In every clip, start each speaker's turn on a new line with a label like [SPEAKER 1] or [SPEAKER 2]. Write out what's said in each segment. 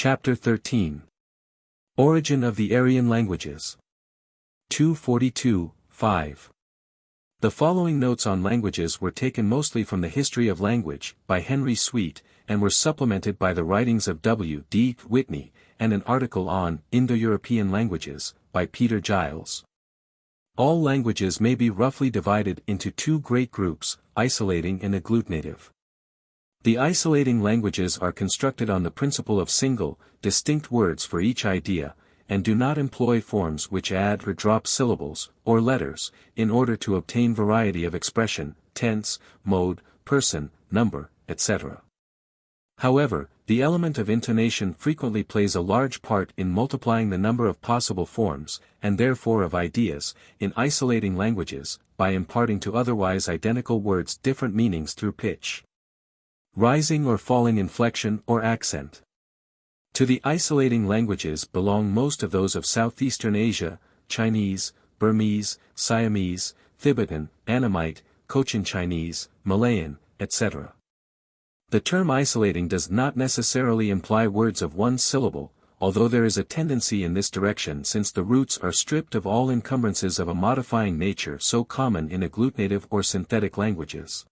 [SPEAKER 1] Chapter 13. Origin of the Aryan Languages. 242, 5. The following notes on languages were taken mostly from the History of Language, by Henry Sweet, and were supplemented by the writings of W. D. Whitney, and an article on Indo-European Languages, by Peter Giles. All languages may be roughly divided into two great groups, isolating and agglutinative. The isolating languages are constructed on the principle of single, distinct words for each idea, and do not employ forms which add or drop syllables, or letters, in order to obtain variety of expression, tense, mode, person, number, etc. However, the element of intonation frequently plays a large part in multiplying the number of possible forms, and therefore of ideas, in isolating languages, by imparting to otherwise identical words different meanings through pitch, rising or falling inflection or accent. To the isolating languages belong most of those of Southeastern Asia, Chinese, Burmese, Siamese, Tibetan, Annamite, Cochin Chinese, Malayan, etc. The term isolating does not necessarily imply words of one syllable, although there is a tendency in this direction since the roots are stripped of all encumbrances of a modifying nature so common in agglutinative or synthetic languages.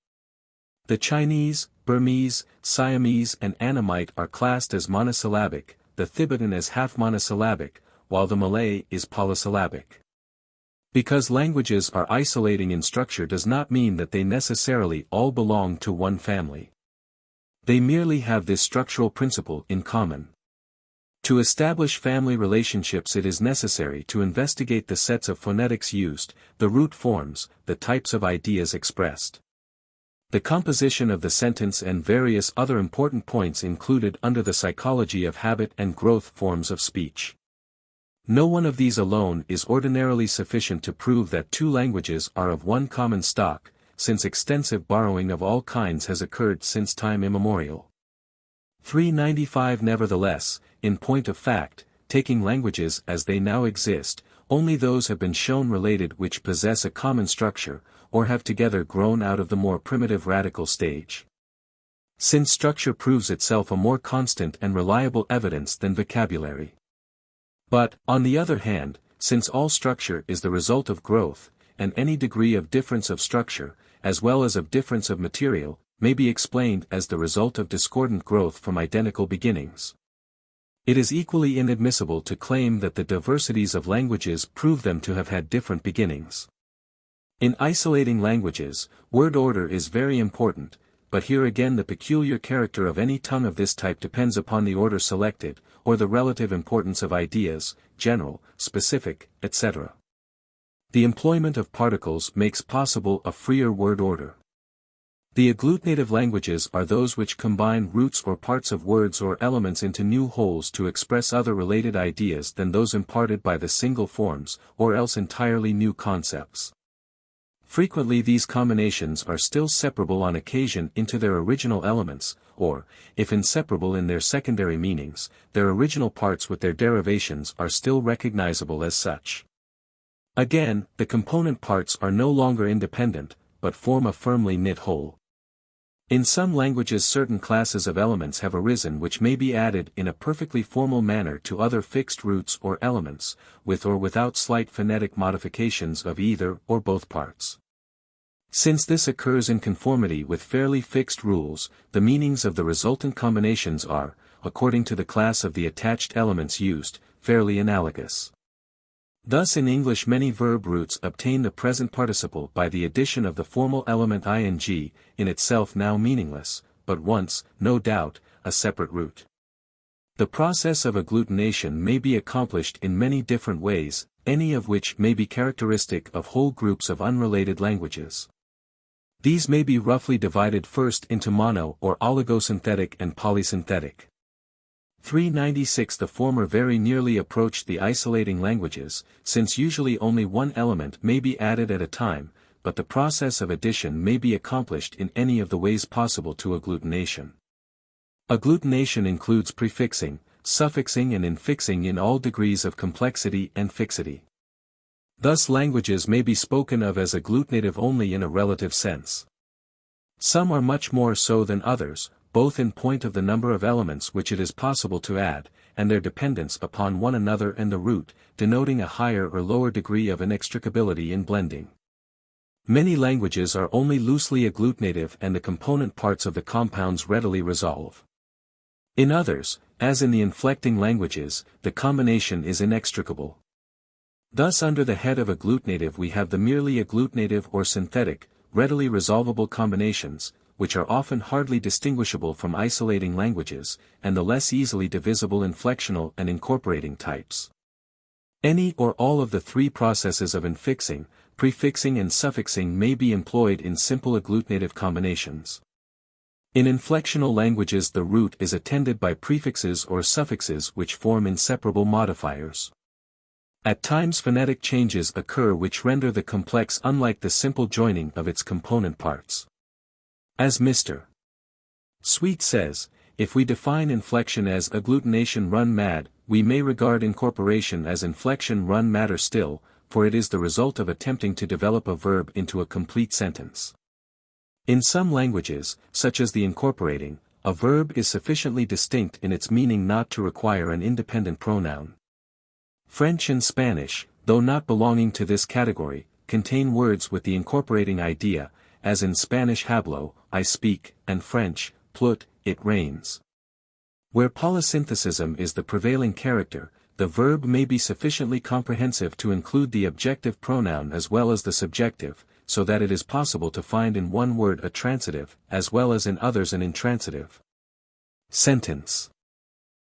[SPEAKER 1] The Chinese, Burmese, Siamese and Annamite are classed as monosyllabic, the Tibetan as half monosyllabic, while the Malay is polysyllabic. Because languages are isolating in structure does not mean that they necessarily all belong to one family. They merely have this structural principle in common. To establish family relationships it is necessary to investigate the sets of phonetics used, the root forms, the types of ideas expressed, the composition of the sentence and various other important points included under the psychology of habit and growth forms of speech. No one of these alone is ordinarily sufficient to prove that two languages are of one common stock, since extensive borrowing of all kinds has occurred since time immemorial. 395 Nevertheless, in point of fact, taking languages as they now exist, only those have been shown related which possess a common structure, or have together grown out of the more primitive radical stage. Since structure proves itself a more constant and reliable evidence than vocabulary. But, on the other hand, since all structure is the result of growth, and any degree of difference of structure, as well as of difference of material, may be explained as the result of discordant growth from identical beginnings, it is equally inadmissible to claim that the diversities of languages prove them to have had different beginnings. In isolating languages, word order is very important, but here again the peculiar character of any tongue of this type depends upon the order selected, or the relative importance of ideas, general, specific, etc. The employment of particles makes possible a freer word order. The agglutinative languages are those which combine roots or parts of words or elements into new wholes to express other related ideas than those imparted by the single forms, or else entirely new concepts. Frequently these combinations are still separable on occasion into their original elements, or, if inseparable in their secondary meanings, their original parts with their derivations are still recognizable as such. Again, the component parts are no longer independent, but form a firmly knit whole. In some languages certain classes of elements have arisen which may be added in a perfectly formal manner to other fixed roots or elements, with or without slight phonetic modifications of either or both parts. Since this occurs in conformity with fairly fixed rules, the meanings of the resultant combinations are, according to the class of the attached elements used, fairly analogous. Thus in English many verb roots obtain the present participle by the addition of the formal element ing, in itself now meaningless, but once, no doubt, a separate root. The process of agglutination may be accomplished in many different ways, any of which may be characteristic of whole groups of unrelated languages. These may be roughly divided first into mono or oligosynthetic and polysynthetic. 396 The former very nearly approach the isolating languages, since usually only one element may be added at a time, but the process of addition may be accomplished in any of the ways possible to agglutination. Agglutination includes prefixing, suffixing and infixing in all degrees of complexity and fixity. Thus languages may be spoken of as agglutinative only in a relative sense. Some are much more so than others, both in point of the number of elements which it is possible to add, and their dependence upon one another and the root, denoting a higher or lower degree of inextricability in blending. Many languages are only loosely agglutinative and the component parts of the compounds readily resolve. In others, as in the inflecting languages, the combination is inextricable. Thus under the head of agglutinative we have the merely agglutinative or synthetic, readily resolvable combinations, which are often hardly distinguishable from isolating languages, and the less easily divisible inflectional and incorporating types. Any or all of the three processes of infixing, prefixing and suffixing may be employed in simple agglutinative combinations. In inflectional languages the root is attended by prefixes or suffixes which form inseparable modifiers. At times phonetic changes occur which render the complex unlike the simple joining of its component parts. As Mr. Sweet says, if we define inflection as agglutination run mad, we may regard incorporation as inflection run madder still, for it is the result of attempting to develop a verb into a complete sentence. In some languages, such as the incorporating, a verb is sufficiently distinct in its meaning not to require an independent pronoun. French and Spanish, though not belonging to this category, contain words with the incorporating idea, as in Spanish hablo, I speak, and French, plut, it rains. Where polysynthesism is the prevailing character, the verb may be sufficiently comprehensive to include the objective pronoun as well as the subjective, so that it is possible to find in one word a transitive, as well as in others an intransitive sentence.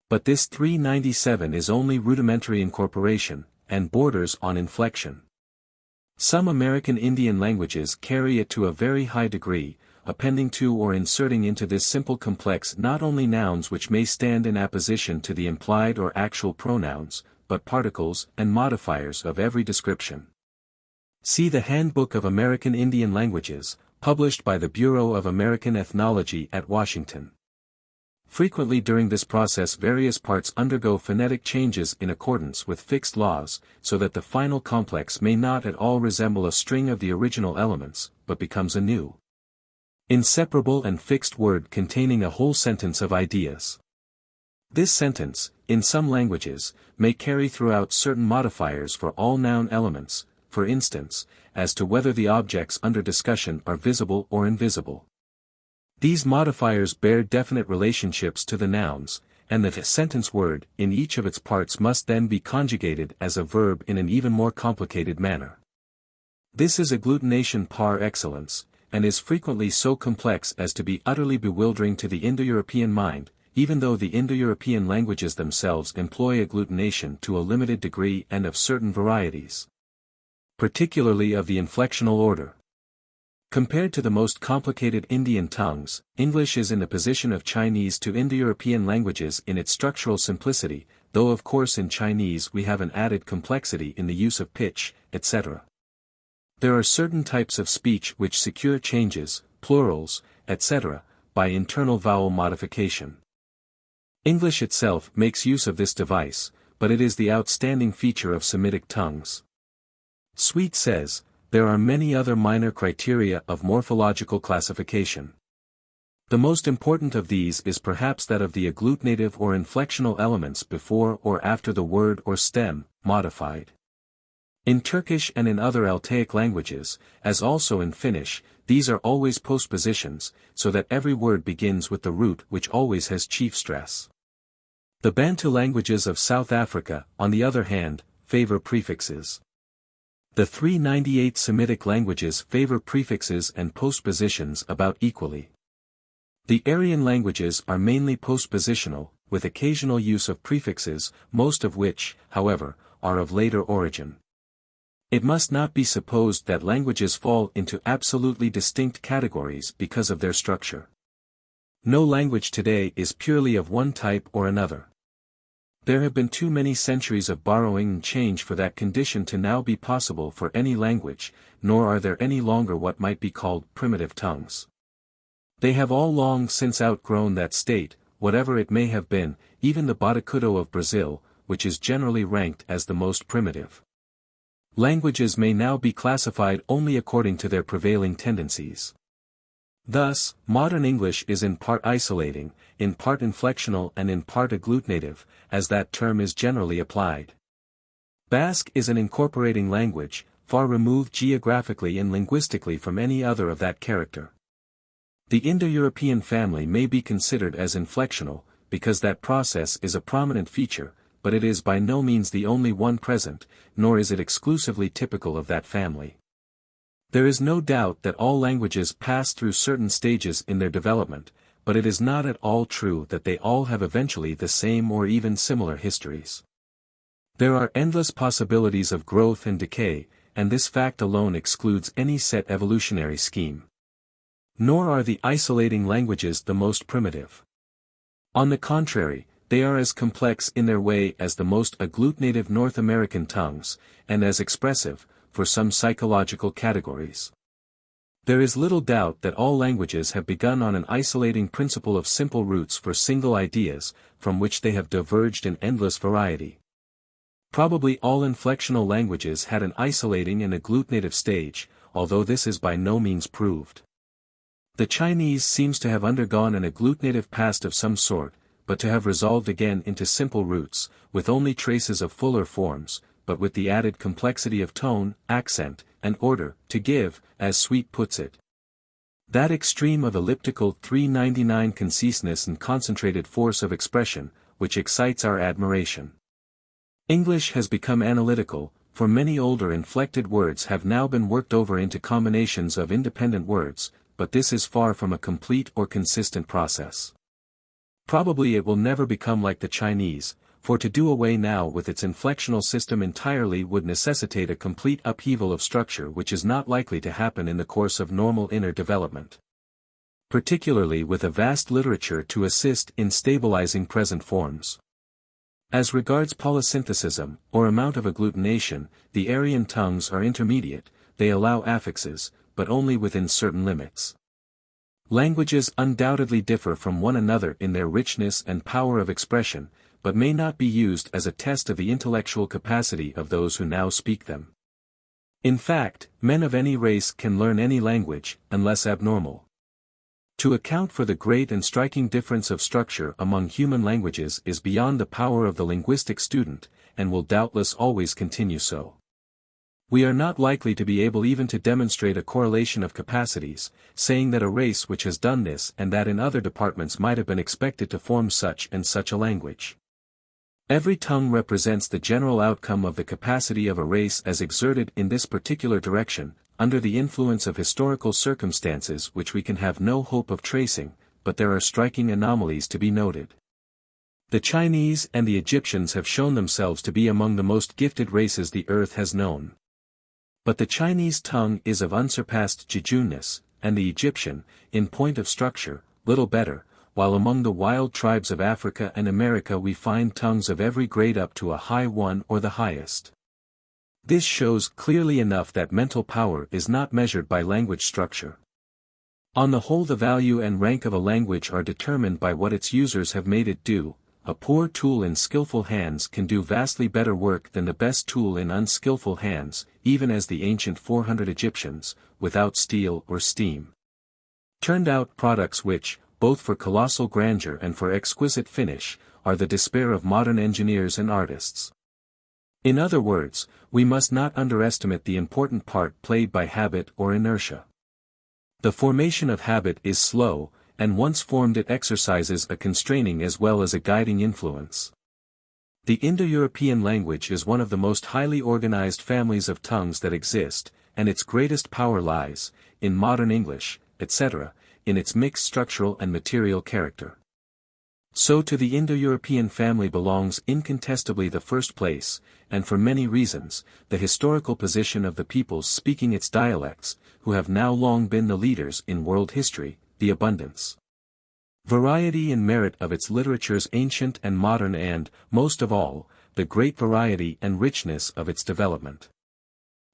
[SPEAKER 1] But this 397 is only rudimentary incorporation, and borders on inflection. Some American Indian languages carry it to a very high degree, appending to or inserting into this simple complex not only nouns which may stand in apposition to the implied or actual pronouns, but particles and modifiers of every description. See the Handbook of American Indian Languages, published by the Bureau of American Ethnology at Washington. Frequently during this process various parts undergo phonetic changes in accordance with fixed laws, so that the final complex may not at all resemble a string of the original elements, but becomes a new, inseparable and fixed word containing a whole sentence of ideas. This sentence, in some languages, may carry throughout certain modifiers for all noun elements, for instance, as to whether the objects under discussion are visible or invisible. These modifiers bear definite relationships to the nouns, and the sentence word in each of its parts must then be conjugated as a verb in an even more complicated manner. This is agglutination par excellence, and is frequently so complex as to be utterly bewildering to the Indo-European mind, even though the Indo-European languages themselves employ agglutination to a limited degree and of certain varieties, particularly of the inflectional order. Compared to the most complicated Indian tongues, English is in the position of Chinese to Indo-European languages in its structural simplicity, though of course in Chinese we have an added complexity in the use of pitch, etc. There are certain types of speech which secure changes, plurals, etc., by internal vowel modification. English itself makes use of this device, but it is the outstanding feature of Semitic tongues. Sweet says, there are many other minor criteria of morphological classification. The most important of these is perhaps that of the agglutinative or inflectional elements before or after the word or stem, modified. In Turkish and in other Altaic languages, as also in Finnish, these are always postpositions, so that every word begins with the root which always has chief stress. The Bantu languages of South Africa, on the other hand, favor prefixes. The 398 Semitic languages favor prefixes and postpositions about equally. The Aryan languages are mainly postpositional, with occasional use of prefixes, most of which, however, are of later origin. It must not be supposed that languages fall into absolutely distinct categories because of their structure. No language today is purely of one type or another. There have been too many centuries of borrowing and change for that condition to now be possible for any language, nor are there any longer what might be called primitive tongues. They have all long since outgrown that state, whatever it may have been, even the Batucudo of Brazil, which is generally ranked as the most primitive. Languages may now be classified only according to their prevailing tendencies. Thus, modern English is in part isolating, in part inflectional and in part agglutinative, as that term is generally applied. Basque is an incorporating language, far removed geographically and linguistically from any other of that character. The Indo-European family may be considered as inflectional, because that process is a prominent feature, but it is by no means the only one present, nor is it exclusively typical of that family. There is no doubt that all languages pass through certain stages in their development, but it is not at all true that they all have eventually the same or even similar histories. There are endless possibilities of growth and decay, and this fact alone excludes any set evolutionary scheme. Nor are the isolating languages the most primitive. On the contrary, they are as complex in their way as the most agglutinative North American tongues, and as expressive, for some psychological categories. There is little doubt that all languages have begun on an isolating principle of simple roots for single ideas, from which they have diverged in endless variety. Probably all inflectional languages had an isolating and agglutinative stage, although this is by no means proved. The Chinese seems to have undergone an agglutinative past of some sort, but to have resolved again into simple roots, with only traces of fuller forms, but with the added complexity of tone, accent, and order, to give, as Sweet puts it, that extreme of elliptical 399 conciseness and concentrated force of expression, which excites our admiration. English has become analytical, for many older inflected words have now been worked over into combinations of independent words, but this is far from a complete or consistent process. Probably it will never become like the Chinese, for to do away now with its inflectional system entirely would necessitate a complete upheaval of structure which is not likely to happen in the course of normal inner development. Particularly with a vast literature to assist in stabilizing present forms. As regards polysynthesism, or amount of agglutination, the Aryan tongues are intermediate, they allow affixes, but only within certain limits. Languages undoubtedly differ from one another in their richness and power of expression, but may not be used as a test of the intellectual capacity of those who now speak them. In fact, men of any race can learn any language, unless abnormal. To account for the great and striking difference of structure among human languages is beyond the power of the linguistic student, and will doubtless always continue so. We are not likely to be able even to demonstrate a correlation of capacities, saying that a race which has done this and that in other departments might have been expected to form such and such a language. Every tongue represents the general outcome of the capacity of a race as exerted in this particular direction, under the influence of historical circumstances which we can have no hope of tracing, but there are striking anomalies to be noted. The Chinese and the Egyptians have shown themselves to be among the most gifted races the earth has known. But the Chinese tongue is of unsurpassed jejuneness, and the Egyptian, in point of structure, little better, while among the wild tribes of Africa and America we find tongues of every grade up to a high one or the highest. This shows clearly enough that mental power is not measured by language structure. On the whole, the value and rank of a language are determined by what its users have made it do. A poor tool in skillful hands can do vastly better work than the best tool in unskillful hands, even as the ancient 400 Egyptians, without steel or steam, turned out products which, both for colossal grandeur and for exquisite finish, are the despair of modern engineers and artists. In other words, we must not underestimate the important part played by habit or inertia. The formation of habit is slow, and once formed it exercises a constraining as well as a guiding influence. The Indo-European language is one of the most highly organized families of tongues that exist, and its greatest power lies, in modern English, etc., in its mixed structural and material character. So to the Indo-European family belongs incontestably the first place, and for many reasons, the historical position of the peoples speaking its dialects, who have now long been the leaders in world history, the abundance, variety and merit of its literatures ancient and modern and, most of all, the great variety and richness of its development.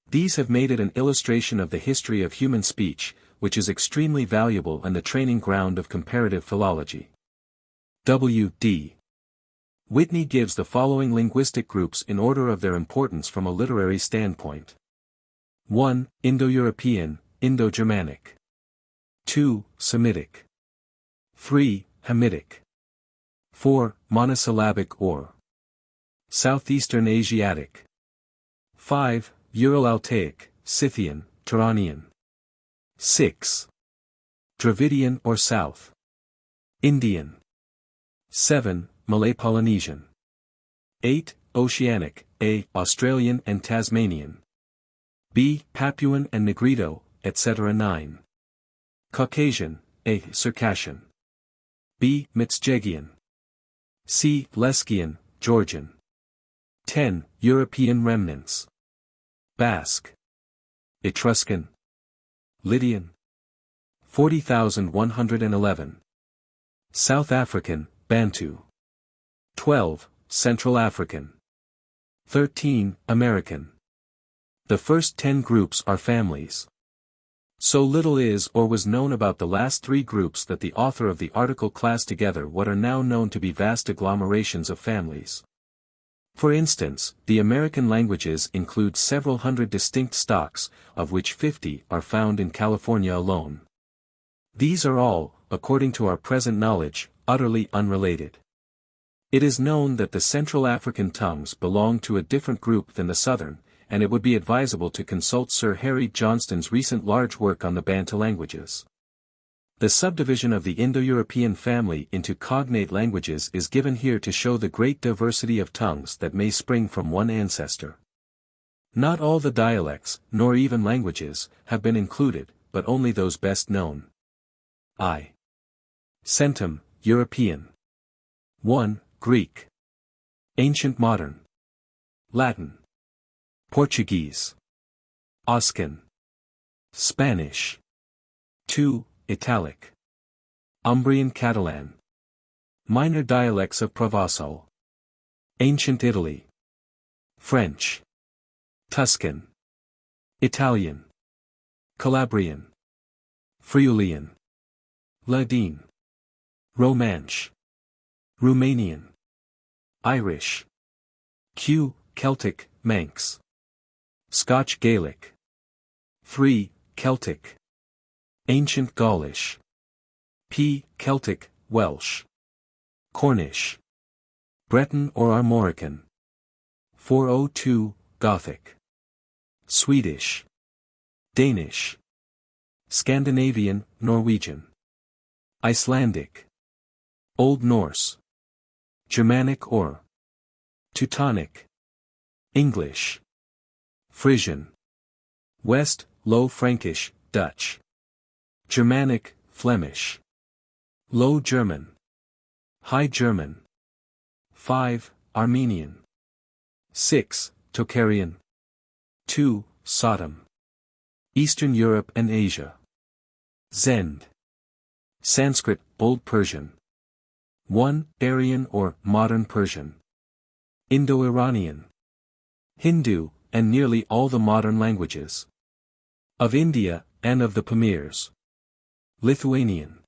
[SPEAKER 1] These have made it an illustration of the history of human speech, which is extremely valuable and the training ground of comparative philology. W.D. Whitney gives the following linguistic groups in order of their importance from a literary standpoint. 1. Indo-European, Indo-Germanic. 2. Semitic. 3. Hamitic. 4. Monosyllabic or Southeastern Asiatic. 5. Ural-Altaic, Scythian, Turanian. 6. Dravidian or South Indian. 7. Malay-Polynesian. 8. Oceanic, A. Australian and Tasmanian. B. Papuan and Negrito, etc. 9. Caucasian, A. Circassian. B. Mitzjegian. C. Lesgian, Georgian. 10. European remnants. Basque. Etruscan. Lydian. 40,111. South African, Bantu. 12. Central African. 13. American. The first 10 groups are families. So little is or was known about the last 3 groups that the author of the article classed together what are now known to be vast agglomerations of families. For instance, the American languages include several hundred distinct stocks, of which 50 are found in California alone. These are all, according to our present knowledge, utterly unrelated. It is known that the Central African tongues belong to a different group than the Southern, and it would be advisable to consult Sir Harry Johnston's recent large work on the Bantu languages. The subdivision of the Indo-European family into cognate languages is given here to show the great diversity of tongues that may spring from one ancestor. Not all the dialects, nor even languages, have been included, but only those best known. I. Centum, European. 1. Greek. Ancient Modern. Latin. Portuguese. Oscan. Spanish. 2. Italic. Umbrian Catalan. Minor dialects of Provençal. Ancient Italy. French. Tuscan. Italian. Calabrian. Friulian. Ladine. Romanche. Romanian. Irish. Q. Celtic, Manx. Scotch Gaelic. 3. Celtic. Ancient Gaulish. P. Celtic, Welsh. Cornish. Breton or Armorican. 402, Gothic. Swedish. Danish. Scandinavian, Norwegian. Icelandic. Old Norse. Germanic or Teutonic. English. Frisian. West, Low Frankish, Dutch. Germanic, Flemish. Low German. High German. 5. Armenian. 6. Tocharian. 2. Sodom. Eastern Europe and Asia. Zend. Sanskrit, Old Persian. 1. Aryan or Modern Persian. Indo-Iranian. Hindu, and nearly all the modern languages. Of India, and of the Pamirs. Lithuanian.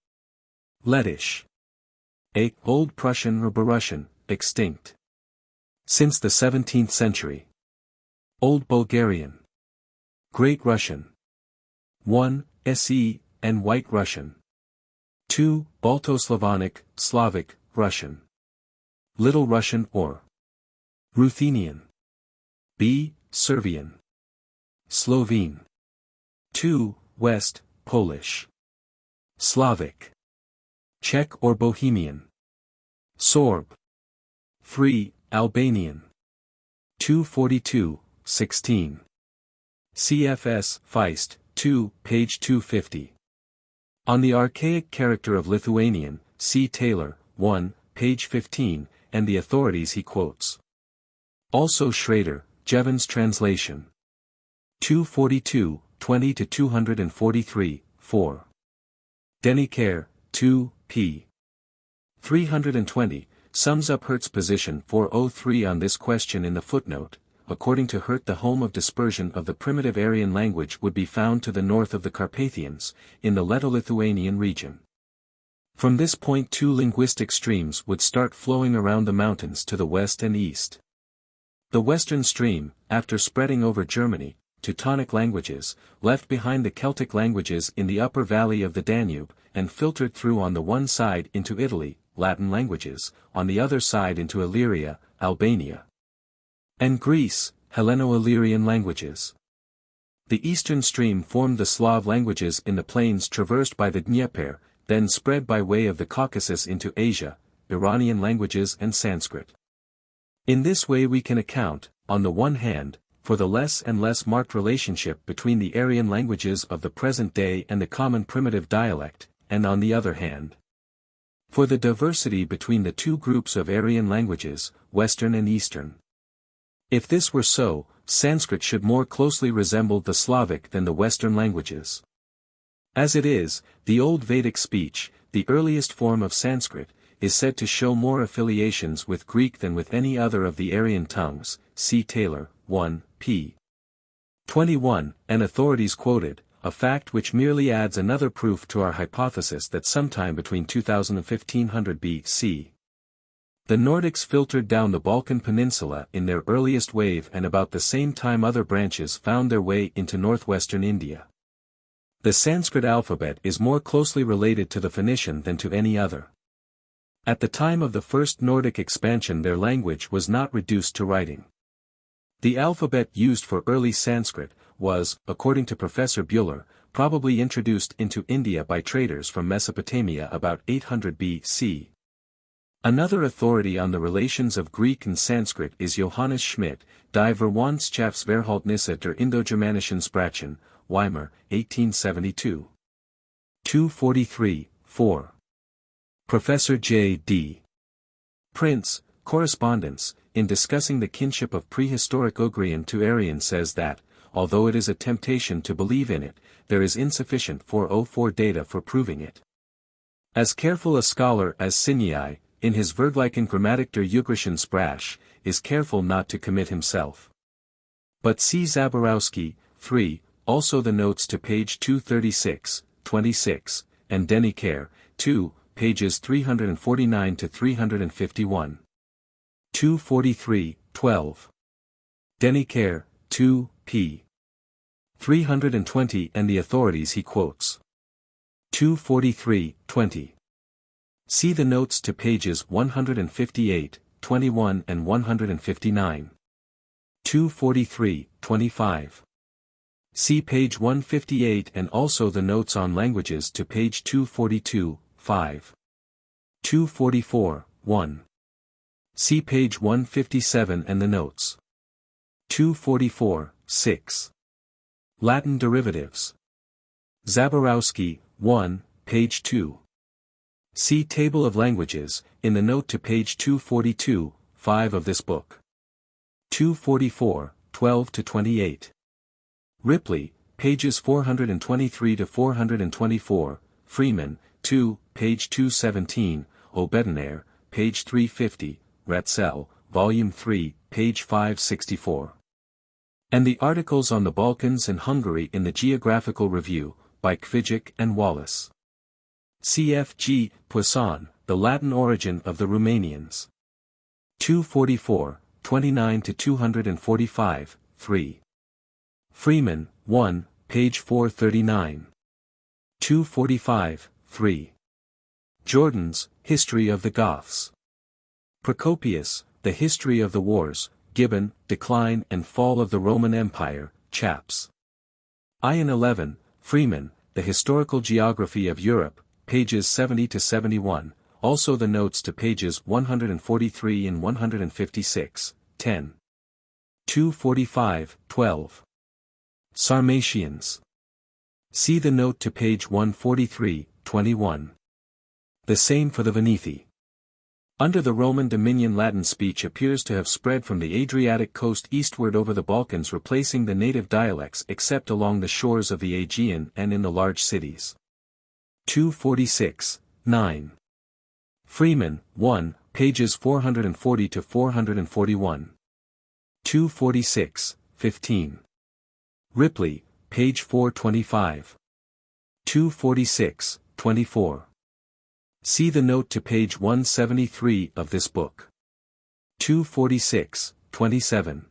[SPEAKER 1] Lettish. A. Old Prussian or Borussian, extinct. Since the 17th century. Old Bulgarian. Great Russian. 1. Se, and White Russian. 2. Balto-Slavonic, Slavic, Russian. Little Russian or Ruthenian. B. Servian. Slovene. 2. West, Polish. Slavic. Czech or Bohemian. Sorb. 3. Albanian. 242, 16. CFS, Feist, 2, page 250. On the archaic character of Lithuanian, see Taylor, 1, page 15, and the authorities he quotes. Also Schrader, Jevons translation. 242, 20-243, 4. Deniker, 2, p. 320, sums up Hurt's position 403 on this question in the footnote. According to Hurt, the home of dispersion of the primitive Aryan language would be found to the north of the Carpathians, in the Leto-Lithuanian region. From this point 2 linguistic streams would start flowing around the mountains to the west and east. The western stream, after spreading over Germany, Teutonic languages, left behind the Celtic languages in the upper valley of the Danube, and filtered through on the one side into Italy, Latin languages, on the other side into Illyria, Albania, and Greece, Helleno-Illyrian languages. The eastern stream formed the Slav languages in the plains traversed by the Dnieper, then spread by way of the Caucasus into Asia, Iranian languages and Sanskrit. In this way we can account, on the one hand, for the less and less marked relationship between the Aryan languages of the present day and the common primitive dialect, and on the other hand, for the diversity between the two groups of Aryan languages, Western and Eastern. If this were so, Sanskrit should more closely resemble the Slavic than the Western languages. As it is, the Old Vedic speech, the earliest form of Sanskrit, is said to show more affiliations with Greek than with any other of the Aryan tongues, see Taylor, 1, p. 21, and authorities quoted, a fact which merely adds another proof to our hypothesis that sometime between 2000 and 1500 BC, the Nordics filtered down the Balkan Peninsula in their earliest wave, and about the same time other branches found their way into northwestern India. The Sanskrit alphabet is more closely related to the Phoenician than to any other. At the time of the first Nordic expansion their language was not reduced to writing. The alphabet used for early Sanskrit was, according to Professor Buehler, probably introduced into India by traders from Mesopotamia about 800 BC. Another authority on the relations of Greek and Sanskrit is Johannes Schmidt, Die Verwandtschaftsverhältnisse der Indo-Germanischen Sprachen, Weimar, 1872. 243, 4. Professor J.D. Prince, Correspondence, in discussing the kinship of prehistoric Ugrian to Aryan says that, although it is a temptation to believe in it, there is insufficient 404 data for proving it. As careful a scholar as Signai, in his Vergleichen Grammatik der Ugrischen Sprache, is careful not to commit himself. But see Zaborowski, 3, also the notes to page 236, 26, and Deniker, 2, pages 349 to 351. 243, 12. Deniker, 2, p. 320 and the authorities he quotes. 243, 20. See the notes to pages 158, 21 and 159. 243, 25. See page 158 and also the notes on languages to page 242, 5. 244, 1. See page 157 and the notes. 244, 6. Latin derivatives. Zaborowski, 1, page 2. See Table of Languages, in the note to page 242, 5 of this book. 244, 12 to 28. Ripley, pages 423 to 424, Freeman, 2, page 217, Obedenair, page 350, Ratzel, volume 3, page 564. And the articles on the Balkans and Hungary in the Geographical Review, by Kvijik and Wallace. C.F.G. Poisson, The Latin Origin of the Romanians. 244, 29 to 245, 3. Freeman, 1, page 439. 245, 3. Jordan's, History of the Goths. Procopius, The History of the Wars, Gibbon, Decline and Fall of the Roman Empire, Chaps. Ian 11, Freeman, The Historical Geography of Europe, pages 70 to 71, also the notes to pages 143 and 156, 10. 245, 12. Sarmatians. See the note to page 143, 21. The same for the Veneti. Under the Roman dominion Latin speech appears to have spread from the Adriatic coast eastward over the Balkans, replacing the native dialects except along the shores of the Aegean and in the large cities. 246, 9. Freeman, 1, pages 440 to 441. 246, 15. Ripley, page 425. 246, 24. See the note to page 173 of this book. 246, 27.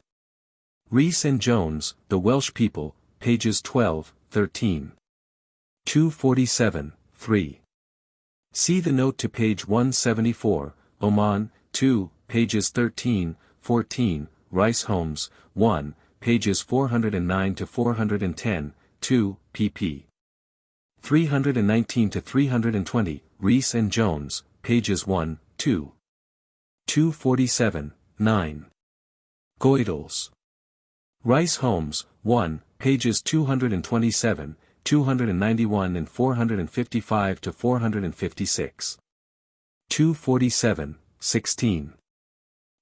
[SPEAKER 1] Rees and Jones, The Welsh People, pages 12, 13. 247, 3. See the note to page 174, Oman, 2, pages 13, 14, Rice Holmes, 1, pages 409 to 410, 2, pp. 319 to 320, Rees and Jones, pages 1, 2. 247, 9. Goidels. Rice Holmes, 1, pages 227, 291 and 455 to 456. 247, 16.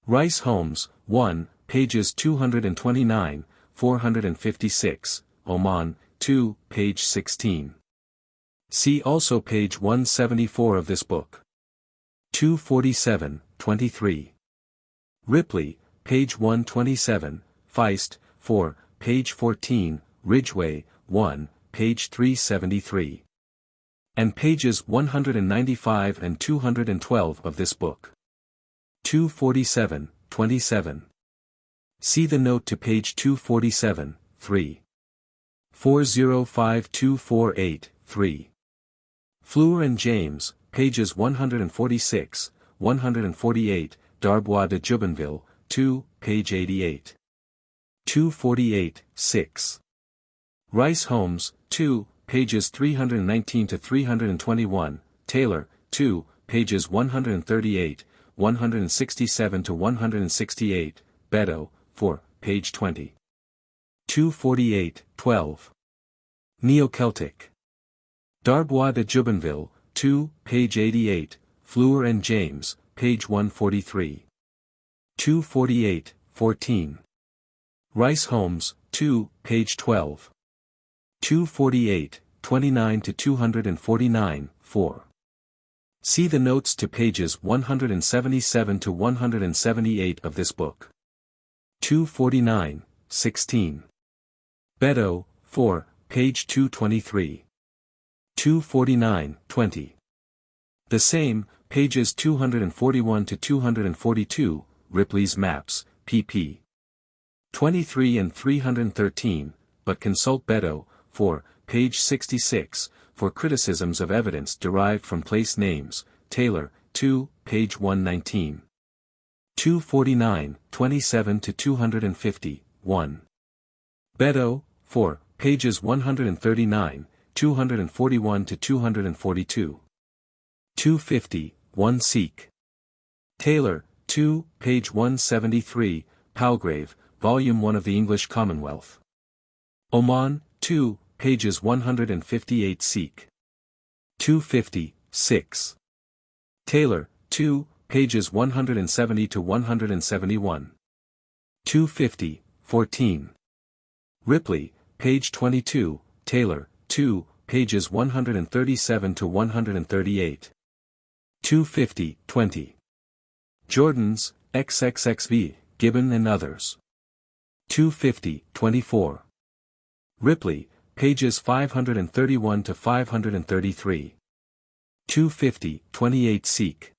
[SPEAKER 1] Rice Holmes, 1, pages 229, 456, Oman, 2, page 16. See also page 174 of this book. 247, 23. Ripley, page 127, Feist, 4, page 14, Ridgway, 1, page 373. And pages 195 and 212 of this book. 247, 27. See the note to page 247, 3. 405248, 3. Fleur and James, pages 146, 148, Darbois de Jubenville, 2, page 88. 248, 6. Rice Holmes, 2, pages 319 to 321, Taylor, 2, pages 138, 167 to 168, Beddoe, 4, page 20. 248, 12. Neo-Celtic. Darbois de Jubenville, 2, page 88, Fleur and James, page 143. 248, 14. Rice Holmes, 2, page 12. 248, 29 to 249, 4. See the notes to pages 177 to 178 of this book. 249, 16. Beddoe, 4, page 223. 249, 20. The same, pages 241 to 242, Ripley's Maps, pp. 23 and 313, but consult Beddoe, 4, page 66, for criticisms of evidence derived from place names, Taylor, 2, page 119. 249, 27 to 250, 1. Beddoe, 4, pages 139, 241 to 242. 250, 1 Sikh. Taylor, 2, page 173, Palgrave, Volume 1 of the English Commonwealth. Oman, 2, pages 158 Sikh. 250, 6. Taylor, 2, pages 170 to 171. 250, 14. Ripley, page 22, Taylor, 2, pages 137 to 138. 250, 20. Jordan's, XXXV, Gibbon and others. 250, 24. Ripley, pages 531 to 533. 250, 28 Sikh.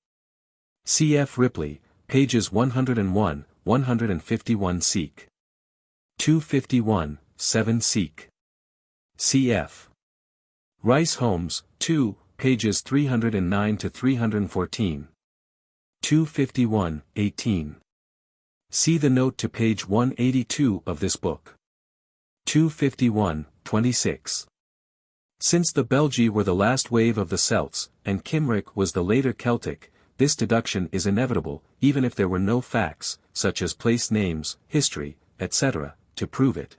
[SPEAKER 1] C.F. Ripley, pages 101, 151 Sikh. 251, 7 Sikh. C.F. Rice Holmes, 2, pages 309 to 314. 251, 18. See the note to page 182 of this book. 251, 26. Since the Belgae were the last wave of the Celts, and Cymric was the later Celtic, this deduction is inevitable, even if there were no facts, such as place names, history, etc., to prove it.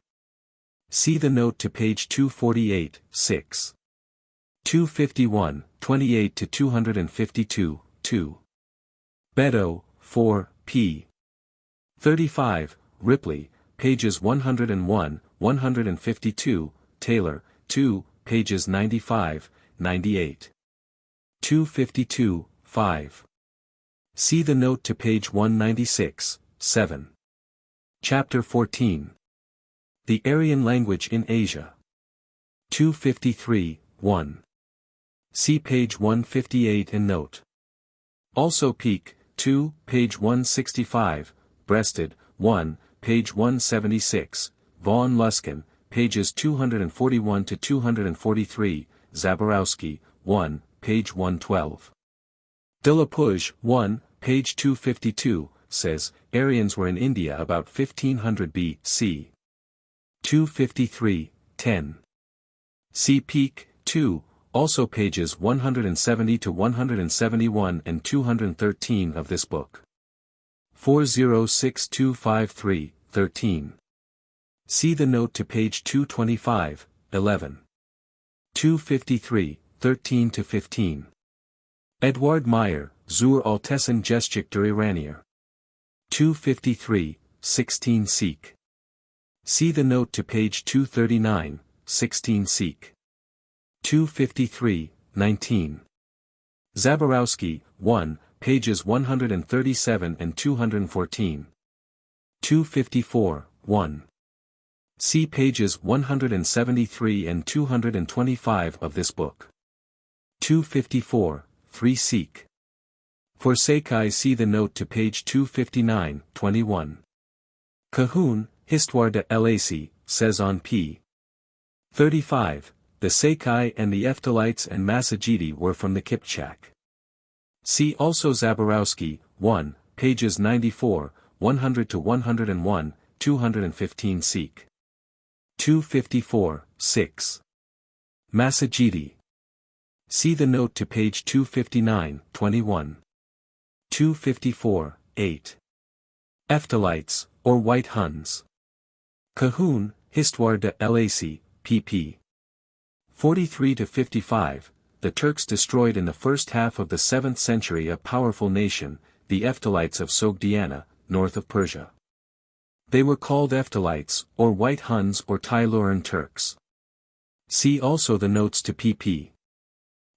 [SPEAKER 1] See the note to page 248, 6. 251, 28 to 252, 2. Beddoe, 4, p. 35, Ripley, pages 101, 152, Taylor, 2, pages 95, 98. 252, 5. See the note to page 196, 7. Chapter 14. The Aryan Language in Asia. 253, 1. See page 158 and note. Also Peake, 2, page 165, Breasted, 1, page 176, Vaughan Luskin, pages 241 to 243, Zaborowski, 1, page 112. De la Puig, 1, page 252, says, Aryans were in India about 1500 B.C. 253, 10. C. Peake, 2, also pages 170 to 171 and 213 of this book. 406253, 13. See the note to page 225, 11. 253, 13 to 15. Edouard Meyer, Zur Altessen Geschichte der Iranier. 253, 16 seek. See the note to page 239, 16 seek. 253, 19. Zaborowski, 1, pages 137 and 214. 254, 1. See pages 173 and 225 of this book. 254, 3 seek. For Sekai see the note to page 259, 21. Cahoon, Histoire de l'Asie, says on p. 35, the Sekai and the Ephthalites and Massagetae were from the Kipchak. See also Zaborowski, 1, pages 94, 100 to 101, 215 seek. 254, 6. Massagetae. See the note to page 259, 21. 254, 8. Ephthalites, or White Huns. Cahoon, Histoire de l'Asie, pp. 43 to 55, the Turks destroyed in the first half of the 7th century a powerful nation, the Ephthalites of Sogdiana, north of Persia. They were called Ephthalites, or White Huns or Tayluran Turks. See also the notes to pp.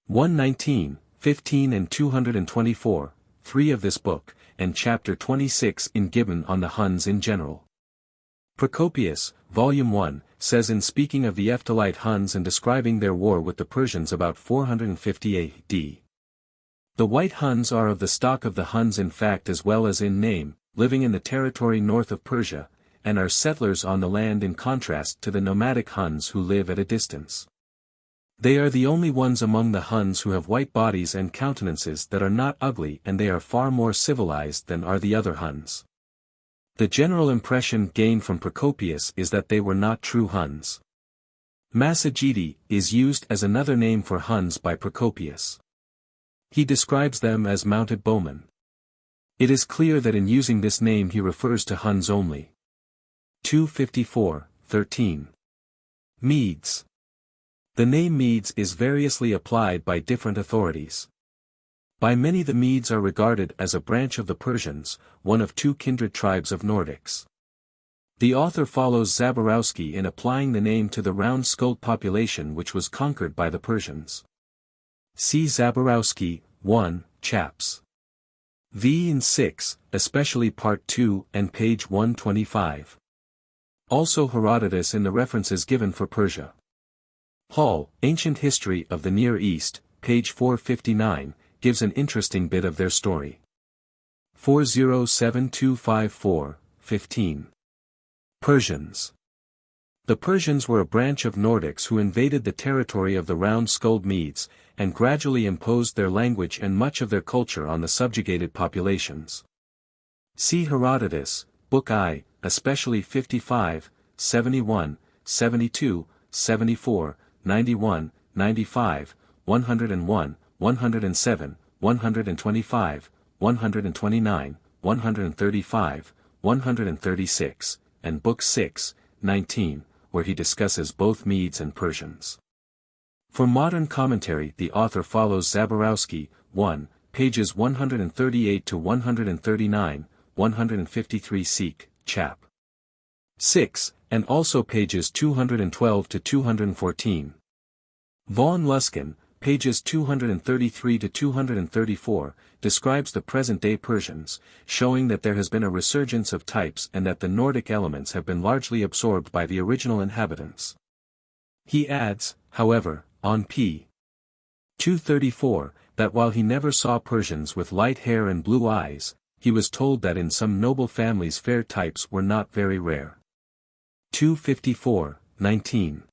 [SPEAKER 1] 119, 15 and 224, 3 of this book, and chapter 26 in Gibbon on the Huns in general. Procopius, Volume 1, says in speaking of the Ephthalite Huns and describing their war with the Persians about 450 AD. The White Huns are of the stock of the Huns in fact as well as in name, living in the territory north of Persia, and are settlers on the land in contrast to the nomadic Huns who live at a distance. They are the only ones among the Huns who have white bodies and countenances that are not ugly, and they are far more civilized than are the other Huns. The general impression gained from Procopius is that they were not true Huns. Massagetae is used as another name for Huns by Procopius. He describes them as mounted bowmen. It is clear that in using this name he refers to Huns only. 254, 13. Medes. The name Medes is variously applied by different authorities. By many the Medes are regarded as a branch of the Persians, one of two kindred tribes of Nordics. The author follows Zaborowski in applying the name to the round-skulled population which was conquered by the Persians. See Zaborowski, 1, chaps. V and 6, especially Part 2 and page 125. Also Herodotus in the references given for Persia. Hall, Ancient History of the Near East, page 459, gives an interesting bit of their story. 407254, 15. Persians. The Persians were a branch of Nordics who invaded the territory of the round-skulled Medes, and gradually imposed their language and much of their culture on the subjugated populations. See Herodotus, Book I, especially 55, 71, 72, 74, 91, 95, 101, 107, 125, 129, 135, 136, and Book 6, 19, where he discusses both Medes and Persians. For modern commentary the author follows Zaborowski, 1, pages 138 to 139, 153 seek, chap. 6, and also pages 212 to 214. Vaughan Luskin, pages 233 to 234, describes the present-day Persians, showing that there has been a resurgence of types and that the Nordic elements have been largely absorbed by the original inhabitants. He adds, however, on p. 234, that while he never saw Persians with light hair and blue eyes, he was told that in some noble families fair types were not very rare. 254, 19.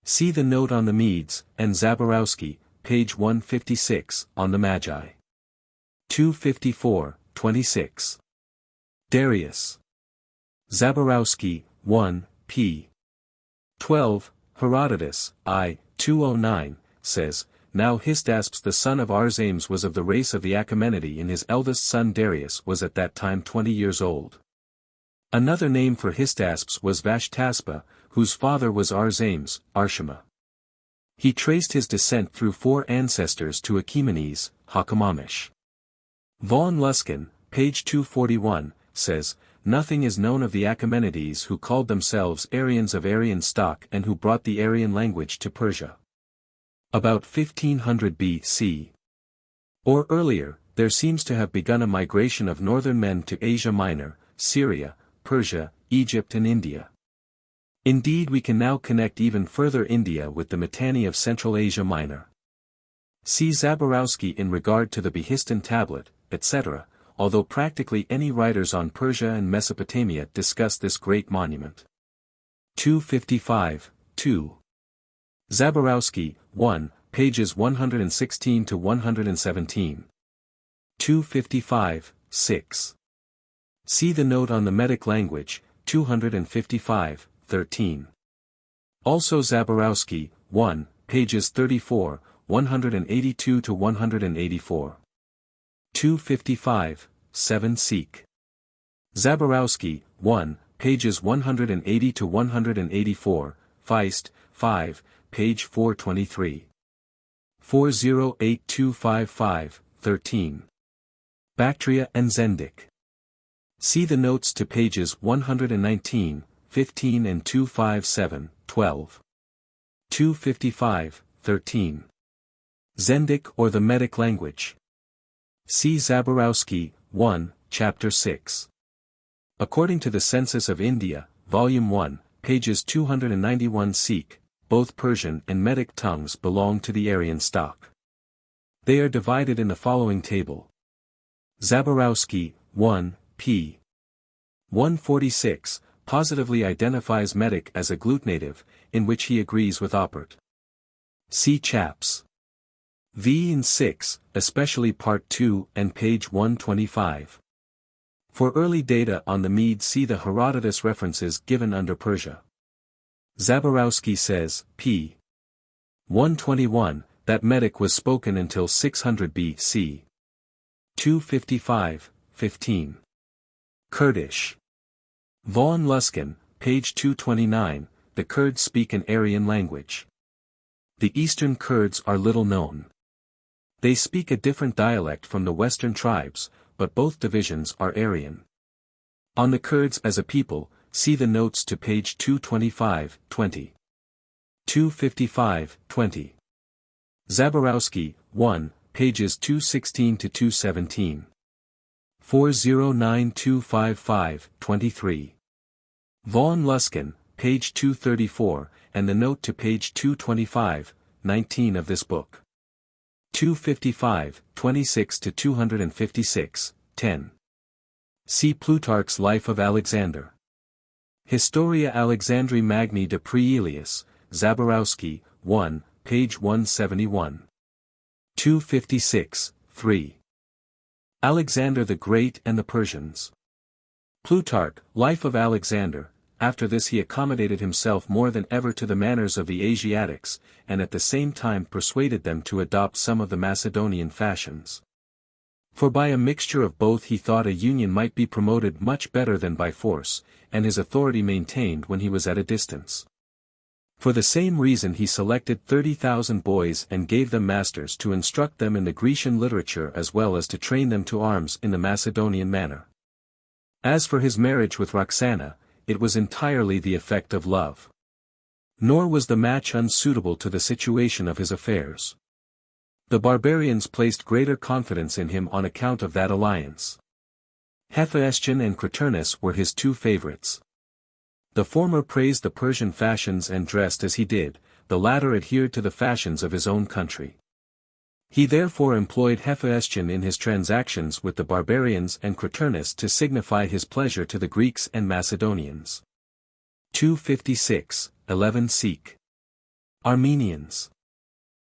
[SPEAKER 1] See the note on the Medes, and Zaborowski, page 156, on the Magi. 254, 26. Darius. Zaborowski, 1, p. 12, Herodotus, I, 209, says, Now Hystaspes the son of Arsames was of the race of the Achaemenidi, and his eldest son Darius was at that time 20 years old. Another name for Hystaspes was Vashtaspa, whose father was Arsames, Arshama. He traced his descent through 4 ancestors to Achaemenes, Hachemamish. Von Luskin, page 241, says, Nothing is known of the Achaemenides who called themselves Aryans of Aryan stock and who brought the Aryan language to Persia. About 1500 B.C. or earlier, there seems to have begun a migration of northern men to Asia Minor, Syria, Persia, Egypt and India. Indeed, we can now connect even further India with the Mitanni of Central Asia Minor. See Zaborowski in regard to the Behistun tablet, etc., although practically any writers on Persia and Mesopotamia discuss this great monument. 255, 2. Zaborowski, 1, pages 116 to 117. 255, 6. See the note on the Medic language, 255, 13. Also Zaborowski, 1, pages 34, 182 to 184. 255, 7 Seek. Zaborowski, 1, pages 180 to 184, Feist, 5, page 423. 408255, 13. Bactria and Zendik. See the notes to pages 119, 15 and 257, 12. 255, 13. Zendik or the Medic language. See Zaborowski, 1, chapter 6. According to the Census of India, volume 1, pages 291 Sikh, both Persian and Medic tongues belong to the Aryan stock. They are divided in the following table. Zaborowski, 1, p. 146, positively identifies Medic as a agglutinative, in which he agrees with Oppert. See chaps. V in 6, especially Part 2 and page 125. For early data on the Medes see the Herodotus references given under Persia. Zaborowski says, p. 121, that Medic was spoken until 600 B.C. 255, 15. Kurdish. Von Luskin, page 229, the Kurds speak an Aryan language. The Eastern Kurds are little known. They speak a different dialect from the Western tribes, but both divisions are Aryan. On the Kurds as a people, see the notes to page 225, 20. 255, 20. Zaborowski, 1, pages 216 to 217. 409255, 23. Von Luskin, page 234, and the note to page 225, 19 of this book. 255, 26 to 256, 10. See Plutarch's Life of Alexander. Historia Alexandri Magni de Prielius, Zaborowski, 1, page 171. 256, 3. Alexander the Great and the Persians. Plutarch, Life of Alexander. After this he accommodated himself more than ever to the manners of the Asiatics, and at the same time persuaded them to adopt some of the Macedonian fashions. For by a mixture of both he thought a union might be promoted much better than by force, and his authority maintained when he was at a distance. For the same reason he selected 30,000 boys and gave them masters to instruct them in the Grecian literature as well as to train them to arms in the Macedonian manner. As for his marriage with Roxana, it was entirely the effect of love. Nor was the match unsuitable to the situation of his affairs. The barbarians placed greater confidence in him on account of that alliance. Hephaestion and Craternus were his 2 favorites. The former praised the Persian fashions and dressed as he did, the latter adhered to the fashions of his own country. He therefore employed Hephaestion in his transactions with the barbarians and Craternus to signify his pleasure to the Greeks and Macedonians. 256, 11 Seek. Armenians.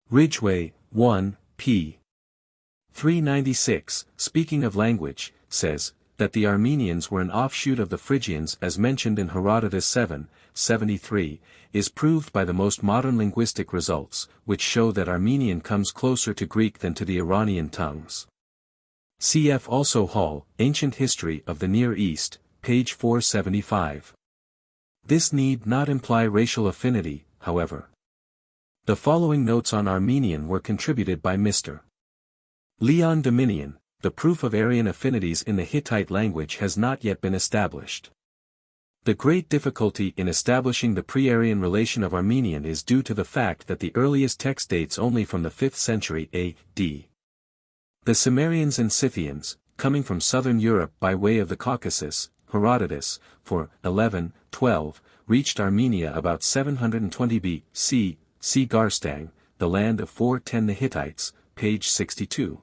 [SPEAKER 1] Ridgway, 1, p. 396, speaking of language, says, that the Armenians were an offshoot of the Phrygians as mentioned in Herodotus 7, 73, is proved by the most modern linguistic results, which show that Armenian comes closer to Greek than to the Iranian tongues. Cf. also Hall, Ancient History of the Near East, page 475. This need not imply racial affinity, however. The following notes on Armenian were contributed by Mr. Leon Dominion. The proof of Aryan affinities in the Hittite language has not yet been established. The great difficulty in establishing the pre-Aryan relation of Armenian is due to the fact that the earliest text dates only from the 5th century A.D. The Cimmerians and Scythians, coming from southern Europe by way of the Caucasus, Herodotus, for 11-12, reached Armenia about 720 B.C., see Garstang, the land of 410 the Hittites, page 62.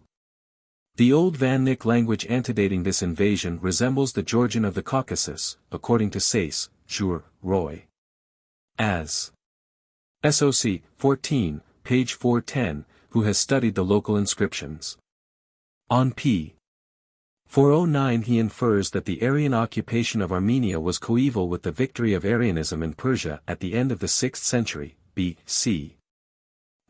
[SPEAKER 1] The Old Vannic language antedating this invasion resembles the Georgian of the Caucasus, according to Sayce, Jure, Roy. As SOC 14, page 410, who has studied the local inscriptions. On p. 409 he infers that the Aryan occupation of Armenia was coeval with the victory of Arianism in Persia at the end of the 6th century, B.C.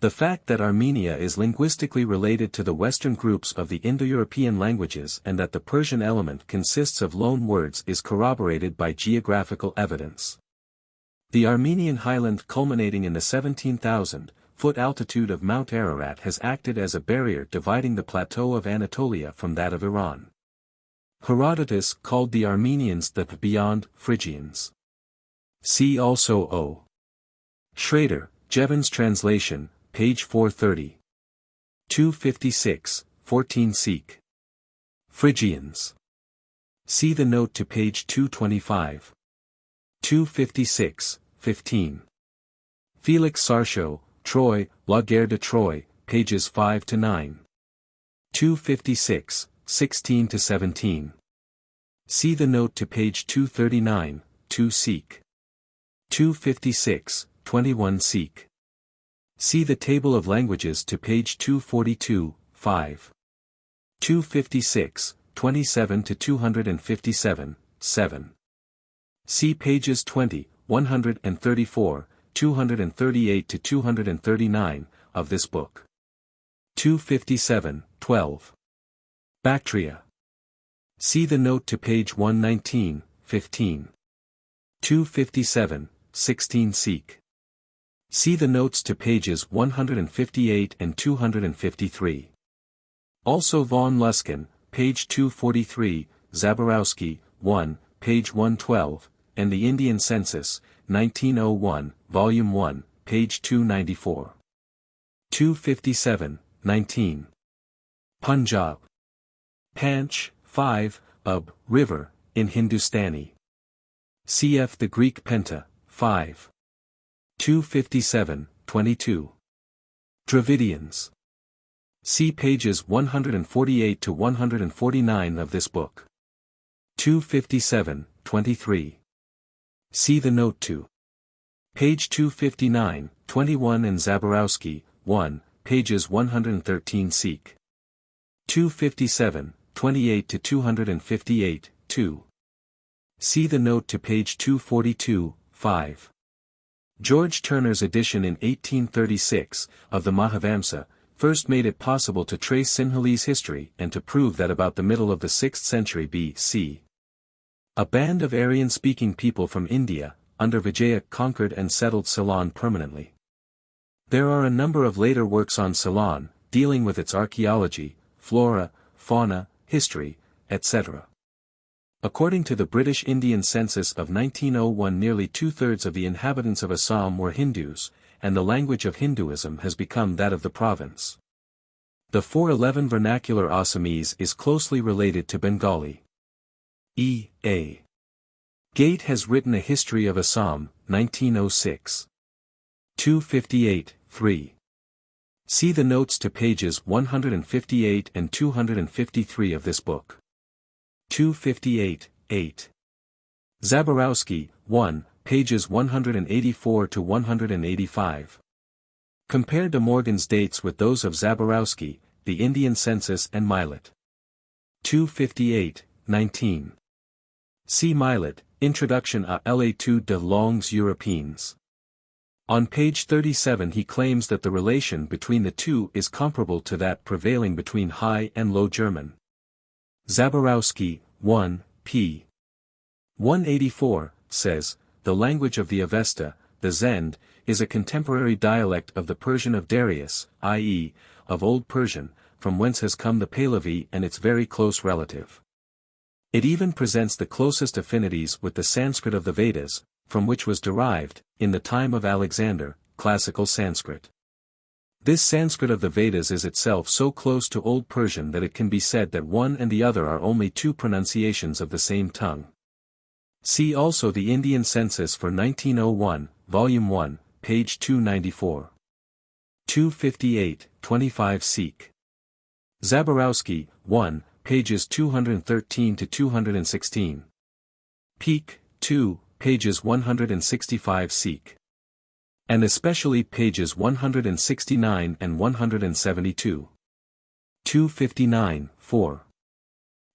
[SPEAKER 1] The fact that Armenia is linguistically related to the Western groups of the Indo-European languages and that the Persian element consists of loan words is corroborated by geographical evidence. The Armenian highland culminating in the 17,000-foot altitude of Mount Ararat has acted as a barrier dividing the plateau of Anatolia from that of Iran. Herodotus called the Armenians the beyond Phrygians. See also O. Schrader, Jevons translation, page 430. 256, 14 Seek. Phrygians. See the note to page 225. 256, 15. Felix Sarcho, Troy, La Guerre de Troie, pages 5-9. 256, 16-17. See the note to page 239, 2 Seek. 256, 21 Seek. See the table of languages to page 242, 5. 256, 27-257, 7. See pages 20, 134, 238-239, of this book. 257, 12. Bactria. See the note to page 119, 15. 257, 16 Seek. See the notes to pages 158 and 253. Also von Luskin, page 243, Zaborowski, 1, page 112, and the Indian Census, 1901, volume 1, page 294. 257, 19. Punjab. Panch, 5, Ub, river, in Hindustani. Cf. the Greek Penta, 5. 257, 22. Dravidians. See pages 148-149 of this book. 257, 23. See the note to page 259, 21 and Zaborowski, 1, pages 113 Seek. 257, 28-258, 2. See the note to page 242, 5. George Turner's edition in 1836, of the Mahavamsa, first made it possible to trace Sinhalese history and to prove that about the middle of the 6th century B.C. a band of Aryan-speaking people from India, under Vijaya conquered and settled Ceylon permanently. There are a number of later works on Ceylon, dealing with its archaeology, flora, fauna, history, etc. According to the British Indian Census of 1901, nearly two-thirds of the inhabitants of Assam were Hindus, and the language of Hinduism has become that of the province. The 411 vernacular Assamese is closely related to Bengali. E. A. Gate has written a history of Assam, 1906. 258, 3. See the notes to pages 158 and 253 of this book. 258, 8. Zaborowski, 1, pages 184 to 185. Compare De Morgan's dates with those of Zaborowski, The Indian Census and Milet. 258, 19. See Milet, Introduction à l'étude de langues européennes. On page 37 he claims that the relation between the two is comparable to that prevailing between High and Low German. Zaborowski, 1, p. 184, says, the language of the Avesta, the Zend, is a contemporary dialect of the Persian of Darius, i.e., of Old Persian, from whence has come the Pahlavi and its very close relative. It even presents the closest affinities with the Sanskrit of the Vedas, from which was derived, in the time of Alexander, classical Sanskrit. This Sanskrit of the Vedas is itself so close to Old Persian that it can be said that one and the other are only two pronunciations of the same tongue. See also the Indian Census for 1901, Volume 1, page 294. 258, 25 Seek. Zaborowski, 1, pages 213 to 216. Peak, 2, pages 165 Seek. And especially pages 169 and 172. 259, 4.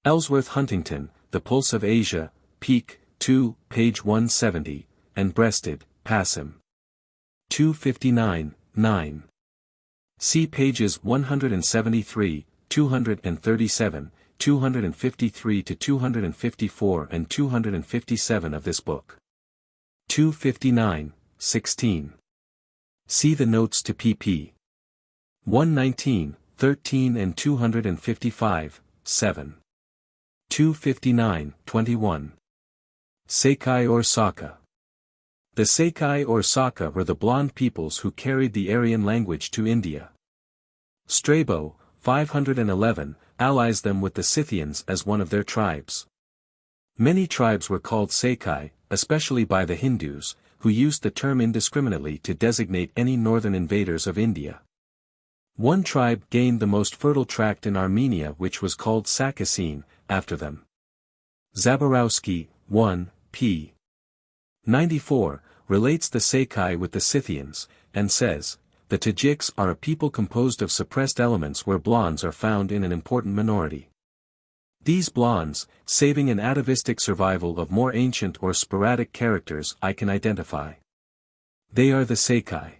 [SPEAKER 1] Ellsworth Huntington, The Pulse of Asia, Peak, 2, page 170, and Breasted, Passim. 259, 9. See pages 173, 237, 253 to 254 and 257 of this book. 259, 16. See the notes to pp. 119, 13 and 255, 7. 259, 21. Sakai or Saka. The Sakai or Saka were the blond peoples who carried the Aryan language to India. Strabo, 511, allies them with the Scythians as one of their tribes. Many tribes were called Sakai, especially by the Hindus, who used the term indiscriminately to designate any northern invaders of India. One tribe gained the most fertile tract in Armenia which was called Sakacene, after them. Zaborowski, 1, p. 94, relates the Sakai with the Scythians, and says, the Tajiks are a people composed of suppressed elements where blonds are found in an important minority. These blonds, saving an atavistic survival of more ancient or sporadic characters I can identify. They are the Sakai.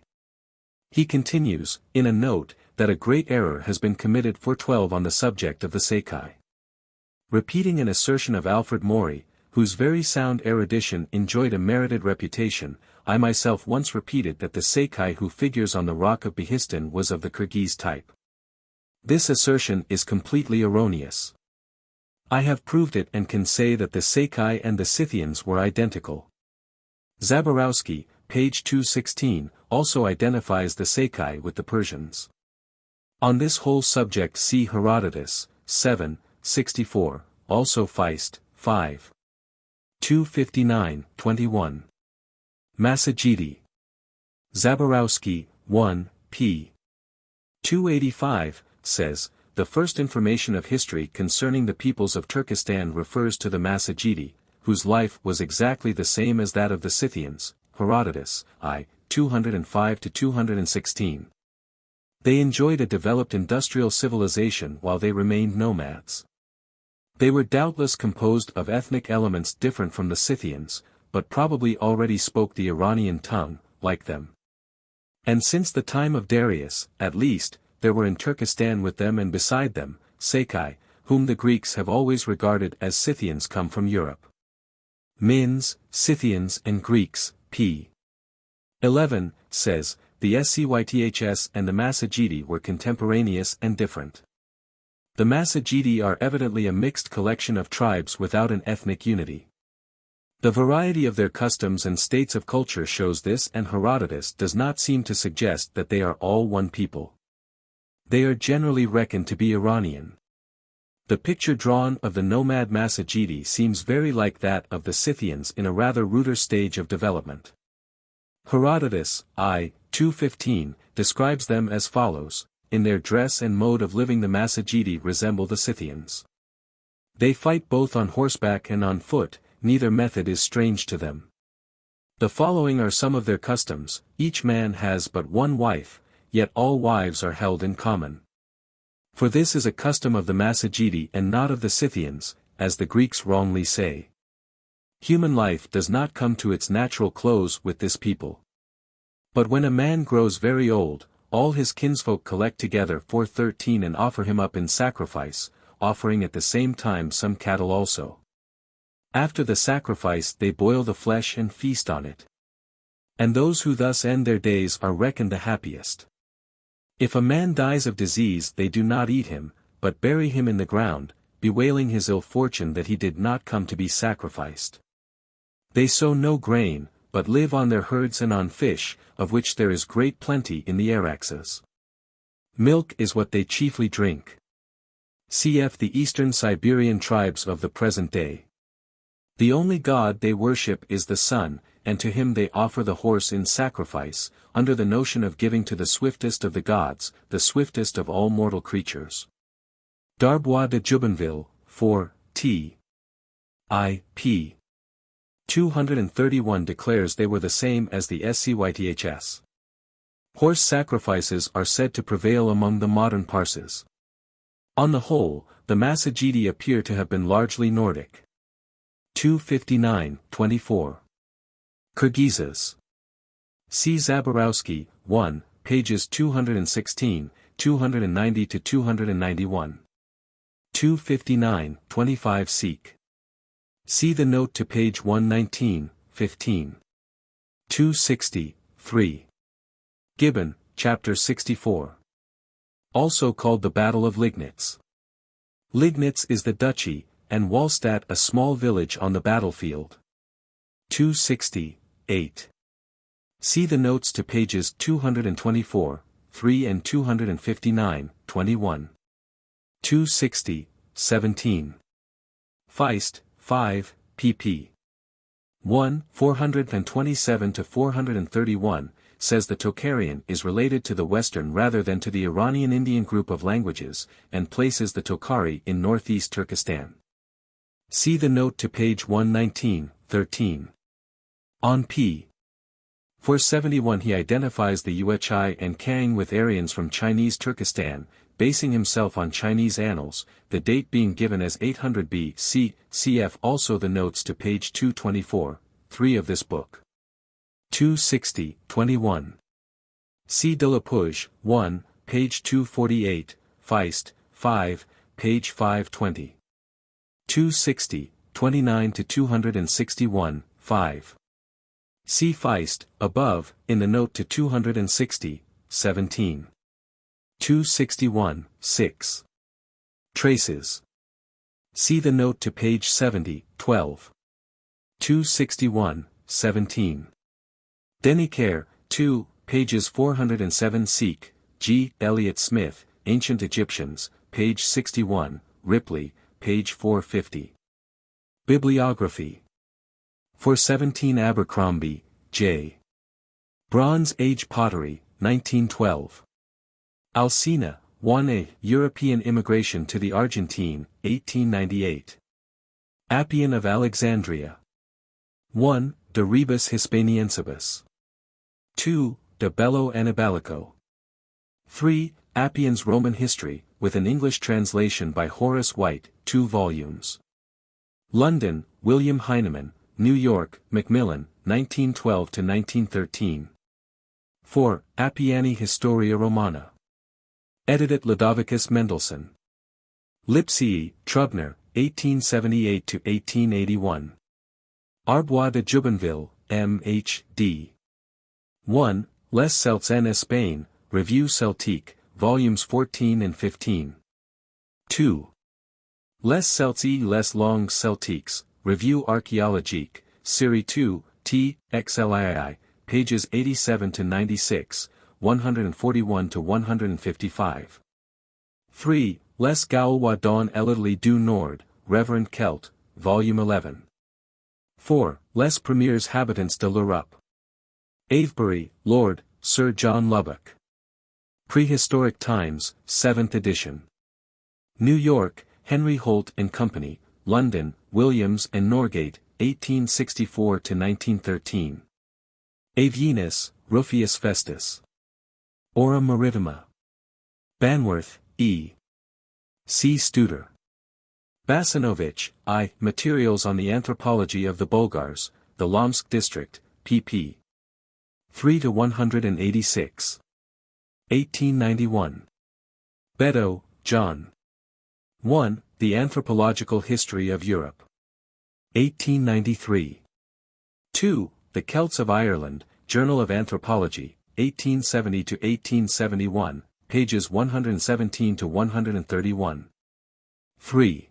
[SPEAKER 1] He continues, in a note, that a great error has been committed for 12 on the subject of the Sakai. Repeating an assertion of Alfred Maury, whose very sound erudition enjoyed a merited reputation, I myself once repeated that the Sakai who figures on the rock of Behistun was of the Kyrgyz type. This assertion is completely erroneous. I have proved it and can say that the Sakai and the Scythians were identical. Zaborowski, page 216, also identifies the Sakai with the Persians. On this whole subject see Herodotus, 7, 64, also Feist, 5. 259, 21. Massagetти. Zaborowski, 1, p. 285, says, the first information of history concerning the peoples of Turkestan refers to the Massagetti, whose life was exactly the same as that of the Scythians, Herodotus, I, 205 to 216. They enjoyed a developed industrial civilization while they remained nomads. They were doubtless composed of ethnic elements different from the Scythians, but probably already spoke the Iranian tongue, like them. And since the time of Darius, at least, there were in Turkestan with them and beside them, Sakai, whom the Greeks have always regarded as Scythians come from Europe. Mins, Scythians and Greeks, p. 11, says, the Scyths and the Massagetti were contemporaneous and different. The Massagetti are evidently a mixed collection of tribes without an ethnic unity. The variety of their customs and states of culture shows this, and Herodotus does not seem to suggest that they are all one people. They are generally reckoned to be Iranian. The picture drawn of the nomad Massagetti seems very like that of the Scythians in a rather ruder stage of development. Herodotus, I, 215, describes them as follows: in their dress and mode of living the Massagetae resemble the Scythians. They fight both on horseback and on foot, neither method is strange to them. The following are some of their customs: each man has but one wife, yet all wives are held in common. For this is a custom of the Massagetae and not of the Scythians, as the Greeks wrongly say. Human life does not come to its natural close with this people. But when a man grows very old, all his kinsfolk collect together for 13 and offer him up in sacrifice, offering at the same time some cattle also. After the sacrifice they boil the flesh and feast on it. And those who thus end their days are reckoned the happiest. If a man dies of disease they do not eat him, but bury him in the ground, bewailing his ill fortune that he did not come to be sacrificed. They sow no grain, but live on their herds and on fish, of which there is great plenty in the Araxes. Milk is what they chiefly drink. Cf. the eastern Siberian tribes of the present day. The only god they worship is the sun, and to him they offer the horse in sacrifice, under the notion of giving to the swiftest of the gods, the swiftest of all mortal creatures. Darbois de Jubenville, 4, t. I. p. 231 declares they were the same as the Scyths. Horse sacrifices are said to prevail among the modern Parses. On the whole, the Massagetae appear to have been largely Nordic. 259-24. Kyrgyzs. C. Zaborowski, 1, pages 216, 290-291. 259-25 Sikh. See the note to page 119, 15. 260, 3. Gibbon, chapter 64. Also called the Battle of Liegnitz. Liegnitz is the duchy, and Wallstatt a small village on the battlefield. 260, 8. See the notes to pages 224, 3 and 259, 21. 260, 17. Feist, 5, pp. 1, 427-431, says the Tocharian is related to the Western rather than to the Iranian Indian group of languages, and places the Tokhari in northeast Turkestan. See the note to page 119, 13. On p. 471 he identifies the Yuechai and Kang with Aryans from Chinese Turkestan, basing himself on Chinese annals, the date being given as 800 BC, cf. Also the notes to page 224, 3 of this book. 260, 21. C. de la Puge, 1, page 248, Feist, 5, page 520. 260, 29-261, 5. See Feist, above, in the note to 260, 17. 261, 6. Traces. See the note to page 70, 12. 261, 17. Deniker, 2, pages 407 Sikh, G. Elliott Smith, Ancient Egyptians, page 61, Ripley, page 450. Bibliography. 417 Abercrombie, J. Bronze Age Pottery, 1912. Alsina, Juan A. European Immigration to the Argentine, 1898. Appian of Alexandria. 1. De Rebus Hispaniensibus. 2. De Bello Annibalico. 3. Appian's Roman History, with an English translation by Horace White, 2 volumes. London, William Heinemann, New York, Macmillan, 1912-1913. 4. Appiani Historia Romana. Edited Ludovicus Mendelssohn. Lipsii, Trubner, 1878-1881. Arbois de Jubenville, M.H.D. 1. Les Celtes en Espagne, Revue Celtique, volumes 14 and 15. 2. Les Celtes et les langues celtiques, Revue archéologique, Série 2, T. XIII, pages 87-96, 141-155. 3. Les Gaulois dans l'Italie du Nord, Reverend Celt, volume 11. 4. Les Premiers Habitants de l'Europe. Avebury, Lord, Sir John Lubbock. Prehistoric Times, 7th edition. New York, Henry Holt and Company, London, Williams and Norgate, 1864–1913. Avienus, Rufius Festus. Ora Maritima. Banworth, E. C. Studer. Basinovich, I. Materials on the Anthropology of the Bulgars, the Lomsk District, pp. 3–186. 1891. Beddoe, John. 1. The Anthropological History of Europe. 1893. 2. The Celts of Ireland, Journal of Anthropology, 1870–1871, pages 117–131. 3.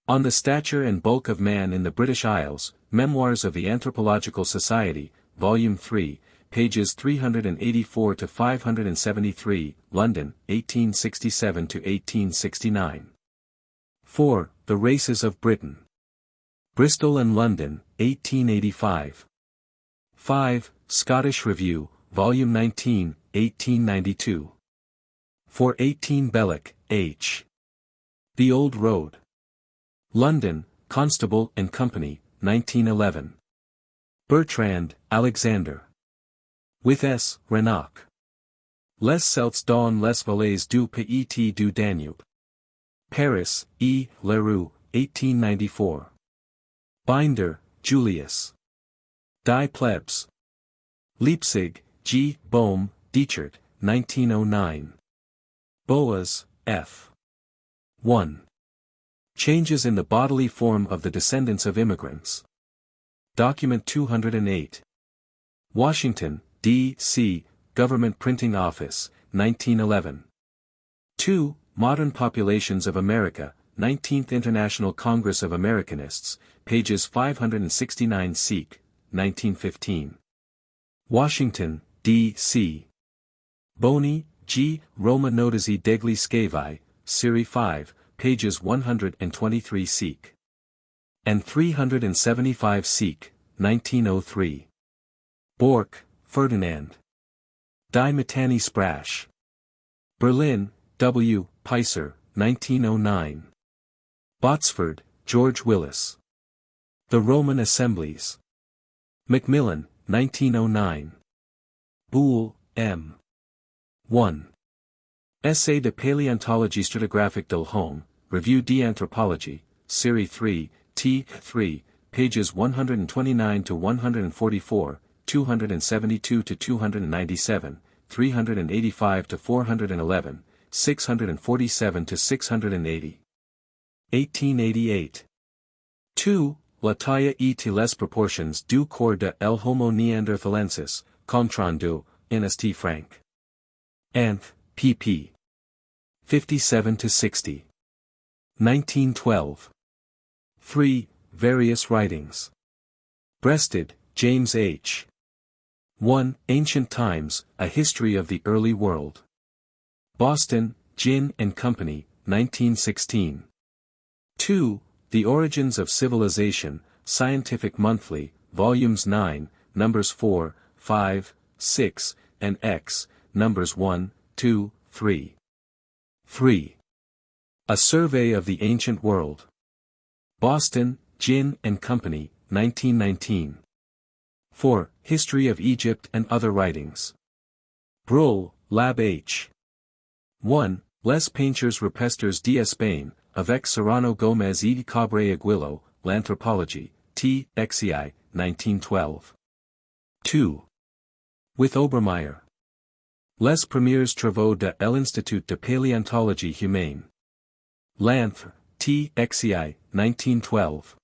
[SPEAKER 1] On the Stature and Bulk of Man in the British Isles, Memoirs of the Anthropological Society, Volume 3, pages 384–573, London, 1867–1869. 4. The Races of Britain. Bristol and London, 1885. 5. Scottish Review, Volume 19, 1892. 418 Belloc, H. The Old Road. London, Constable and Company, 1911. Bertrand, Alexander. With S. Renoch. Les Celtes dans les vallées du Pays du Danube. Paris, E. Leroux, 1894. Binder, Julius. Die Plebs. Leipzig, G. Bohm, Dietrich, 1909. Boas, F. 1. Changes in the bodily form of the descendants of immigrants. Document 208. Washington, D.C., Government Printing Office, 1911. 2. Modern Populations of America, 19th International Congress of Americanists, pages 569 seq., 1915. Washington, D.C. Boni, G. Roma Notizie degli Scavi, Series 5, pages 123 seq. and 375 seq., 1903. Bork, Ferdinand. Die Mittani Sprache. Berlin, W. Peiser, 1909. Botsford, George Willis. The Roman Assemblies. Macmillan, 1909. Boole, M. 1. Essai de Paléontologie stratigraphique de l'Homme, Revue d'Anthropologie, Series 3, T. 3, pages 129–144, 272–297, 385–411, 647–680. 1888. 2. La taille et les proportions du corps de el homo neanderthalensis, compte-rendu, St. Frank. Anth, pp. 57–60. 1912. 3. Various Writings. Breasted, James H. 1. Ancient Times, A History of the Early World. Boston, Ginn and Company, 1916. 2. The Origins of Civilization, Scientific Monthly, Volumes 9, Numbers 4, 5, 6, and X, Numbers 1, 2, 3. 3. A Survey of the Ancient World. Boston, Ginn and Company, 1919. 4. History of Egypt and Other Writings. Bruhl, Lab H. 1. Les Peintures Rupestres d'Espagne, avec Serrano Gómez y Cabré Aguilo, L'Anthropologie, T. XIII, 1912. 2. With Obermeyer. Les Premiers Travaux de l'Institut de Paléontologie Humaine. Lanth, T. XIII, 1912.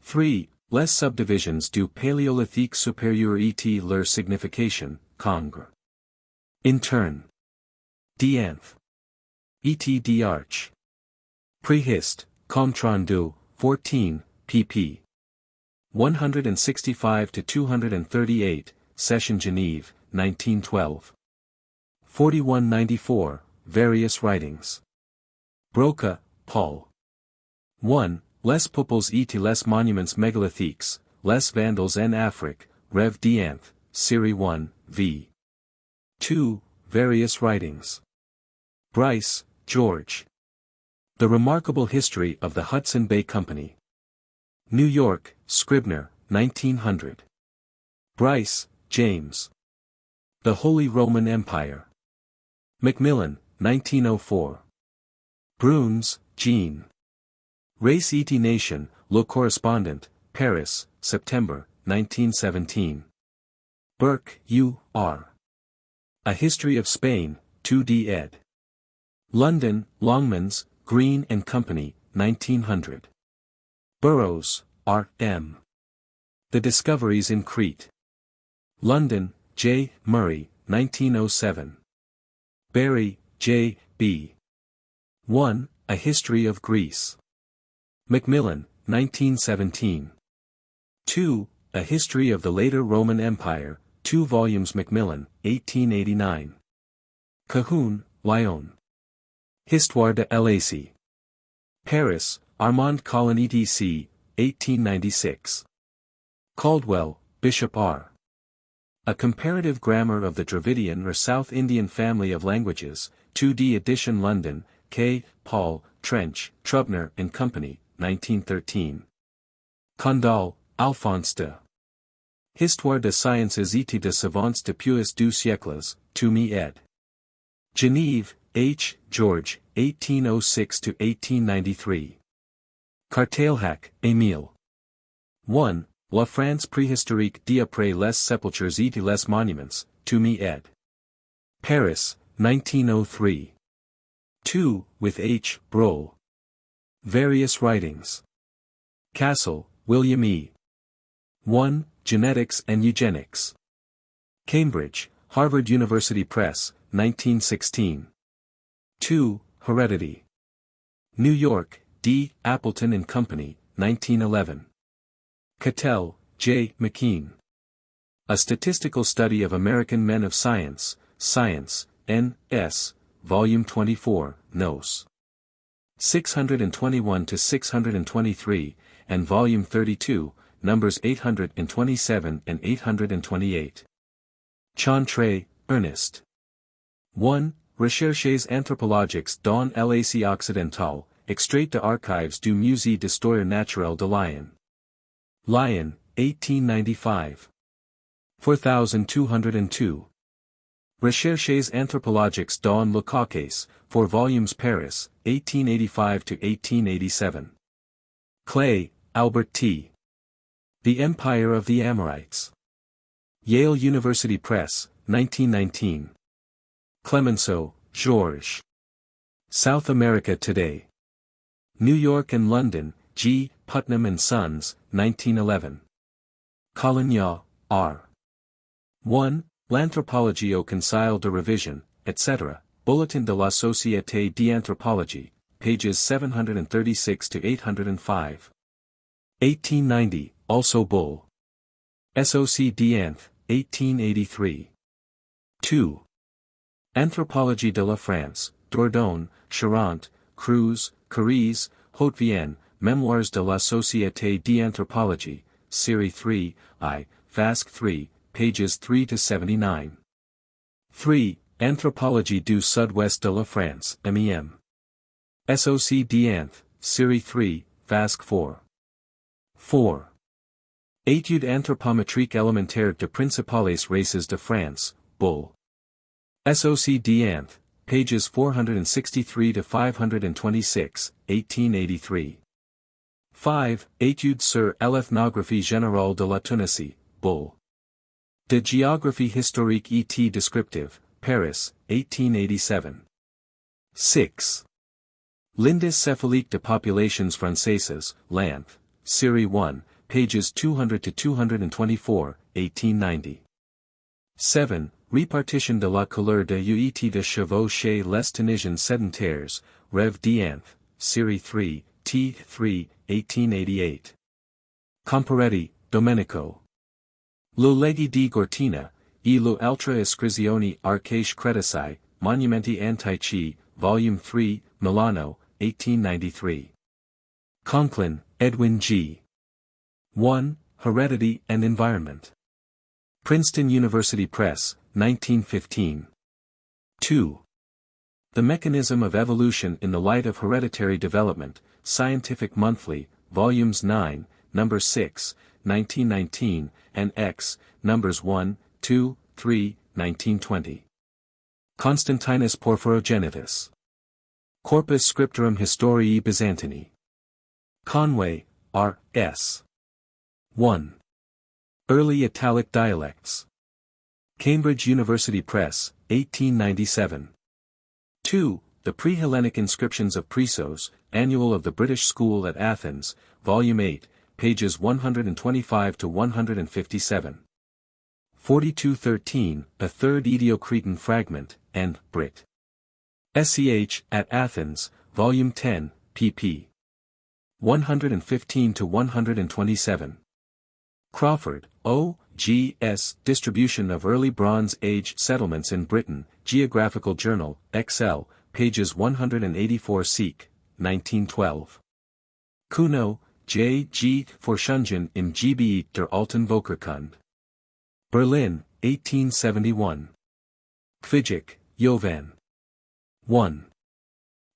[SPEAKER 1] 3. Les Subdivisions du Paléolithique Supérieur et leur Signification, Congre. Intern. D'Anth. E.T. D'Arch. Préhist, Compte-rendu, 14, pp. 165–238, Session Genève, 1912. 4194, Various Writings. Broca, Paul. 1. Les Peuples et les Monuments Mégalithiques, Les Vandals en Afrique, Rev d'Anth, Series 1, v. 2. Various Writings. Bryce, George. The Remarkable History of the Hudson Bay Company. New York, Scribner, 1900. Bryce, James. The Holy Roman Empire. Macmillan, 1904. Bruns, Jean. Race et Nation, Le Correspondant, Paris, September, 1917. Burke, U. R. A History of Spain, 2d ed. London, Longmans, Green and Company, 1900. Burroughs, R. M. The Discoveries in Crete. London, J. Murray, 1907. Barry, J. B. 1. A History of Greece. Macmillan, 1917. 2. A History of the Later Roman Empire, 2 volumes Macmillan, 1889. Cahoon, Lyon. Histoire de l'Asie. Paris, Armand Colin etc., 1896. Caldwell, Bishop R. A Comparative Grammar of the Dravidian or South Indian Family of Languages, 2d edition London, K. Paul, Trench, Trubner and Company, 1913. Condal, Alphonse de. Histoire des sciences et des savants depuis 2 siècles, to me ed. Genève, H. George, 1806–1893. Cartailhac, Émile. 1. La France préhistorique d'après les sépultures et les monuments, to me ed. Paris, 1903. 2. With H. Brohl. Various Writings. Castle, William E. 1. Genetics and Eugenics. Cambridge, Harvard University Press, 1916. 2. Heredity. New York, D. Appleton and Company, 1911. Cattell, J. McKean. A Statistical Study of American Men of Science, Science, N.S., Volume 24, Nos. 621–623, and Volume 32, Numbers 827 and 828. Chantre, Ernest. 1. Recherches anthropologiques dans l'Asie occidentale, extrait de archives du Musée d'Histoire Naturelle de Lyon. Lyon, 1895. 4202. Recherches anthropologiques dans le Caucase, 4 volumes Paris, 1885–1887. Clay, Albert T. The Empire of the Amorites. Yale University Press, 1919. Clemenceau, Georges. South America Today. New York and London, G. Putnam and Sons, 1911. Collignon, R. 1. L'anthropologie au Conseil de Revision, etc., Bulletin de la Société d'Anthropologie, pages 736–805. 1890, also Bull. Soc d'Anth, 1883. 2. Anthropologie de la France, Dordogne, Charente, Cruz, Cariz, Haute-Vienne, Memoirs de la Société d'Anthropologie, Series 3, I, Fasc 3, pages 3–79. 3. Anthropologie du Sud-Ouest de la France, MEM. Soc d'Anth, Series 3, Fasc 4. 4. Étude anthropométrique élémentaire de principales races de France, Bull. Soc d'Anth, pages 463–526, 1883. 5. Étude sur l'ethnographie générale de la Tunisie, Bull. De Géographie historique et descriptive, Paris, 1887. 6. L'indice cephalique de populations françaises, Lanth, Series 1, pages 200–224, 1890. 7. Répartition de la couleur de UET de chevaux chez les Tunisiens sédentaires, Rev d'Anth, Series 3, T3, 1888. Comparetti, Domenico. Lo leggi di Gortina, e lo altre iscrizioni arcaiche credici, monumenti antici, Volume 3, Milano, 1893. Conklin, Edwin G. 1. Heredity and Environment. Princeton University Press, 1915. 2. The Mechanism of Evolution in the Light of Hereditary Development, Scientific Monthly, Volumes 9, No. 6, 1919, and X, Numbers 1, 2, 3, 1920. Constantinus Porphyrogenitus. Corpus Scriptorum Historiae Byzantini. Conway, R. S. 1. Early Italic Dialects. Cambridge University Press, 1897. 2. The Pre-Hellenic Inscriptions of Chrysos, Annual of the British School at Athens, Volume 8, pages 125 to 157. 4213, a Third Edio-Cretan Fragment, and Brit. SCH, at Athens, Volume 10, pp. 115 to 127. Crawford, O. G. S. Distribution of Early Bronze Age Settlements in Britain, Geographical Journal, XL, pages 184 seq., 1912. Kuno, J. G. Forschungen im Gebiet der alten Völkerkunde. Berlin, 1871. Kvijik, Jovan. 1.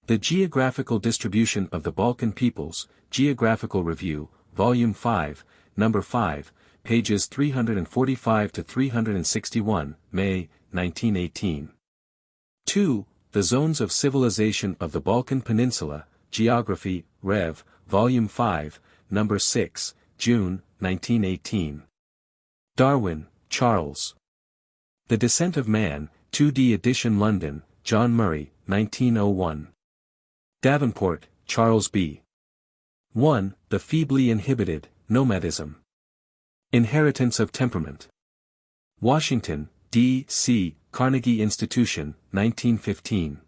[SPEAKER 1] The Geographical Distribution of the Balkan Peoples, Geographical Review, Volume 5, No. 5, pages 345 to 361, May, 1918. 2. The Zones of Civilization of the Balkan Peninsula, Geography, Rev., Volume 5, No. 6, June, 1918. Darwin, Charles. The Descent of Man, 2D edition London, John Murray, 1901. Davenport, Charles B. 1. The Feebly Inhibited, Nomadism. Inheritance of Temperament. Washington, D. C., Carnegie Institution, 1915.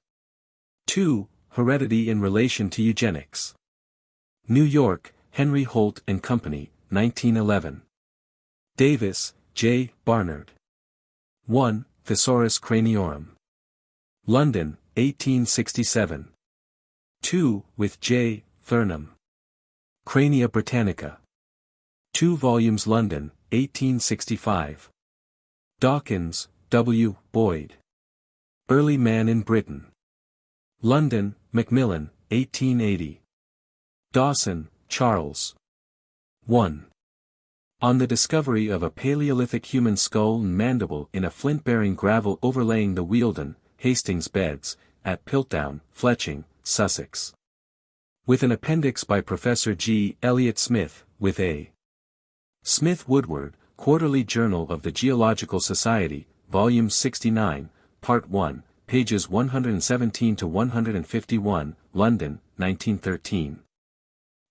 [SPEAKER 1] 2. Heredity in Relation to Eugenics. New York, Henry Holt and Company, 1911. Davis, J. Barnard. 1. Thesaurus Craniorum. London, 1867. 2. With J. Thurnham. Crania Britannica. 2 volumes London, 1865. Dawkins, W. Boyd. Early Man in Britain. London, Macmillan, 1880. Dawson, Charles. 1. On the discovery of a Paleolithic human skull and mandible in a flint-bearing gravel overlaying the Wealden, Hastings beds, at Piltdown, Fletching, Sussex. With an appendix by Professor G. Elliott Smith, with A. Smith Woodward, Quarterly Journal of the Geological Society, Volume 69, Part 1, pages 117 to 151, London, 1913.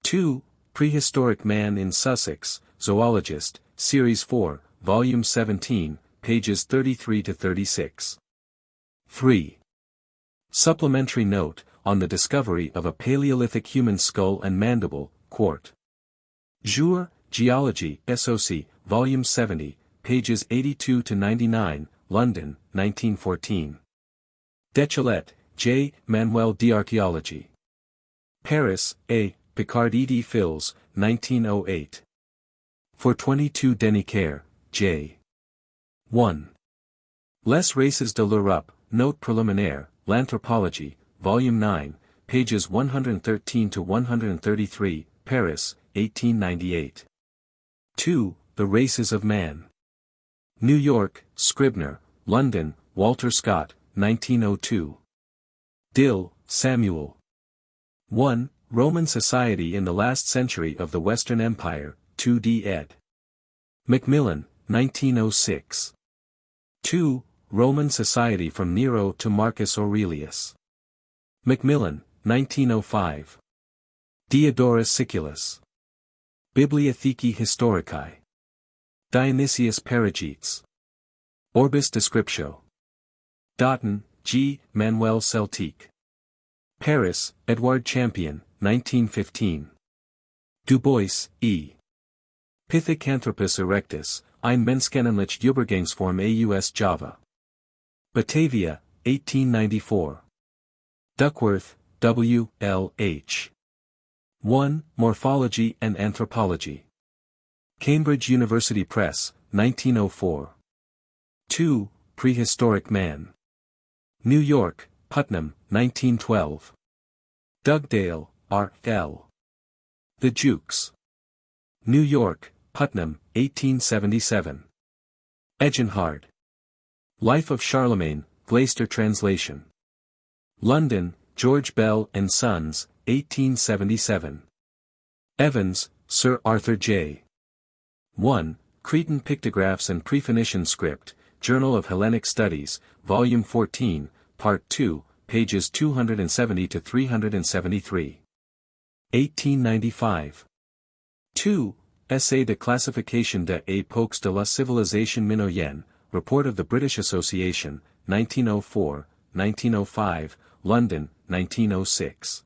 [SPEAKER 1] 2. Prehistoric Man in Sussex, Zoologist, Series 4, Volume 17, pages 33 to 36. 3. Supplementary Note, on the discovery of a Paleolithic human skull and mandible, Quart. Jour, Geology, SOC, Volume 70, pages 82 to 99, London, 1914. Dechelet, J. Manuel d'Archéologie. Paris, A. Picard E. D. Fils, 1908. For 22 Deniker, J. 1. Les Races de l'Europe, Note Préliminaire, L'Anthropologie, Volume 9, pages 113 to 133, Paris, 1898. 2. The Races of Man. New York, Scribner, London, Walter Scott, 1902. Dill, Samuel. 1. Roman Society in the Last Century of the Western Empire, 2d ed. Macmillan, 1906. 2. Roman Society from Nero to Marcus Aurelius. Macmillan, 1905. Diodorus Siculus. Bibliothecae Historicae. Dionysius Perigetes. Orbis Descriptio. Dotton, G. Manuel Celtique. Paris, Edouard Champion, 1915. Dubois, E. Pithecanthropus erectus, ein menschenähnlich Übergangsform aus Java. Batavia, 1894. Duckworth, W. L. H. 1. Morphology and Anthropology. Cambridge University Press, 1904. 2. Prehistoric Man. New York, Putnam, 1912. Dugdale, R. L. The Jukes. New York, Putnam, 1877. Eginhard. Life of Charlemagne, Glaister translation. London, George Bell and Sons, 1877. Evans, Sir Arthur J. 1. Cretan Pictographs and Pre-Phoenician Script, Journal of Hellenic Studies, Volume 14, Part 2, pages 270 to 373. 1895. 2. Essai de classification des époques de la civilisation minoenne, Report of the British Association, 1904, 1905, London, 1906.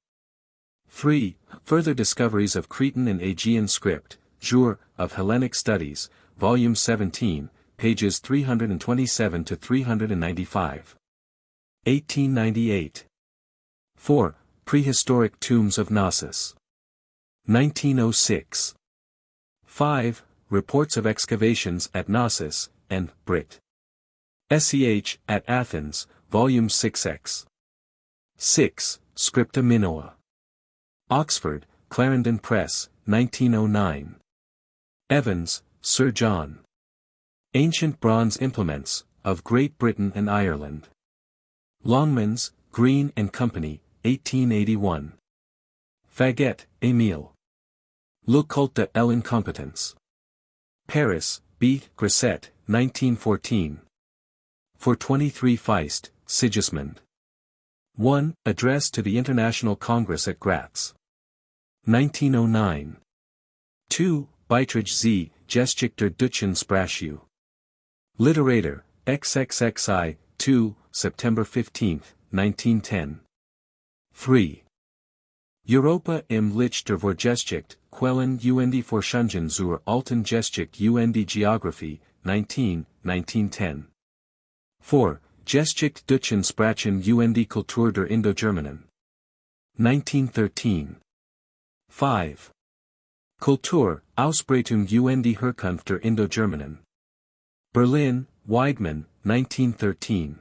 [SPEAKER 1] 3. Further Discoveries of Cretan and Aegean Script, Jour of Hellenic Studies, Volume 17, pages 327 to 395. 1898. 4. Prehistoric Tombs of Knossos. 1906. 5. Reports of Excavations at Knossos, and Brit. Sch. at Athens, Volume 6x. 6. Scripta Minoa. Oxford, Clarendon Press, 1909. Evans, Sir John. Ancient Bronze Implements, of Great Britain and Ireland. Longmans, Green and Company, 1881. Faget, Émile. Le culte de l'incompétence. Paris, B. Grisset, 1914. For 23 Feist, Sigismund. 1. Address to the International Congress at Graz. 1909. 2. Beitrag Z. Geschichte der deutschen Sprache. Literator, XXXI, 2, September 15, 1910. 3. Europa im Licht der Vorgeschichte, Quellen und Forschungen zur alten Geschichte und Geographie, 1910. 4. Geschichte deutschen Sprachen und Kultur der Indo-Germanen. 1913. 5. Kultur, Ausbreitung und Herkunft der Indo-Germanen. Berlin, Weidmann, 1913.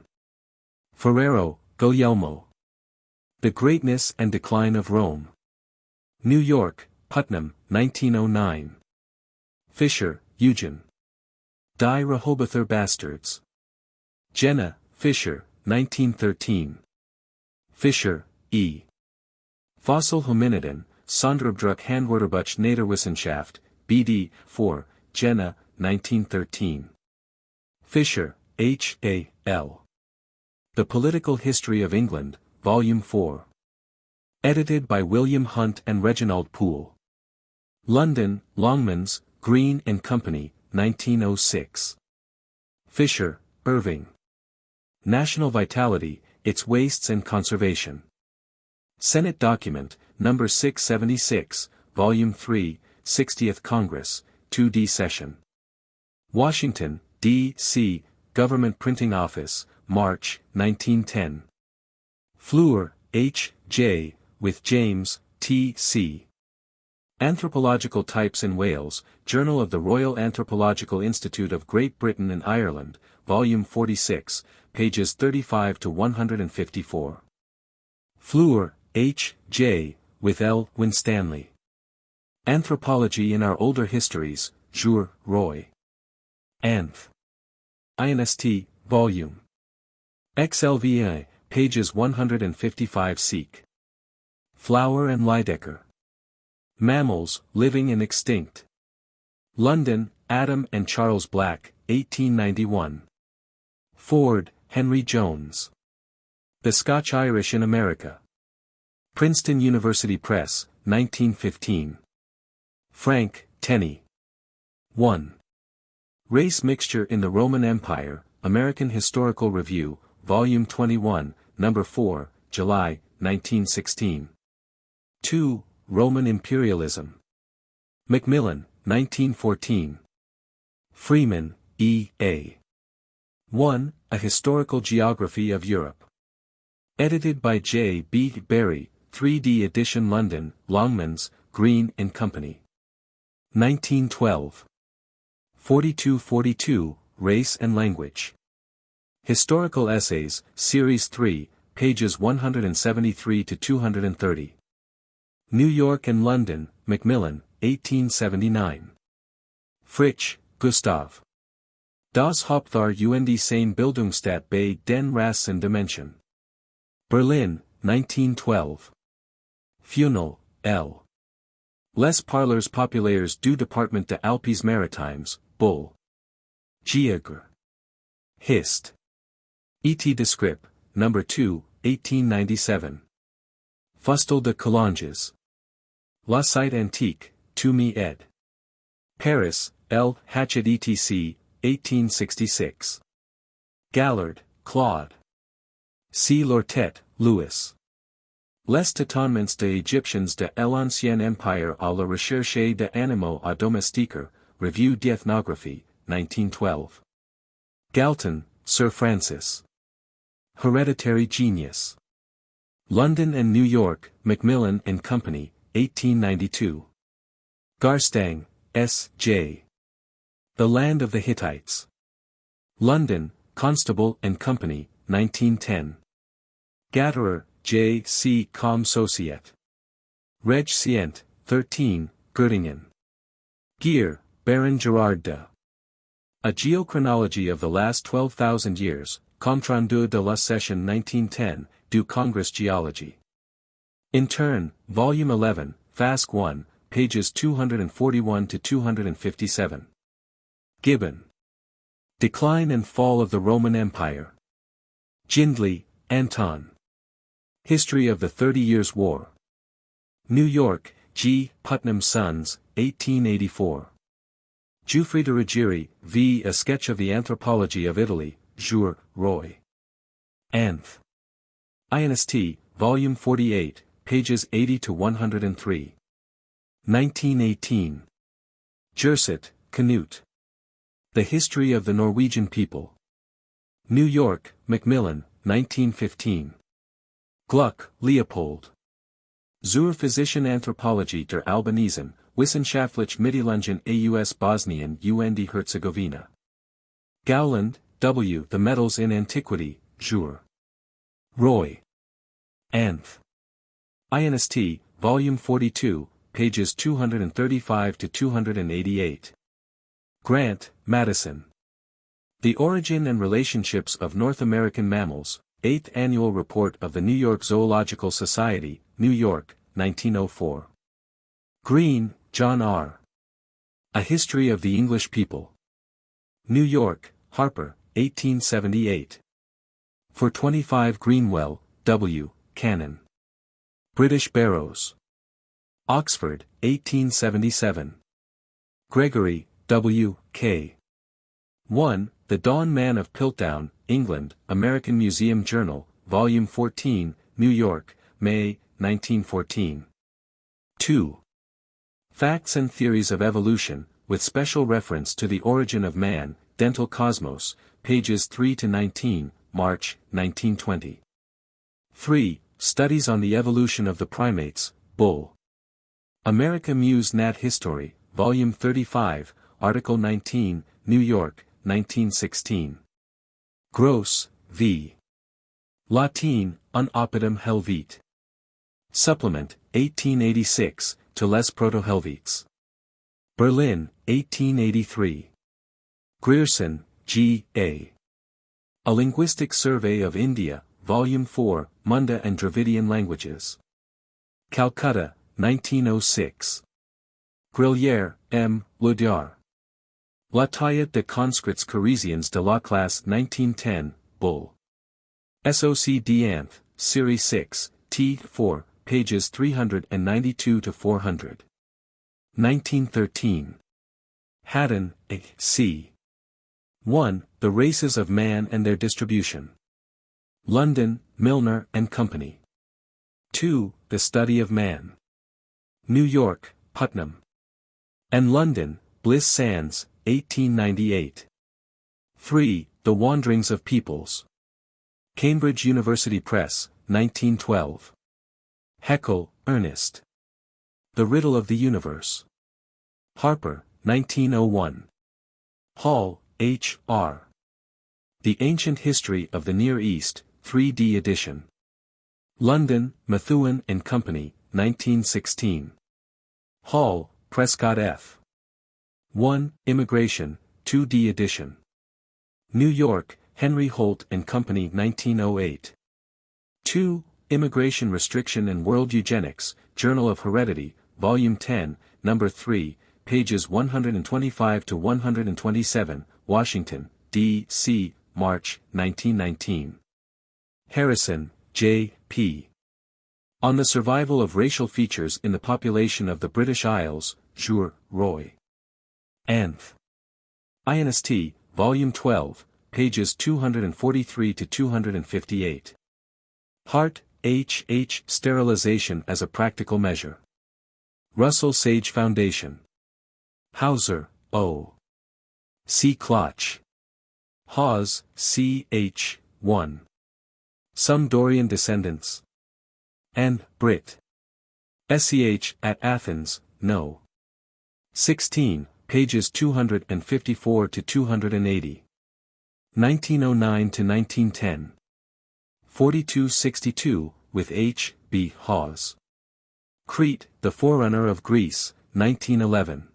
[SPEAKER 1] Ferrero, Guglielmo. The Greatness and Decline of Rome. New York, Putnam, 1909. Fisher, Eugen. Die Rehobother Bastards. Jena, Fisher, 1913. Fisher, E. Fossil Hominiden, Sonderabdruck Handwörterbuch Naderwissenschaft, BD, 4, Jena, 1913. Fisher, H. A. L. The Political History of England, Volume 4. Edited by William Hunt and Reginald Poole. London, Longmans, Green and Company, 1906. Fisher, Irving. National Vitality, Its Wastes and Conservation. Senate Document, No. 676, Volume 3, 60th Congress, 2D Session. Washington, D.C., Government Printing Office, March, 1910. Fleur, H. J., with James, T. C. Anthropological Types in Wales, Journal of the Royal Anthropological Institute of Great Britain and Ireland, Volume 46, pages 35 to 154. Fleur, H. J., with L. Winstanley. Anthropology in Our Older Histories, Jour, Roy. Anth. INST, Volume. XLVI, pages 155 seek. Flower and Lydecker. Mammals, Living and Extinct. London, Adam and Charles Black, 1891. Ford, Henry Jones. The Scotch-Irish in America. Princeton University Press, 1915. Frank, Tenney. 1. Race Mixture in the Roman Empire, American Historical Review, Volume 21, No. 4, July, 1916. 2. Roman Imperialism. Macmillan, 1914. Freeman, E. A. 1. A Historical Geography of Europe. Edited by J. B. Berry, 3D edition London, Longmans, Green and Company. 1912. 4242, Race and Language. Historical Essays, Series 3, pages 173 to 230. New York and London, Macmillan, 1879. Fritsch, Gustav. Das Hauptthar und seine Bildungsstadt bei den Rassen Dimension. Berlin, 1912. Funel, L. Les Parleurs Populaires du Département des Alpes-Maritimes, Bull. Giagre. Hist. Et Descrip, No. 2, 1897. Fustel de Coulanges. La Cite Antique, to me ed. Paris, L. Hatchet etc., 1866. Gallard, Claude. C. Lortet, Louis. Les tâtonnements des Égyptiens de l'Ancien Empire à la recherche de animaux à domestiquer, Revue d'Ethnographie, 1912. Galton, Sir Francis. Hereditary Genius. London and New York, Macmillan and Company, 1892. Garstang, S. J. The Land of the Hittites. London, Constable and Company, 1910. Gatterer, J. C. Com Societ. Reg Cient, 13, Göttingen. Gier, Baron Gerard de. A Geochronology of the Last 12,000 Years, Compte rendu de la Session 1910, du Congress Geology. In Turn, Volume 11, Fasc 1, pages 241 to 257. Gibbon. Decline and Fall of the Roman Empire. Gindley, Anton. History of the 30 Years' War. New York, G. Putnam Sons, 1884. Giuffre Ruggieri, v. A Sketch of the Anthropology of Italy, Jour, Roy. Anth. INST, Volume 48, pages 80 to 103. 1918. Jerset, Canute. The History of the Norwegian People. New York, Macmillan, 1915. Gluck, Leopold. Zur physischen Anthropologie der Albanesen, Wissenschaftlich Mittelungen aus Bosnien und Herzegovina. Gowland, W. The Metals in Antiquity, Jour. Roy. Anth. INST, Volume 42, pages 235 to 288. Grant, Madison. The Origin and Relationships of North American Mammals, 8th Annual Report of the New York Zoological Society, New York, 1904. Green, John R. A History of the English People. New York, Harper, 1878. For 25 Greenwell, W., Cannon. British Barrows. Oxford, 1877. Gregory, W., K. 1. The Dawn Man of Piltdown, England, American Museum Journal, Volume 14, New York, May, 1914. 2. Facts and Theories of Evolution, with special reference to the Origin of Man, Dental Cosmos, pages 3 to 19, March, 1920. 3. Studies on the Evolution of the Primates, Bull. America Muse Nat History, Volume 35, Article 19, New York, 1916. Gross, V. Latin, un oppidum Helvete. Supplement, 1886, to Les Proto-Helvetes. Berlin, 1883. Grierson, G. A. A Linguistic Survey of India, Volume 4, Munda and Dravidian Languages. Calcutta, 1906. Grillière, M. Ludar. La Taillette des conscrits Parisiens de la classe 1910, Bull. SOC D'Anth, Series 6, T. 4, pages 392 to 400. 1913. Haddon, A. C. 1. The Races of Man and Their Distribution. London, Milner and Company. 2. The Study of Man. New York, Putnam. And London, Bliss Sands, 1898. 3. The Wanderings of Peoples. Cambridge University Press, 1912. Haeckel, Ernest. The Riddle of the Universe. Harper, 1901. Hall, H. R. The Ancient History of the Near East, 3D edition. London, Methuen and Company, 1916. Hall, Prescott F. 1. Immigration, 2D edition. New York, Henry Holt and Company, 1908. 2. Immigration Restriction and World Eugenics, Journal of Heredity, Volume 10, Number 3, pages 125 to 127, Washington, D.C., March, 1919. Harrison, J. P. On the Survival of Racial Features in the Population of the British Isles, Jour, Roy. Anth. INST, Volume 12, pages 243 to 258. Hart, H. H. Sterilization as a Practical Measure. Russell Sage Foundation. Hauser, O. C. Kloch. Hawes, C. H. 1. Some Dorian Descendants. And, Brit. SCH, at Athens, No. 16, pages 254 to 280. 1909 to 1910. 4262, with H. B. Hawes. Crete, the Forerunner of Greece, 1911.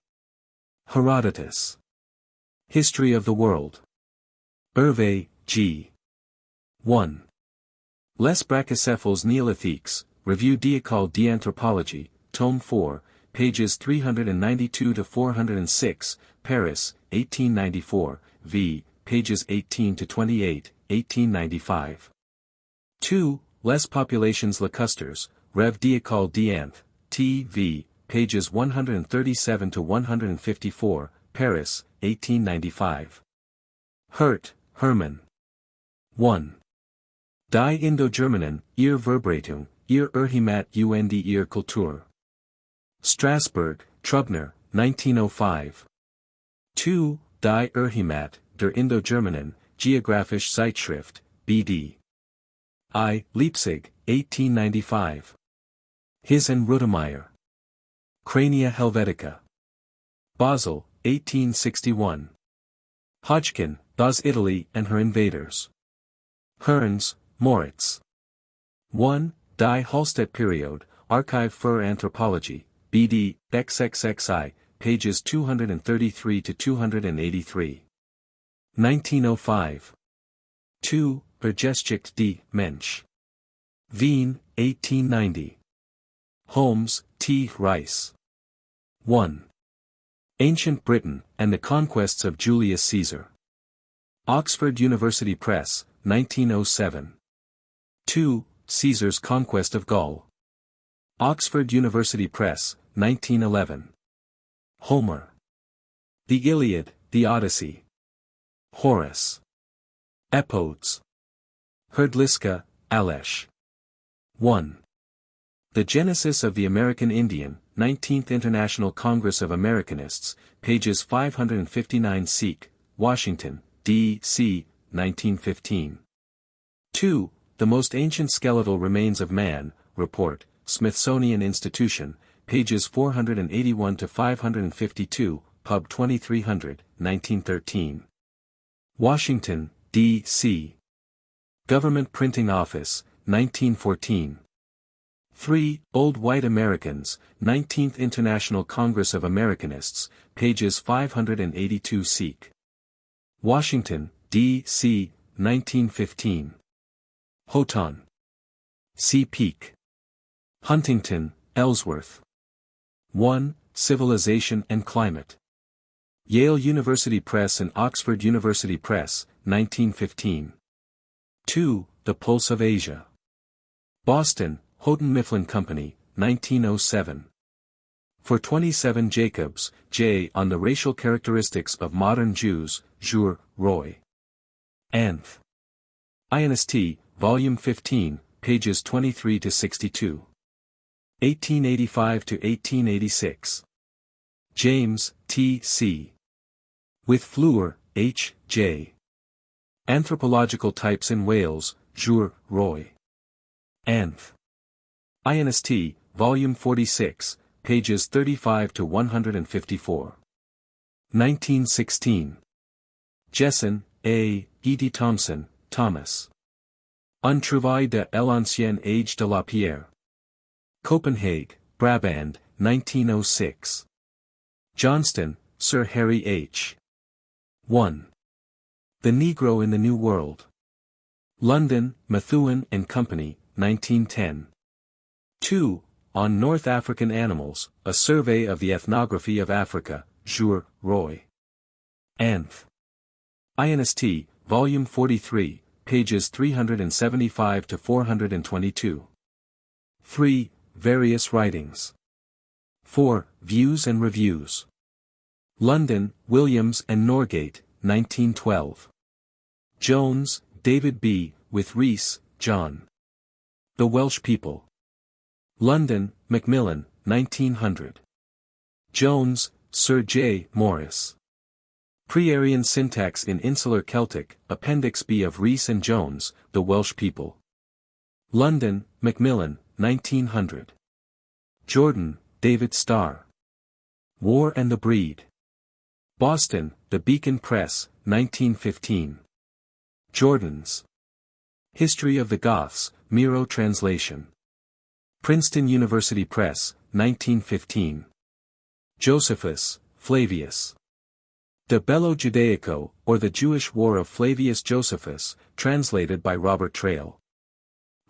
[SPEAKER 1] Herodotus. History of the World. Hervé, G. 1. Les Brachycephales Néolithiques, Revue d'École d'Anthropologie, Tome 4, pages 392 to 406, Paris, 1894, v. pages 18 to 28, 1895. 2. Les Populations Lacustres, Rev d'École d'Anth, T.V., pages 137 to 154, Paris, 1895. Hurt, Hermann. 1. Die Indo-Germanen, ihr Verbreitung, ihr Erheimat und ihr Kultur. Strasbourg, Trubner, 1905. 2. Die Erheimat, der Indo-Germanen, Geographische Zeitschrift, B.D. I. Leipzig, 1895. His and Rudemeyer. Crania Helvetica. Basel, 1861. Hodgkin, Das Italy and Her Invaders. Hearns, Moritz. 1. Die Hallstatt Period, Archive für Anthropologie, B.D., XXXI, pages 233 to 283. 1905. 2. Vergeschichte die Mensch. Wien, 1890. Holmes, T. Rice. 1. Ancient Britain and the Conquests of Julius Caesar. Oxford University Press, 1907. 2. Caesar's Conquest of Gaul. Oxford University Press, 1911. Homer. The Iliad, the Odyssey. Horace. Epodes. Herdliska, Alesh. 1. The Genesis of the American Indian, 19th International Congress of Americanists, pages 559 Seek, Washington, D.C., 1915. 2. The Most Ancient Skeletal Remains of Man, Report, Smithsonian Institution, pages 481 to 552, Pub 2300, 1913. Washington, D.C. Government Printing Office, 1914. 3. Old White Americans, 19th International Congress of Americanists, pages 582 Seek. Washington, D.C., 1915. Houghton. C. Peake. Huntington, Ellsworth. 1. Civilization and Climate. Yale University Press and Oxford University Press, 1915. 2. The Pulse of Asia. Boston, Houghton Mifflin Company, 1907. For 27 Jacobs, J. On the Racial Characteristics of Modern Jews, Jour, Roy. Anth. INST, Volume 15, pages 23 to 62. 1885 to 1886. James, T. C. With Fleur, H. J. Anthropological Types in Wales, Jour, Roy. Anth. INST, Volume 46, pages 35 to 154. 1916. Jessen, A. E. D. Thomson, Thomas. Un travail de l'ancien âge de la pierre. Copenhagen, Brabant, 1906. Johnston, Sir Harry H. 1. The Negro in the New World. London, Methuen and Company, 1910. 2. On North African Animals, A Survey of the Ethnography of Africa, Jour, Roy. Anth. INST, Volume 43, pages 375 to 422. 3. Various Writings. 4. Views and Reviews. London, Williams and Norgate, 1912. Jones, David B., with Rees, John. The Welsh People. London, Macmillan, 1900. Jones, Sir J. Morris. Pre-Aryan Syntax in Insular Celtic, Appendix B of Rees and Jones, The Welsh People. London, Macmillan, 1900. Jordan, David Starr. War and the Breed. Boston, The Beacon Press, 1915. Jordan's. History of the Goths, Miro translation. Princeton University Press, 1915. Josephus, Flavius. De Bello Judaico, or the Jewish War of Flavius Josephus, translated by Robert Trail.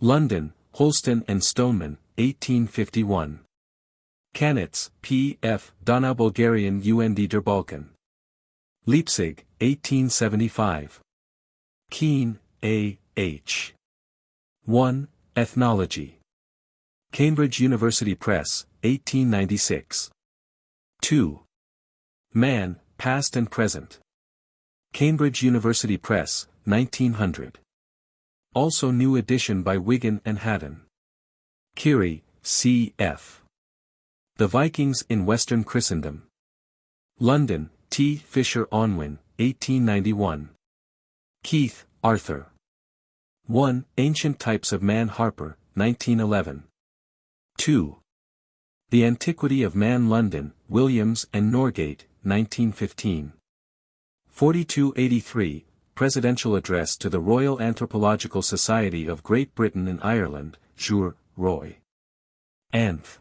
[SPEAKER 1] London, Holston and Stoneman, 1851. Kanitz, P. F. Donau Bulgarian und der Balkan. Leipzig, 1875. Keene, A. H. 1. Ethnology. Cambridge University Press, 1896. 2. Man, Past and Present. Cambridge University Press, 1900. Also new edition by Wigan and Haddon. Curie, C. F. The Vikings in Western Christendom. London, T. Fisher Unwin, 1891. Keith, Arthur. 1. Ancient Types of Man Harper, 1911. 2. The Antiquity of Man London, Williams and Norgate, 1915. 4283, Presidential Address to the Royal Anthropological Society of Great Britain and Ireland, Jour, Roy. Anth.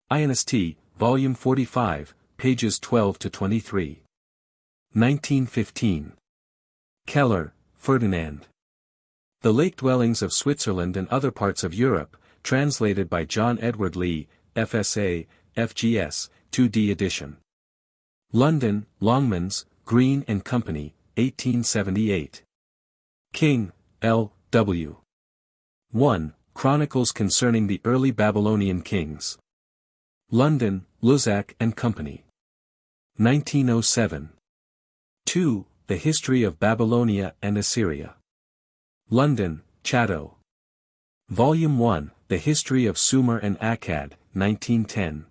[SPEAKER 1] INST, Volume 45, pages 12 to 23. 1915. Keller, Ferdinand. The Lake Dwellings of Switzerland and Other Parts of Europe, translated by John Edward Lee, FSA, FGS, 2D edition. London, Longmans, Green and Company, 1878. King, L. W. 1. Chronicles Concerning the Early Babylonian Kings. London, Luzac and Company. 1907. 2. The History of Babylonia and Assyria. London, Chatto. Volume 1, The History of Sumer and Akkad, 1910.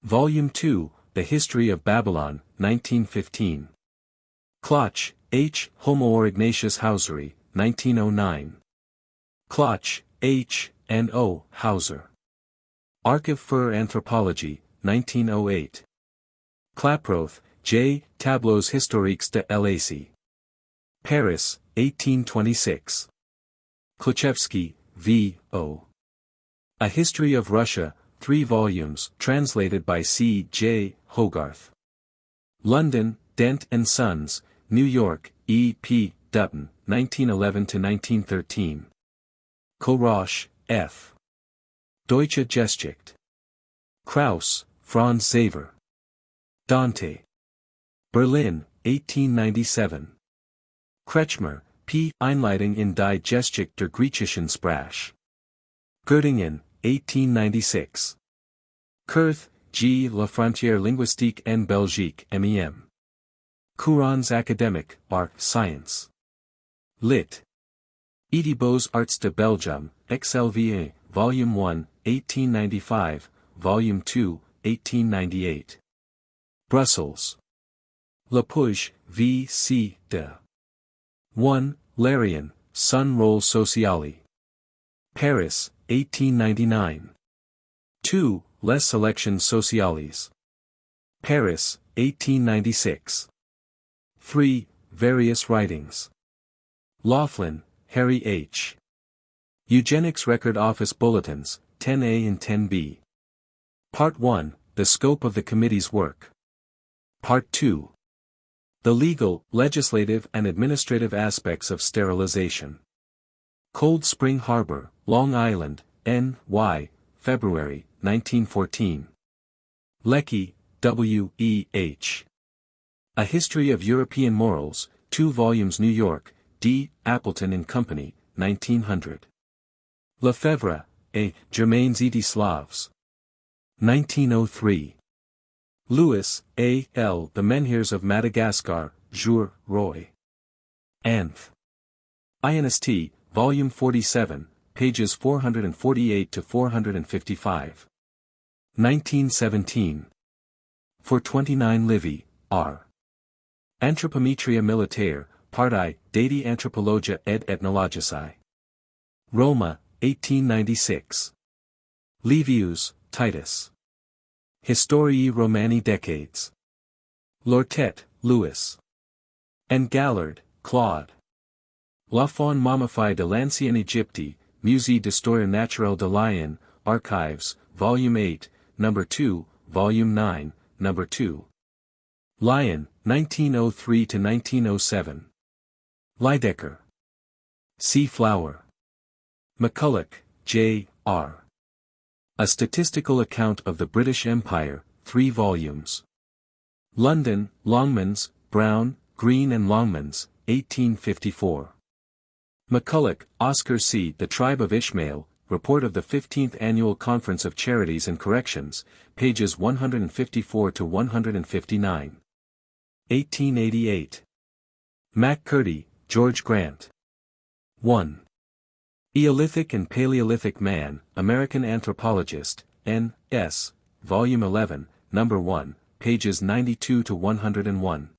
[SPEAKER 1] Volume 2, The History of Babylon, 1915. Kloch, H. Homo Ignatius Hauserei, 1909. Kloch, H. and O. Hauser. Archive für Anthropologie, 1908. Klaproth, J. Tableaux historiques de l'Asie. Paris, 1826. Kluchevsky, V. O. A History of Russia, 3 volumes, translated by C. J. Hogarth. London, Dent and Sons, New York, E. P. Dutton, 1911-1913. Korosh, F. Deutsche Geschichte. Krauss, Franz Xaver. Dante. Berlin, 1897. Kretschmer, P. Einleitung in die Geschichte der griechischen Sprache. Göttingen, 1896. Kurth, G. La Frontière linguistique en Belgique, MEM. Courants académiques, Art, Science. Lit. Edie Beaux-Arts de Belgium, XIII, Volume 1, 1895, Volume 2, 1898. Brussels. Lapouge, V. C. de. 1. Larian, Sun Rôle Sociale. Paris, 1899. 2. Les Selections Sociales. Paris, 1896. 3. Various Writings. Laughlin, Harry H. Eugenics Record Office Bulletins, 10A and 10B. Part 1, The Scope of the Committee's Work. Part 2. The Legal, Legislative and Administrative Aspects of Sterilization. Cold Spring Harbor, Long Island, N.Y., February, 1914. Lecky, W. E. H. A History of European Morals, 2 volumes, New York, D. Appleton and Company, 1900. Lefebvre, A. Germains et Slavs. 1903. Lewis, A. L. The Menhirs of Madagascar, Jour, Roy. Anth. INST, Volume 47, pages 448 to 455. 1917. For 29 Livy, R. Anthropometria Militaire, Parti, Dati Anthropologia ed Ethnologici. Roma, 1896. Livius, Titus. Historiae Romani Decades. Lortet, Louis. And Gallard, Claude. La Faune Mommifiée de l'Ancien Égypte, Musée d'Histoire Naturelle de l'Ain, Archives, Volume 8, No. 2, Volume 9, No. 2. Lyon, 1903–1907. Lydecker. C. Flower. McCulloch, J. R. A Statistical Account of the British Empire, 3 volumes. London, Longmans, Brown, Green and Longmans, 1854. McCulloch, Oscar C. The Tribe of Ishmael, Report of the 15th Annual Conference of Charities and Corrections, pages 154 to 159. 1888. McCurdy, George Grant. 1. Eolithic and Paleolithic Man, American Anthropologist, N. S., Volume 11, No. 1, pages 92 to 101.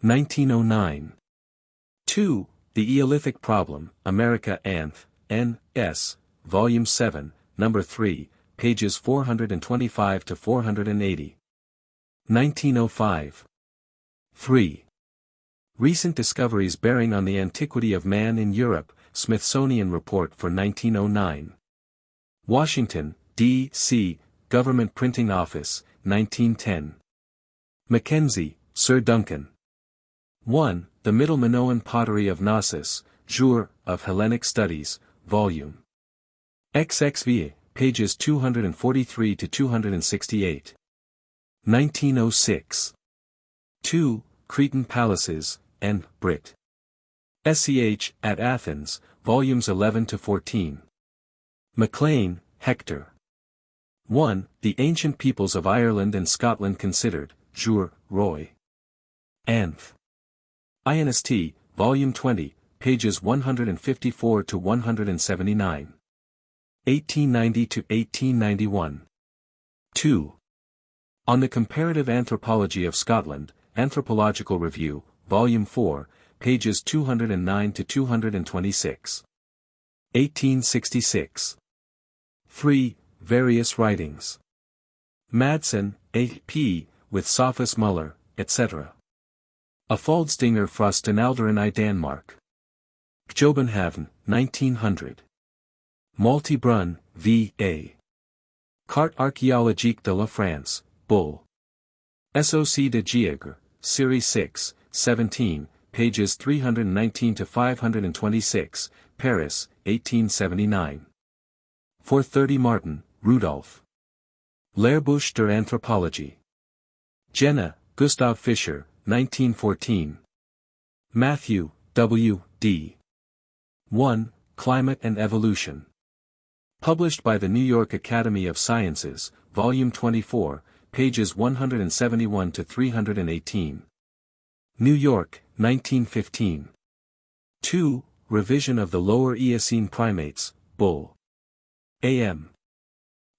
[SPEAKER 1] 1909. 2. The Eolithic Problem, America Anth., N. S., Volume 7, No. 3, pages 425 to 480. 1905. 3. Recent Discoveries Bearing on the Antiquity of Man in Europe, Smithsonian Report for 1909. Washington, D.C., Government Printing Office, 1910. Mackenzie, Sir Duncan. 1. The Middle Minoan Pottery of Knossos, Jour, of Hellenic Studies, Volume. XIII, pages 243 to 268. 1906. 2. Cretan Palaces, N. Brit. SCH, at Athens, volumes 11 to 14. MacLean, Hector. 1. The Ancient Peoples of Ireland and Scotland Considered, Jour, Roy. Anth. INST, Volume 20, pages 154 to 179. 1890 to 1891. 2. On the Comparative Anthropology of Scotland, Anthropological Review, Volume 4, pages 209 to 226. 1866. 3. Various Writings. Madsen, A.P., with Sophus Muller, etc. A Faldstinger fra Stenalderen I Danmark. Jobenhaven, 1900. Maltibrun, V.A. Carte archéologique de la France, Bull. SOC de Giegre, Series 6, 17, pages 319 to 526, Paris, 1879. 430 Martin, Rudolph. Lehrbuch der Anthropologie. Jena, Gustav Fischer, 1914. Matthew, W. D. 1. Climate and Evolution. Published by the New York Academy of Sciences, Volume 24, pages 171 to 318. New York, 1915. 2. Revision of the Lower Eocene Primates, Bull. A.M.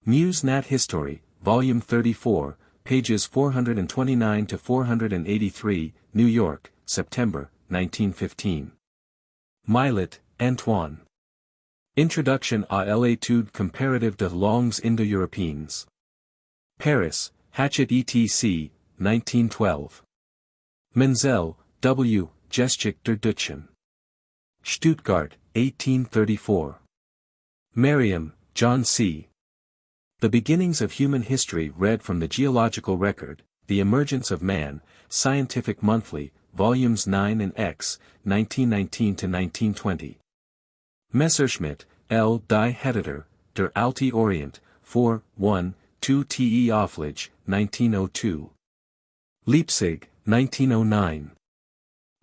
[SPEAKER 1] Muse Nat History, Volume 34, pages 429 to 483, New York, September, 1915. Millet, Antoine. Introduction à l'étude comparative de langues indo-européennes. Paris, Hachette etc., 1912. Menzel, W., Geschichte der Deutschen. Stuttgart, 1834. Merriam, John C. The Beginnings of Human History read from the Geological Record, The Emergence of Man, Scientific Monthly, Volumes 9 and X, 1919-1920. Messerschmitt, L. Die Heditor, Der Alte Orient, 4, 1, 2 Te Auflage, 1902. Leipzig, 1909.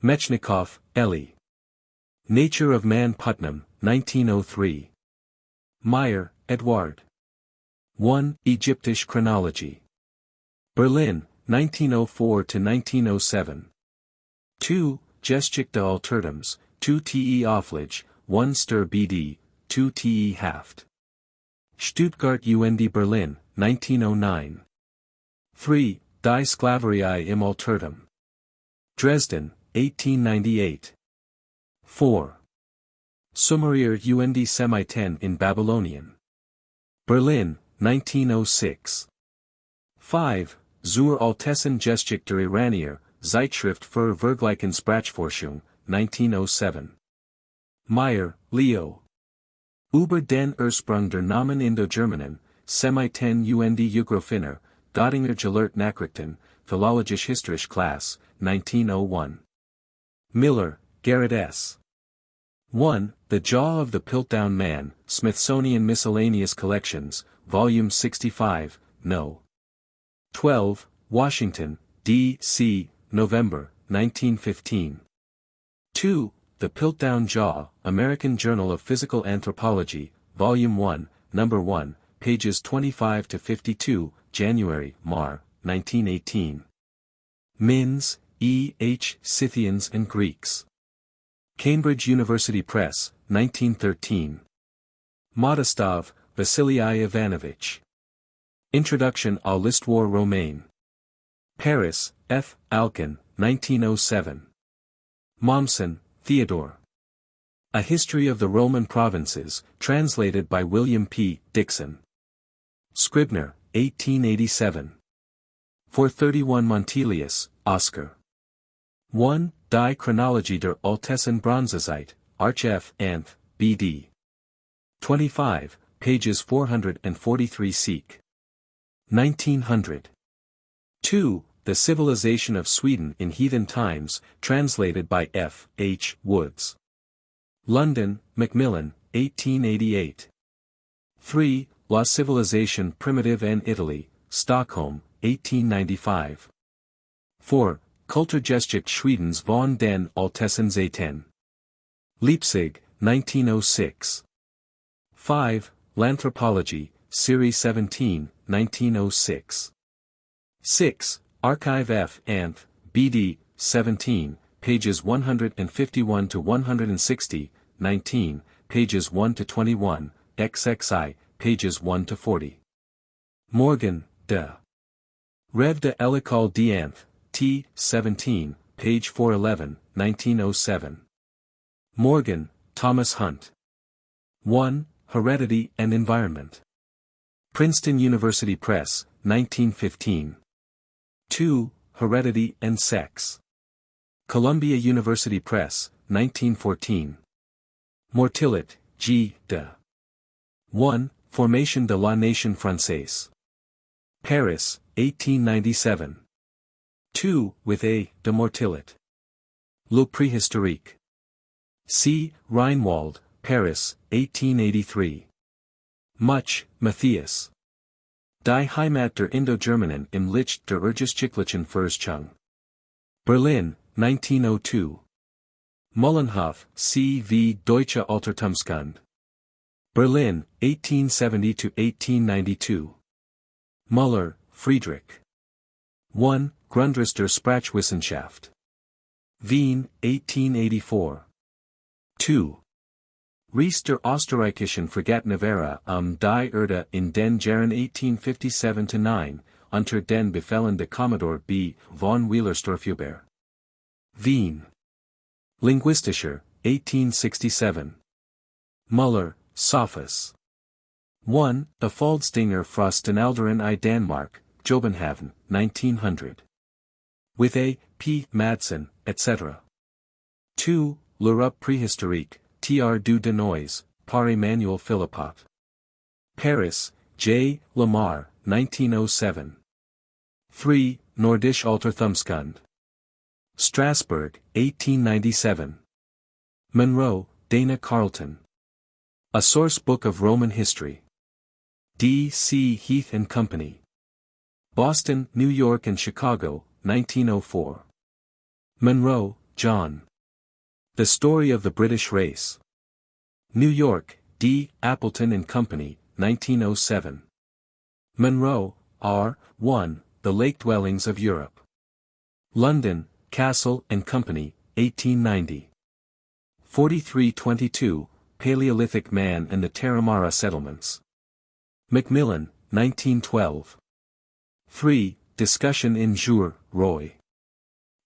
[SPEAKER 1] Metchnikoff, Elie. Nature of Man Putnam, 1903. Meyer, Edward. 1. Egyptische Chronology. Berlin, 1904-1907. 2. Geschichte Altertums, 2 Te Auflage, 1 Stur BD, 2 Te Haft. Stuttgart UND Berlin, 1909. 3. Die Sklaverei im Altertum. Dresden, 1898. 4. Summerier und Semiten in Babylonien. Berlin, 1906. 5. Zur Altessen Geschichte der Iranier, Zeitschrift für Vergleichensprachforschung, 1907. Meyer, Leo. Über den Ursprung der Namen Indo-Germanen, Semiten und Geographier, Göttinger gelehrt Nachrichten, Philologisch-Historisch Class, 1901. Miller, Garrett S. 1. The Jaw of the Piltdown Man, Smithsonian Miscellaneous Collections, Volume 65, No. 12, Washington, D.C., November, 1915. 2. The Piltdown Jaw, American Journal of Physical Anthropology, Volume 1, No. 1, pages 25-52, January, Mar, 1918. Minns, E. H. Scythians and Greeks. Cambridge University Press, 1913. Modestov, Vasily Ivanovich. Introduction à l'Histoire Romaine. Paris, F. Alkin, 1907. Mommsen, Theodore. A History of the Roman Provinces, translated by William P. Dixon. Scribner, 1887. 431 Montelius, Oscar. 1. Die Chronologie der Altessen Bronzezeit, Arch F. Anth, B.D. 25, pages 443 seek. 1900. 2. The Civilization of Sweden in Heathen Times, translated by F. H. Woods. London, Macmillan, 1888. 3. La Civilisation Primitive en Italy, Stockholm, 1895. 4. Kulturgeschichte Schwedens von den Altessen Zeiten. Leipzig, 1906. 5. L'Anthropologie, Series 17, 1906. 6. Archive F. Anth, B.D., 17, pages 151-160, 19, pages 1-21, XXI, pages 1-40. Morgan, de. Rev de l'École d'Anth, T. 17, page 411, 1907. Morgan, Thomas Hunt. 1. Heredity and Environment. Princeton University Press, 1915. 2. Heredity and Sex. Columbia University Press, 1914. Mortillet, G. de. 1. Formation de la Nation Française. Paris, 1897. 2. With A. de Mortillet. Le Préhistorique. C. Reinwald, Paris, 1883. Much, Matthias. Die Heimat der Indo-Germanen im Licht der Urgeschichtlichen Forschung. Berlin, 1902. Mullenhof, C. V. Deutsche Altertumskunde. Berlin, 1870-1892. Müller, Friedrich. 1. Grundriss der Sprachwissenschaft. Wien, 1884. 2. Ries der Österreichischen Fregattenwehre die Erde in den Jahren 1857-9, unter den Befehlen de Commodore B. von Wieler-Storfhuber. Wien. Linguistischer, 1867. Müller, Sophus. 1. A Foldstinger fra Stenalderen I Danmark, Jobenhaven, 1900. With A. P. Madsen, etc. 2. L'Europe préhistorique, Tr. du Denoise, par Emmanuel Philippot. Paris, J. Lamar, 1907. 3. Nordische Altertumskunde. Strasbourg, 1897. Monroe, Dana Carleton. A Source Book of Roman History. D. C. Heath and Company. Boston, New York and Chicago, 1904. Monroe, John. The Story of the British Race. New York, D. Appleton and Company, 1907. Monroe, R. 1. The Lake Dwellings of Europe. London, Castle and Company, 1890. 4322, Paleolithic Man and the Tarahumara Settlements. Macmillan, 1912. 3. Discussion in Jour, Roy.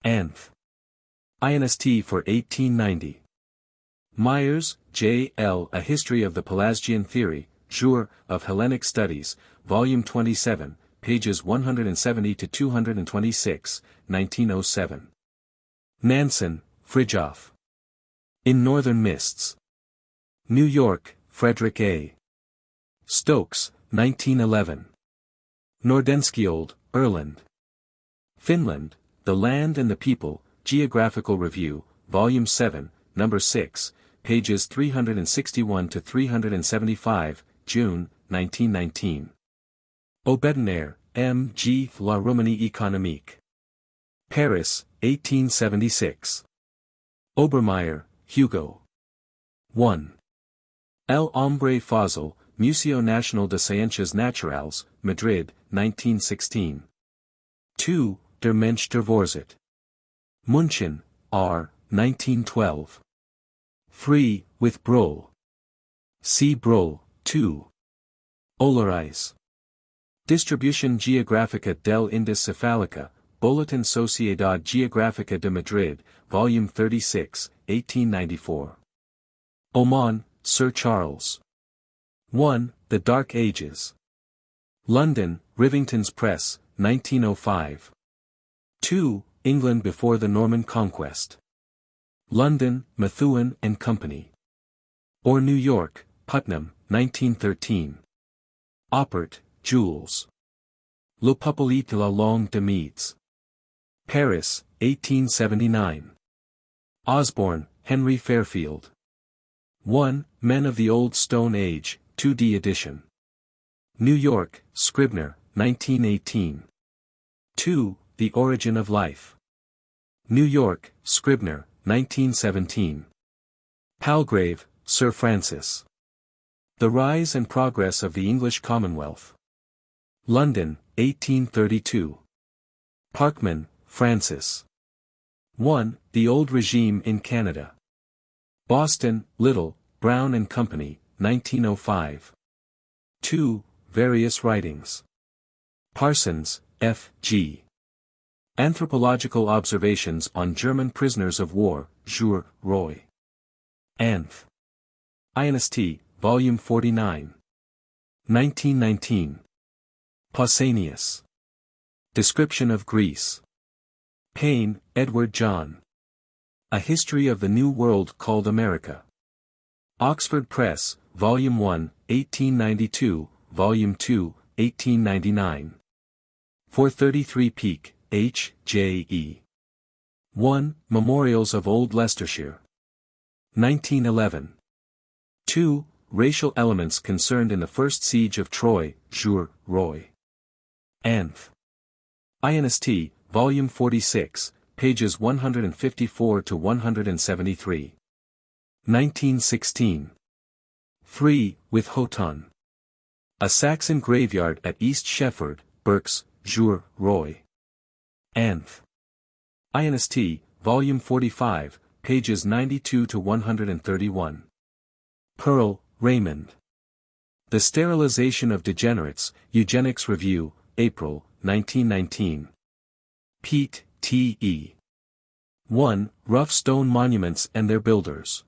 [SPEAKER 1] Anth. INST for 1890. Myers, J. L. A History of the Pelasgian Theory, Jour, of Hellenic Studies, Volume 27, pages 170 to 226, 1907. Nansen, Fridtjof. In Northern Mists. New York, Frederick A. Stokes, 1911. Nordenskiold, Erland. Finland, The Land and the People, Geographical Review, Volume 7, Number 6, pages 361 to 375, June, 1919. Aubedenaire, M. G. La Roumanie économique. Paris, 1876. Obermeyer, Hugo. 1. El Hombre Fossil, Museo Nacional de Ciencias Naturales, Madrid, 1916. 2. Der Mensch der Vorzeit. München, R. 1912. 3. With Brohl. C. Brohl, 2. Olarais. Distribution Geográfica del Indus Cephalica, Boletín Sociedad Geográfica de Madrid, Volume 36, 1894. Oman, Sir Charles. 1. The Dark Ages. London, Rivington's Press, 1905. 2. England before the Norman Conquest. London, Methuen and Company. Or New York, Putnam, 1913. Oppert, Jules. Le Peuple de la Longue de Meads. Paris, 1879. Osborne, Henry Fairfield. 1. Men of the Old Stone Age, 2D edition. New York, Scribner, 1918. 2. The Origin of Life. New York, Scribner, 1917. Palgrave, Sir Francis. The Rise and Progress of the English Commonwealth. London, 1832. Parkman, Francis. 1. The Old Regime in Canada. Boston, Little, Brown and Company, 1905. 2. Various Writings. Parsons, F. G. Anthropological Observations on German Prisoners of War, Jour, Roy. Anth. INST, Volume 49. 1919. Pausanias. Description of Greece. Payne, Edward John. A History of the New World Called America. Oxford Press, Volume 1, 1892, Volume 2, 1899. 433 Peak, H. J. E. 1. Memorials of Old Leicestershire. 1911. 2. Racial Elements Concerned in the First Siege of Troy, Jour, Roy. Anth. INST, Volume 46, pages 154 to 173. 1916. 3. With Houghton. A Saxon Graveyard at East Shefford, Berks, Jour, Roy. Anth. INST, Volume 45, pages 92 to 131. Pearl, Raymond. The Sterilization of Degenerates, Eugenics Review, April, 1919. Pete, T. E. 1. Rough Stone Monuments and Their Builders.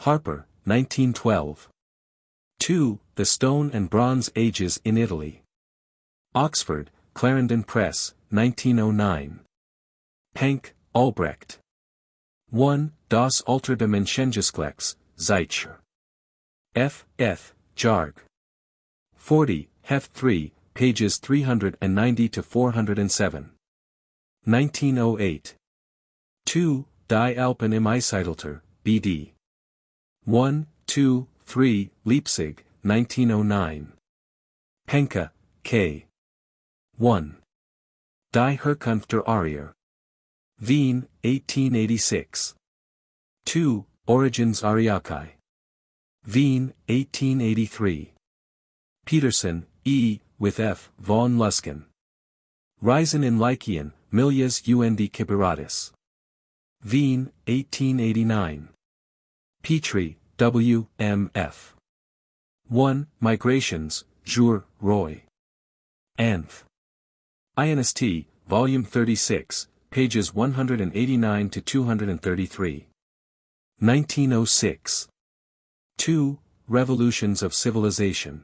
[SPEAKER 1] Harper, 1912. 2. The Stone and Bronze Ages in Italy. Oxford, Clarendon Press, 1909. Penck, Albrecht. 1. Das Alter des Menschengeschlechts, Zeitschrift. F. Jarg. 40, Heft 3, pages 390 to 407. 1908. 2. Die Alpen im Eiszeitalter, B.D. 1, 2, 3, Leipzig, 1909. Penka, K. 1. Die Herkunft der Arier. Wien, 1886. 2. Origins Ariaci. Wien, 1883. Peterson, E., with F. von Luskin. Reisen in Lycian, Milias und Kiberatis. Wien, 1889. Petrie, W. M. F. 1. Migrations, Jour, Roy. Anth. INST, Volume 36, pages 189 to 233. 1906. 2. Revolutions of Civilization.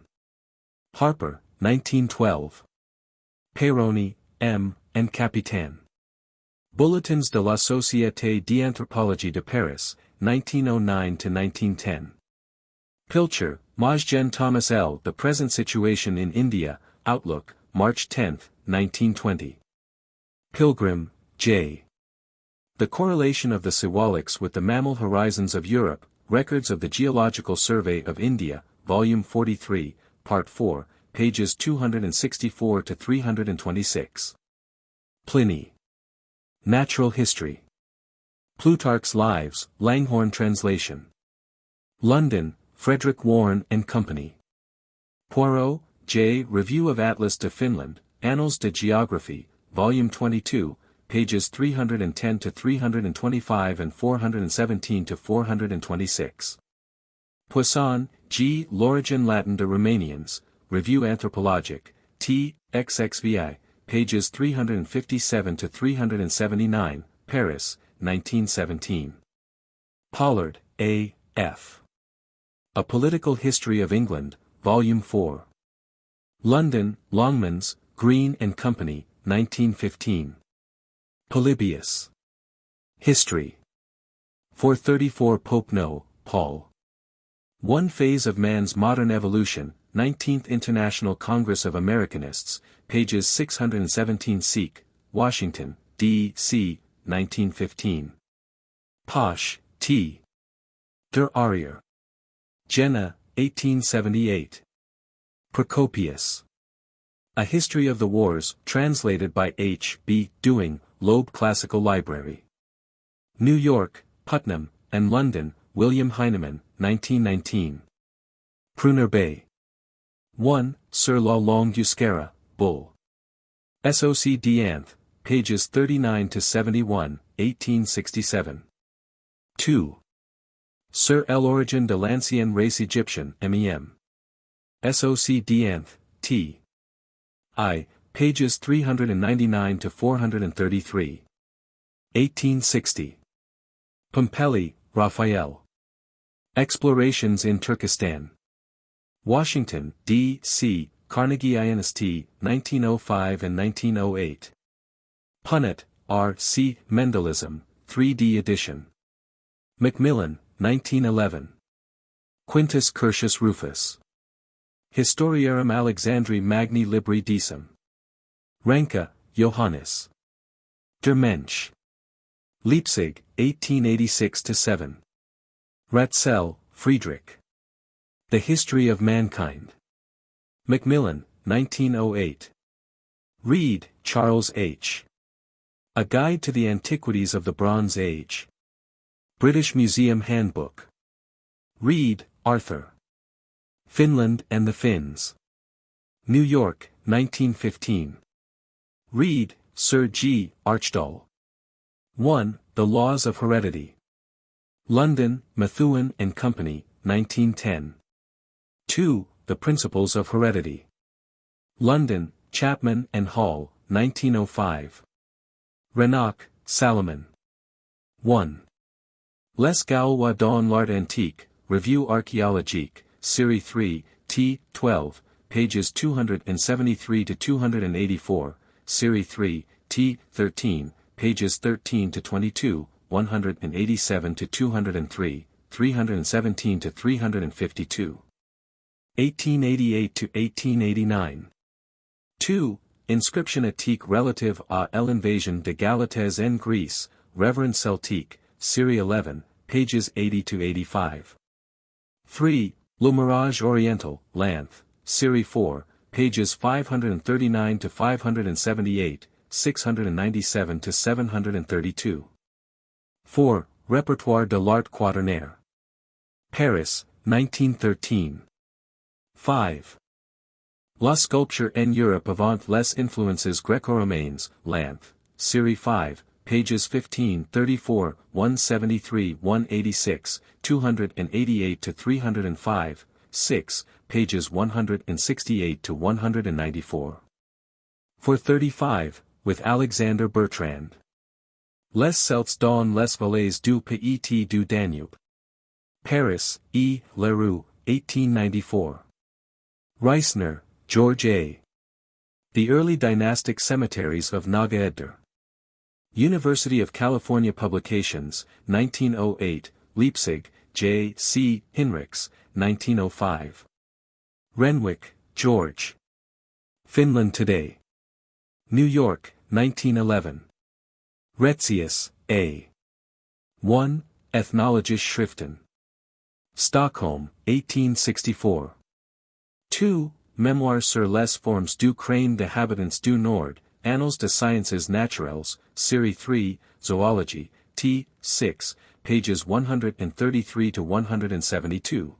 [SPEAKER 1] Harper, 1912. Peroni, M., and Capitan. Bulletins de la Société d'Anthropologie de Paris, 1909 to 1910. Pilcher, Majgen Thomas L. The Present Situation in India, Outlook, March 10, 1920. Pilgrim, J. The Correlation of the Siwaliks with the Mammal Horizons of Europe, Records of the Geological Survey of India, Volume 43, Part 4, pages 264 to 326. Pliny. Natural History. Plutarch's Lives, Langhorne translation. London, Frederick Warren and Company. Poirot, J. Review of Atlas de Finland, Annals de Géographie, Volume 22, pages 310 to 325 and 417 to 426. Poisson, G. L'origine Latin de Romanians, Revue Anthropologique, T. XXVI, pages 357 to 379, Paris, 1917. Pollard, A. F. A Political History of England, Volume 4. London, Longmans, Green and Company, 1915. Polybius. History. 434 Pope No, Paul. One Phase of Man's Modern Evolution, 19th International Congress of Americanists, pages 617 Seek, Washington, D.C., 1915. Posh, T. Der Arier. Jena, 1878. Procopius. A History of the Wars, translated by H. B. Dewing, Loeb Classical Library. New York, Putnam, and London, William Heinemann, 1919. Pruner Bay. 1. Sur la langue jusqu'à, Bull. Soc d'Anth, pages 39 to 71, 1867. 2. Sur l'origine de l'ancienne race égyptienne, MEM. Soc d'Anth, T. I, pages 399 to 433. 1860. Pompelli, Raphael. Explorations in Turkestan. Washington, D.C., Carnegie INST, 1905 and 1908. Punnett, R.C., Mendelism, 3D edition. Macmillan, 1911. Quintus Curtius Rufus. Historiarum Alexandri Magni Libri Decem. Ranke, Johannes. Der Mensch. Leipzig, 1886-7. Ratzel, Friedrich. The History of Mankind. Macmillan, 1908. Reed, Charles H. A Guide to the Antiquities of the Bronze Age. British Museum Handbook. Reed, Arthur. Finland and the Finns. New York, 1915. Reed, Sir G. Archdale. 1. The Laws of Heredity. London, Methuen and Company, 1910. 2. The Principles of Heredity. London, Chapman and Hall, 1905. Renock, Salomon. 1. Les Gaulois dans l'art antique, Revue archéologique, Série 3, t. 12, pages 273 to 284, Série 3, t. 13, pages 13 to 22, 187 to 203, 317 to 352. 1888 to 1889. 2. Inscription éthique relative à l'invasion de Galatès en Greece, Reverend Celtique, Series 11, pages 80 to 85. 3. Le Mirage Oriental, Lanth, Series 4, pages 539 to 578, 697 to 732. 4. Répertoire de l'art quaternaire. Paris, 1913. 5. La sculpture en Europe avant les influences Greco-Romaines, Lanth, Series 5, pages 1534, 173, 186, 288 to 305, 6, pages 168 to 194. 435, with Alexander Bertrand. Les Celtes dans les vallées du Pays du Danube. Paris, E. Leroux, 1894. Reisner, George A. The Early Dynastic Cemeteries of Naga-Edder. University of California Publications, 1908, Leipzig, J. C. Hinrichs, 1905. Renwick, George. Finland Today. New York, 1911. Retzius, A. 1. Ethnologische Schriften. Stockholm, 1864. 2. Memoires sur les formes du crâne des habitants du Nord, Annales des Sciences Naturelles, Series 3, Zoology, t. 6, pages 133 to 172.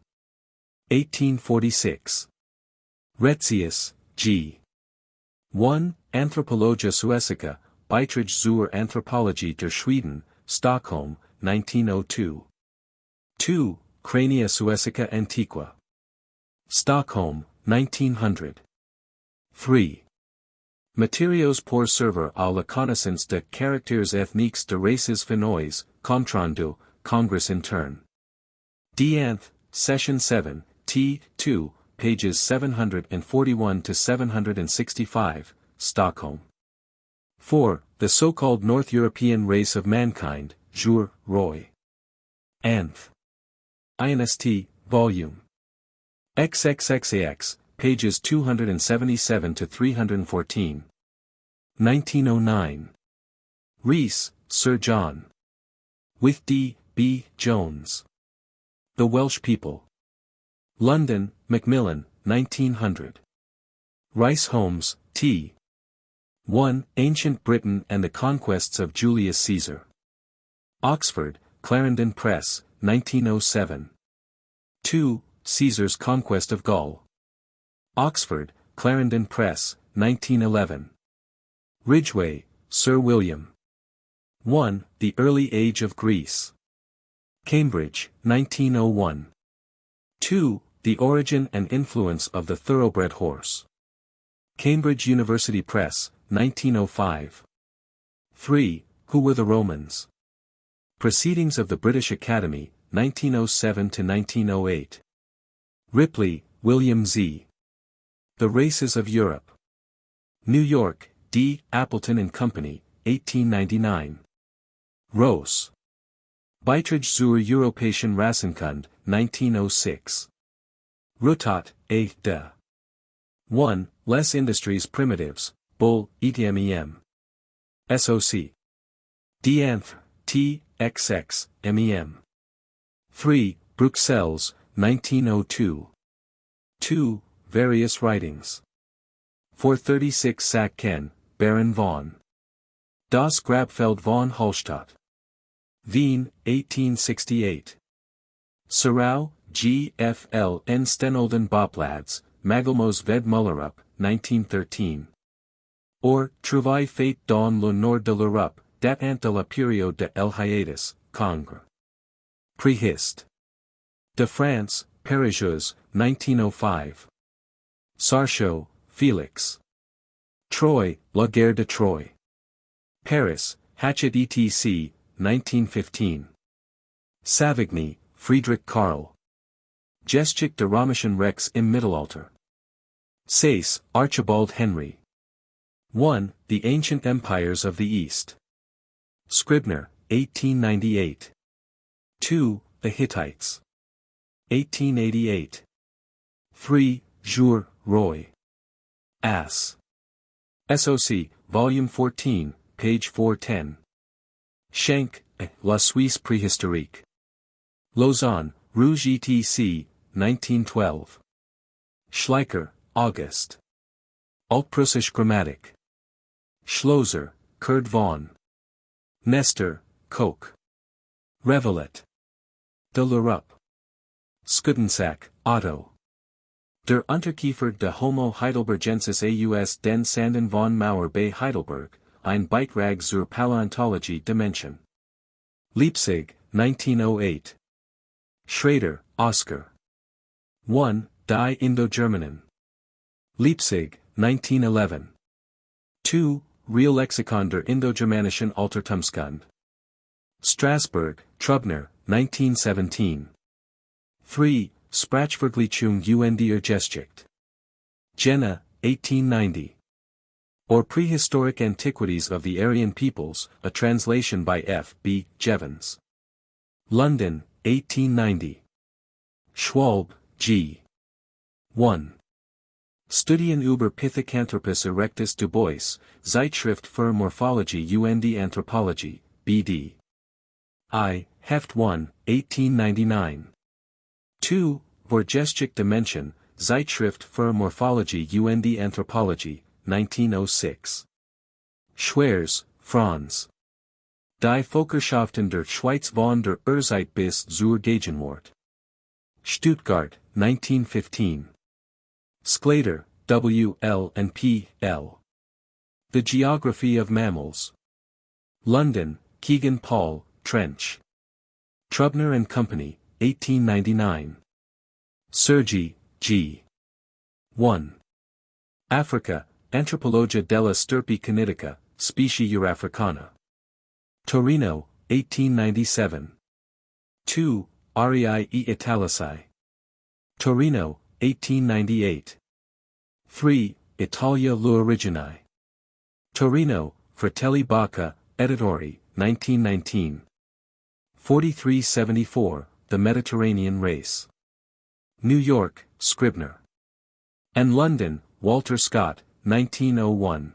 [SPEAKER 1] 1846. Retzius, G. 1. Anthropologia Suecica, Beitrag zur Anthropologie der Schweden, Stockholm, 1902. 2. Crania Suecica Antiqua. Stockholm, 1900. 3. Matériaux pour servir à la connaissance de caractères ethniques de races finoises, Contrando, Congress interne. D'Anth, Session 7, t. 2, pages 741 to 765, Stockholm. 4. The so-called North European race of mankind, Jour, Roy. Anth. INST, Volume. XXXAX, pages 277 to 314. 1909. Rees, Sir John. With D. B. Jones. The Welsh People. London, Macmillan, 1900. Rice Holmes, T. 1. Ancient Britain and the Conquests of Julius Caesar. Oxford, Clarendon Press, 1907. 2. Caesar's Conquest of Gaul. Oxford, Clarendon Press, 1911. Ridgway, Sir William. 1. The Early Age of Greece. Cambridge, 1901. 2. The Origin and Influence of the Thoroughbred Horse. Cambridge University Press, 1905. 3. Who Were the Romans? Proceedings of the British Academy, 1907 to 1908. Ripley, William Z. The Races of Europe. New York, D. Appleton and Company, 1899. Rose. Beitrag zur Europäischen Rassenkunde, 1906. Rutat, A. de. 1. Les Industries Primitives, Bull, ETMEM. SOC. D'Anth, T. XX, MEM. 3. Bruxelles, 1902. 2. Various Writings. 436 Sack Ken, Baron von. Das Grabfeld von Hallstatt. Wien, 1868. Serau, G. F. L. N. Stenolden Boplads, Magelmos ved Mullerup, 1913. Or, Trouvaille fait dans le nord de l'Europe, datant de la période de El Hiatus, Congre. Préhist. De France, Parisieuse, 1905. Sarchot, Félix. Troy, La Guerre de Troie. Paris, Hachette etc., 1915. Savigny, Friedrich Karl. Geschichte der Römischen Rex im Mittelalter. Sayce, Archibald Henry. 1. The Ancient Empires of the East. Scribner, 1898. 2. The Hittites. 1888. 3. Jour, Roy. Ass. SOC, Volume 14, page 410. Schenck, La Suisse préhistorique. Lausanne, Rouge etc., 1912. Schleicher, August. Altpreußische Grammatik. Schlosser, Kurt von. Nestor, Koch. Revelet. De l'Europe. Skudensack, Otto. Der Unterkiefer de Homo heidelbergensis aus den Sanden von Mauer bei Heidelberg, ein Beitrag zur Paläontologie der Menschen. Leipzig, 1908. Schrader, Oscar. 1. Die Indo-Germanen. Leipzig, 1911. 2. Real Lexikon der Indo-Germanischen Altertumskunde. Strasbourg, Trubner, 1917. 3. Sprachvergleichung und Geschichte. Jena, 1890. Or Prehistoric Antiquities of the Aryan Peoples, a translation by F. B. Jevons. London, 1890. Schwalbe, G. 1. Studien über Pithecanthropus erectus du Bois, Zeitschrift für Morphologie und Anthropologie, B.D. I. Heft 1, 1899. 2. Vorgeschichte der Menschen, Zeitschrift für Morphologie und Anthropologie, 1906. Schwers, Franz. Die Völkerschaften der Schweiz von der Urzeit bis zur Gegenwart. Stuttgart, 1915. Sclater, W. L. and P. L. The Geography of Mammals. London, Kegan Paul, Trench. Trubner and Company, 1899. Sergi, G. 1. Africa, Antropologia della Stirpe Canidica, Specie Eurafricana. Torino, 1897. 2. Arii e Italici. Torino, 1898. 3. Italia l'origine. Torino, Fratelli Bacca, Editori, 1919. 4374, The Mediterranean Race. New York, Scribner. And London, Walter Scott, 1901.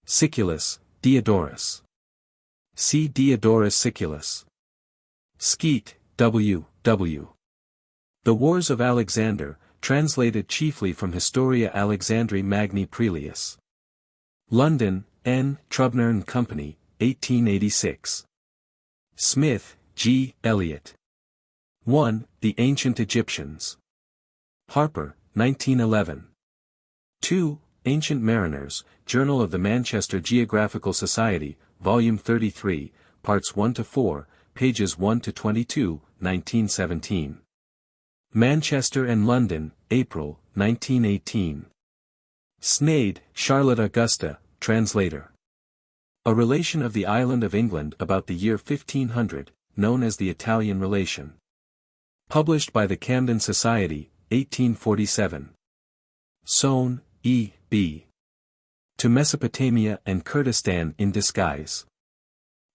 [SPEAKER 1] Siculus, Diodorus. C. Diodorus Siculus. Skeet, W. W. The Wars of Alexander, translated chiefly from Historia Alexandri Magni Prelius. London, N. Trubner and Company, 1886. Smith, G. Eliot. 1. The Ancient Egyptians. Harper, 1911. 2. Ancient Mariners, Journal of the Manchester Geographical Society, Volume 33, Parts 1-4, pages 1-22, 1917. Manchester and London, April, 1918. Sneyd, Charlotte Augusta, translator. A relation of the island of England about the year 1500, known as the Italian relation. Published by the Camden Society, 1847. Sohn, E. B. To Mesopotamia and Kurdistan in Disguise.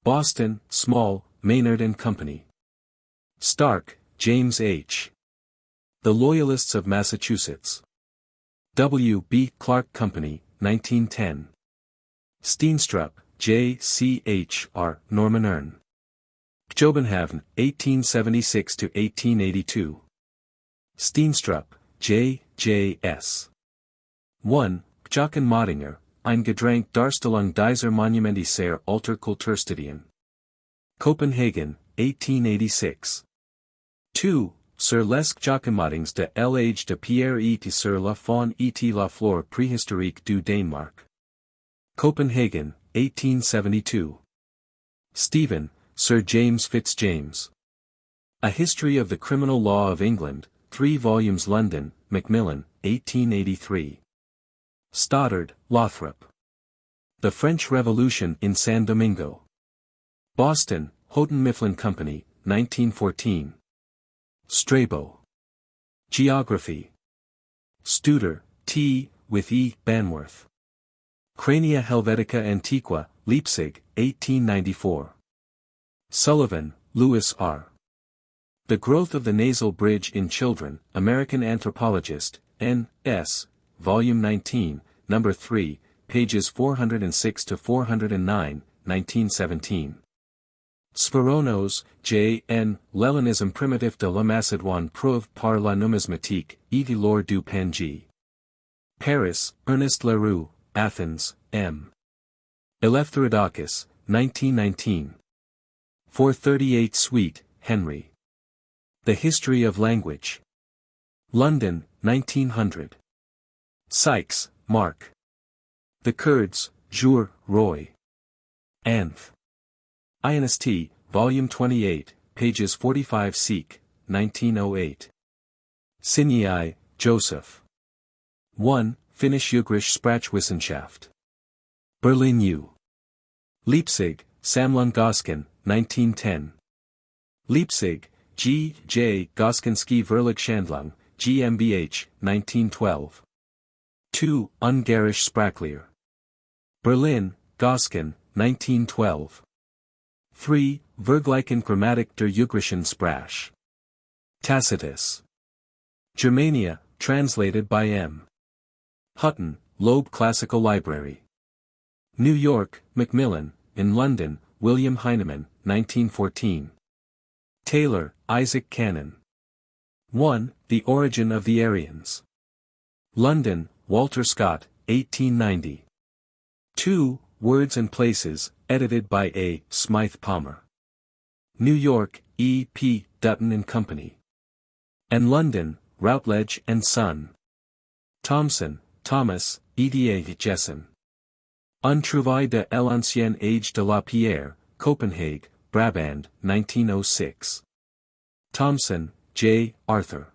[SPEAKER 1] Boston, Small, Maynard and Company. Stark, James H. The Loyalists of Massachusetts. W. B. Clark Company, 1910. Steenstrup, J. C. H. R. Norman Ern. Gjobenhavn, 1876-1882. Steenstrup, J. J. S. 1. Jochen Modinger, Ein Gedrang Darstellung dieser Monumentärer Alter Kulturstudien. Copenhagen, 1886. 2. Sur les Jochemodings de l'Age de Pierre et sur la faune et la flore préhistorique du Danemark. Copenhagen, 1872. Stephen, Sir James Fitzjames. A History of the Criminal Law of England, 3 volumes London, Macmillan, 1883. Stoddard, Lothrop. The French Revolution in San Domingo. Boston, Houghton Mifflin Company, 1914. Strabo. Geography. Studer, T. with E. Banworth. Crania Helvetica Antiqua, Leipzig, 1894. Sullivan, Louis R. The Growth of the Nasal Bridge in Children, American Anthropologist, N.S., Volume 19, Number 3, pages 406 to 409, 1917. Speronos, J. N. L'Hellénisme primitif de la Macédoine prouvé par la numismatique, et lors du Pangaea. Paris, Ernest Leroux, Athens, M. Eleftherodakis, 1919. 438 Sweet, Henry. The History of Language. London, 1900. Sykes, Mark. The Kurds, Jour, Roy. Anth. INST, Volume 28, pages 45 Seek, 1908. Sinyai, Joseph. 1. Finnish Ugrish Sprachwissenschaft. Berlin U. Leipzig, Sammlung Goskin, 1910. Leipzig, G. J. Goskinski Verlagshandlung, GmbH, 1912. 2. Ungarisch Sprachlehr. Berlin, Goskin, 1912. 3. Vergleichen Grammatik der Ugrischen Sprache. Tacitus. Germania, translated by M. Hutton, Loeb Classical Library. New York, Macmillan, in London, William Heinemann, 1914. Taylor, Isaac Cannon. 1. The Origin of the Aryans. London, Walter Scott, 1890. 2. Words and Places, edited by A. Smythe Palmer. New York, E. P. Dutton and Company. And London, Routledge and Son. Thomson, Thomas, Eda Jessen. Un travail de l'ancien âge de la pierre, Copenhagen, Brabant, 1906. Thomson, J. Arthur.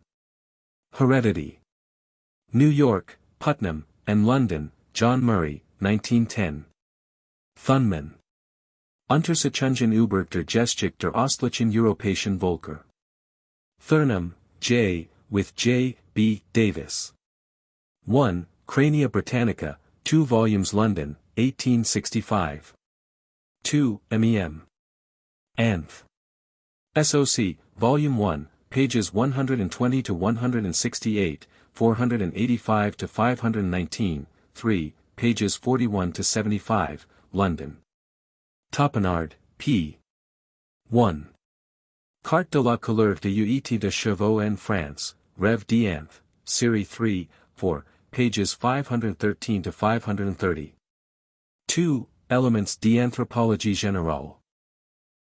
[SPEAKER 1] Heredity. New York, Putnam, and London, John Murray, 1910. Thunman. Untersuchungen über der Geschichte der östlichen Europäischen Völker. Thurnham, J., with J. B. Davis. 1. Crania Britannica, 2 volumes London, 1865. 2. MEM. Anth. SOC, Volume 1, pages 120 to 168, 485 to 519, 3, pages 41 to 75, London. Topinard, P. 1. Carte de la couleur de Uiti de Chevaux en France, Rev. d'Anth, Série 3, 4, pages 513 to 530. 2. Elements d'Anthropologie Générale.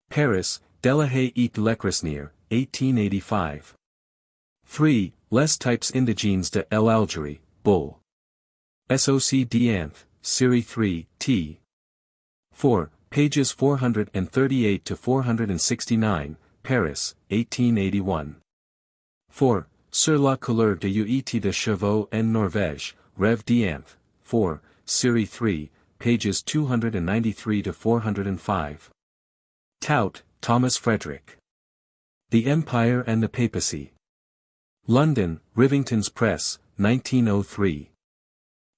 [SPEAKER 1] Paris, Delahaye et Lecresnier, 1885. 3. Les types indigènes de l'Algérie, Bull. SOC d'Anth, Série 3, t. 4, pages 438 to 469, Paris, 1881. 4. Sur la couleur de Uiti de Chevaux en Norvège, Rev. d'Anth, 4, Série 3, pages 293 to 405. Tout, Thomas Frederick. The Empire and the Papacy. London, Rivington's Press, 1903.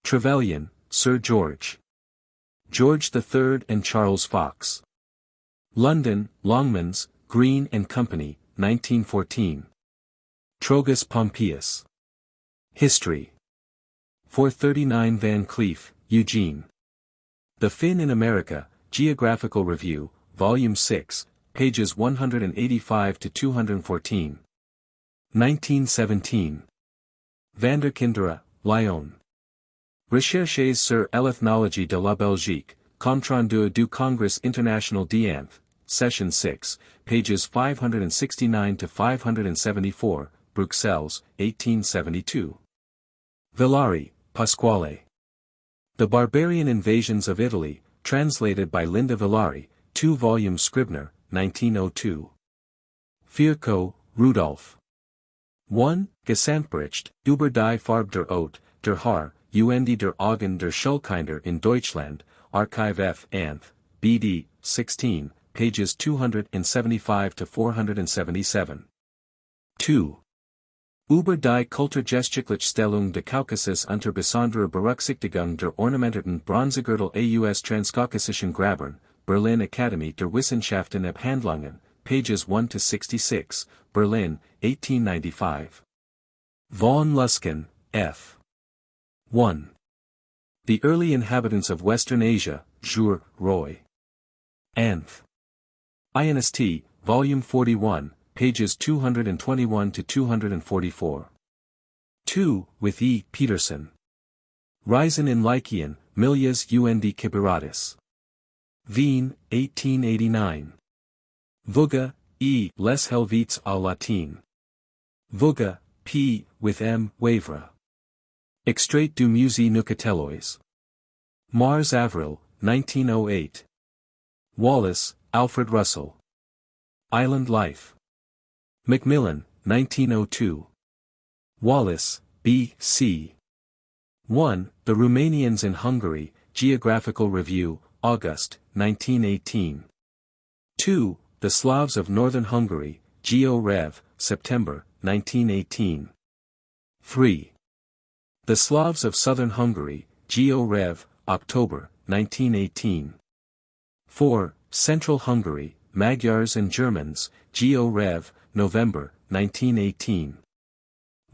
[SPEAKER 1] Trevelyan, Sir George. George III and Charles Fox. London, Longmans, Green and Company, 1914. Trogus Pompeius. History. 439 Van Cleef, Eugene. The Finn in America, Geographical Review, Volume 6, pages 185 to 214. 1917. Vanderkindera, Lyon. Recherches sur l'ethnologie de la Belgique, compte rendu du Congrès International d'Anth, Session 6, pages 569 to 574, Bruxelles, 1872. Villari, Pasquale. The Barbarian Invasions of Italy, translated by Linda Villari, 2 volumes Scribner, 1902. Virchow, Rudolf. 1. Gesamtbericht, über die Farbe der Haut, der Haar, und der Augen der Schulkinder in Deutschland, Archive F. Anth, BD, 16, pages 275 to 477. 2. Über die Kulturgeschichtliche Stellung des Kaukasus unter besonderer Berücksichtigung der ornamentierten Bronzegürtel aus transkaukasischen Grabern, Berlin Akademie der Wissenschaften und Handlungen, pages 1-66, Berlin, 1895. Von Luskin, F. 1. The Early Inhabitants of Western Asia, Jour, Roy. Anth. INST, Volume 41, pages 221-244. 2. With E. Peterson. Reisen in Lycian, Milias und Kiberatis. Wien, 1889. Vogge, E. Les Helvetes au Latin. Vogge, P. with M. Wavre. Extrait du Musée Nucatelois. Mars Avril, 1908. Wallace, Alfred Russell. Island Life. Macmillan, 1902. Wallace, B. C. 1. The Romanians in Hungary, Geographical Review, August, 1918. 2. The Slavs of Northern Hungary, Geo Rev, September, 1918. 3. The Slavs of Southern Hungary, Geo Rev, October, 1918. 4. Central Hungary, Magyars and Germans, Geo Rev, November, 1918.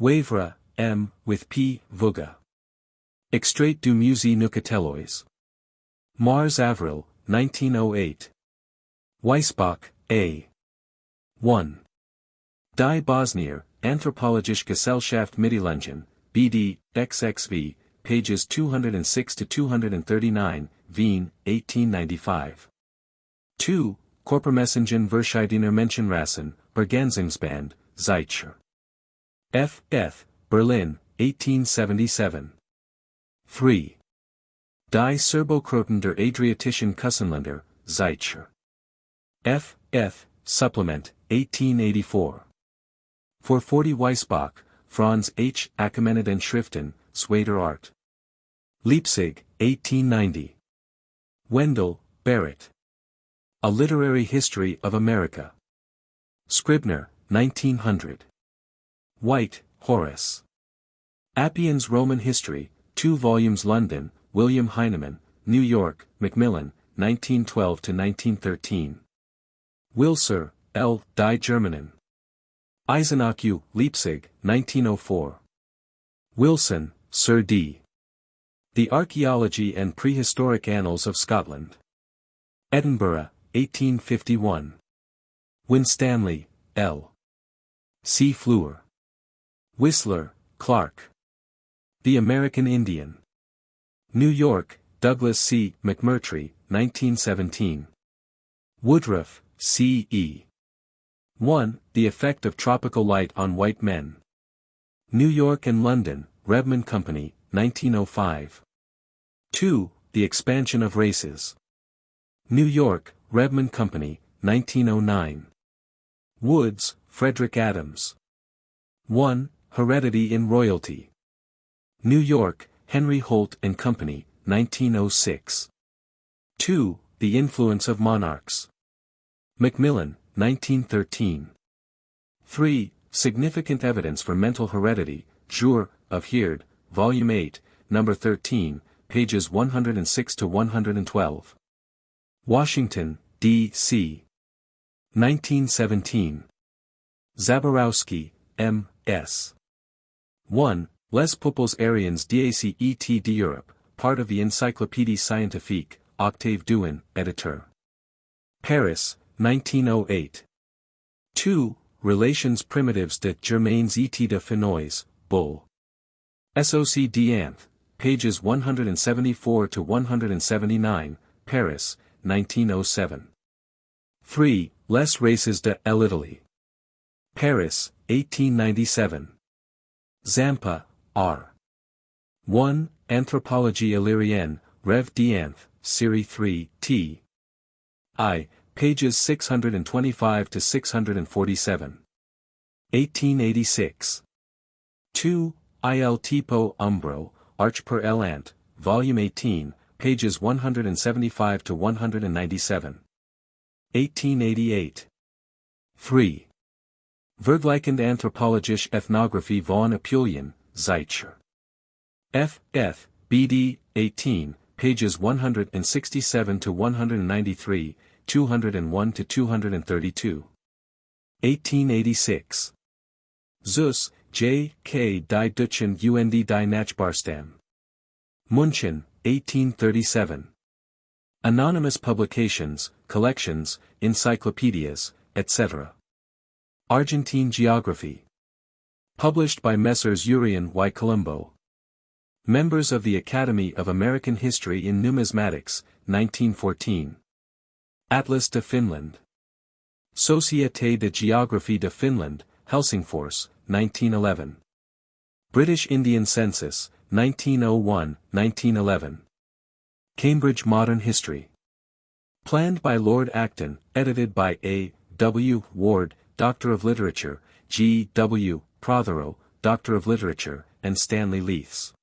[SPEAKER 1] Wavre, M. with P. Vogge. Extrait du Musée Nucatelois. Mars Avril, 1908. Weisbach, A. 1. Die Bosnier, Anthropologische Gesellschaft Mittellandchen, BD, XXV, pages 206-239, Wien, 1895. 2. Korpermessungen Verschiedener Menschenrassen, Berganzungsband, XIII. F. F. Berlin, 1877. 3. Die Serbokroten der Adriatischen Kussenländer, XIII. F. F. Supplement, 1884. 440 Weisbach, Franz H. Achämeniden Schriften, Zweiter Art. Leipzig, 1890. Wendell, Barrett. A Literary History of America. Scribner, 1900. White, Horace. Appian's Roman History, 2 volumes London, William Heinemann, New York, Macmillan, 1912-1913. Wilser, L. Die Germanen. Eisenach, Leipzig, 1904. Wilson, Sir D. The Archaeology and Prehistoric Annals of Scotland. Edinburgh, 1851. Winstanley, L. C. Fleur. Whistler, Clark. The American Indian. New York, Douglas C. McMurtry, 1917. Woodruff, C. E. 1. The Effect of Tropical Light on White Men. New York and London, Rebman Company, 1905. 2. The Expansion of Races. New York, Rebman Company, 1909. Woods, Frederick Adams. 1. Heredity in Royalty. New York, Henry Holt and Company, 1906. 2. The Influence of Monarchs. Macmillan, 1913. 3. Significant Evidence for Mental Heredity, Jour, of Heerd, Volume 8, Number 13, pages 106-112. Washington, D.C. 1917. Zaborowski, M. S. 1. Les Peuples Aryens d'Asie d'Europe, part of the Encyclopédie Scientifique, Octave Douin, editor. Paris, 1908. 2. Relations Primitives de Germains et de Finois, Bull. SOC D'Anth, pages 174-179, Paris, 1907. 3. Les Races de l'Italie. Paris, 1897. Zampa, R. 1. Anthropologie Illyrienne, Rev D'Anth, Série 3, t. I, pages 625-647. 1886. 2. Il Tipo Umbro, Arch per Elant, Volume 18, pages 175-197. 1888. 3. Vergleichende Anthropologische Ethnographie von Apulien, XIII. F. F. BD, 18, pages 167 to 193, 201 to 232. 1886. Zus, J. K. Die Deutschen und die Nachbarstam. München, 1837. Anonymous publications, collections, encyclopedias, etc. Argentine Geography. Published by Messrs. Urian y Colombo. Members of the Academy of American History in Numismatics, 1914. Atlas de Finland. Société de Géographie de Finland, Helsingfors, 1911. British Indian Census, 1901-1911. Cambridge Modern History. Planned by Lord Acton, edited by A. W. Ward, Doctor of Literature, G. W. Prothero, Doctor of Literature, and Stanley Leiths.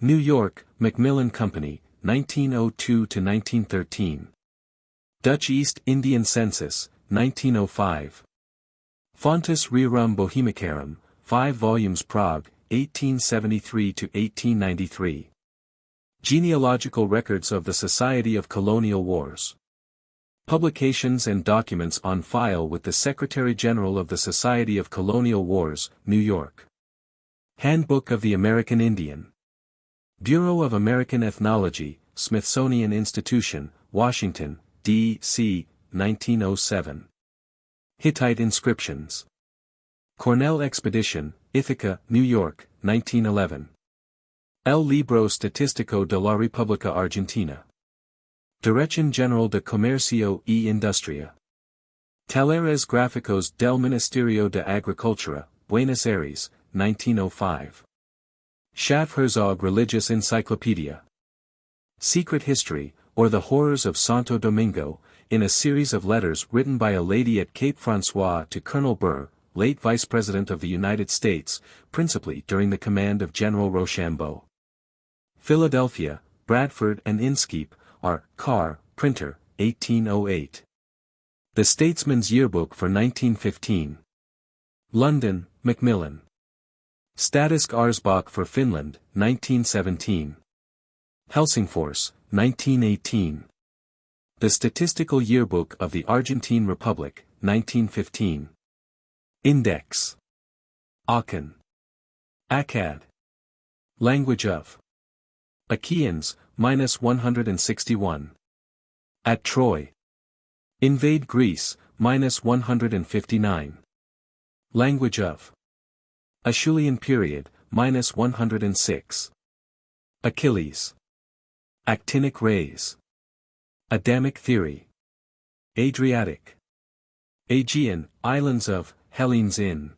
[SPEAKER 1] New York, Macmillan Company, 1902-1913. Dutch East Indian Census, 1905. Fontes Rerum Bohemicarum, 5 volumes Prague, 1873-1893. Genealogical Records of the Society of Colonial Wars. Publications and documents on file with the Secretary-General of the Society of Colonial Wars, New York. Handbook of the American Indian. Bureau of American Ethnology, Smithsonian Institution, Washington, D.C., 1907. Hittite Inscriptions. Cornell Expedition, Ithaca, New York, 1911. El Libro Statistico de la República Argentina. Dirección General de Comercio y Industria. Talleres Gráficos del Ministerio de Agricultura, Buenos Aires, 1905. Schaffherzog Religious Encyclopedia. Secret History, or the Horrors of Santo Domingo, in a series of letters written by a lady at Cape Francois to Colonel Burr, late Vice President of the United States, principally during the command of General Rochambeau. Philadelphia, Bradford and Inskip, R. Carr, Printer, 1808. The Statesman's Yearbook for 1915. London, Macmillan. Statisk Arsbok for Finland, 1917. Helsingfors, 1918. The Statistical Yearbook of the Argentine Republic, 1915. Index. Aachen. Akkad. Language of Achaeans, -161. At Troy. Invade Greece, -159. Language of Acheulean period, -106. Achilles. Actinic rays. Adamic theory. Adriatic. Aegean, islands of Hellenes in.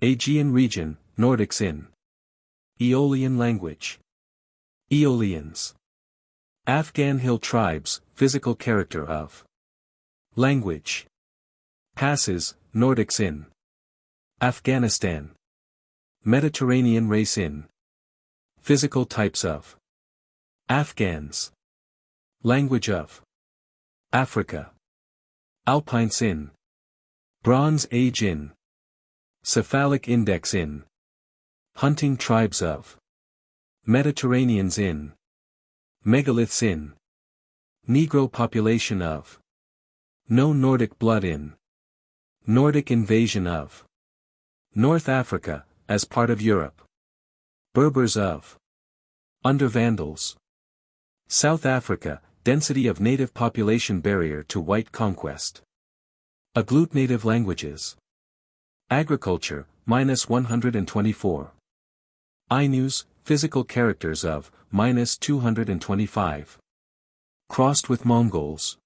[SPEAKER 1] Aegean region, Nordics in. Aeolian language. Aeolians. Afghan hill tribes, physical character of. Language. Passes, Nordics in. Afghanistan. Mediterranean race in. Physical types of. Afghans. Language of. Africa. Alpines in. Bronze Age in. Cephalic index in. Hunting tribes of. Mediterraneans in. Megaliths in. Negro population of. No Nordic blood in. Nordic invasion of. North Africa, as part of Europe. Berbers of. Under Vandals. South Africa, density of native population barrier to white conquest. Agglutinative languages. Agriculture, -124. Ainus, physical characters of, -225. Crossed with Mongols.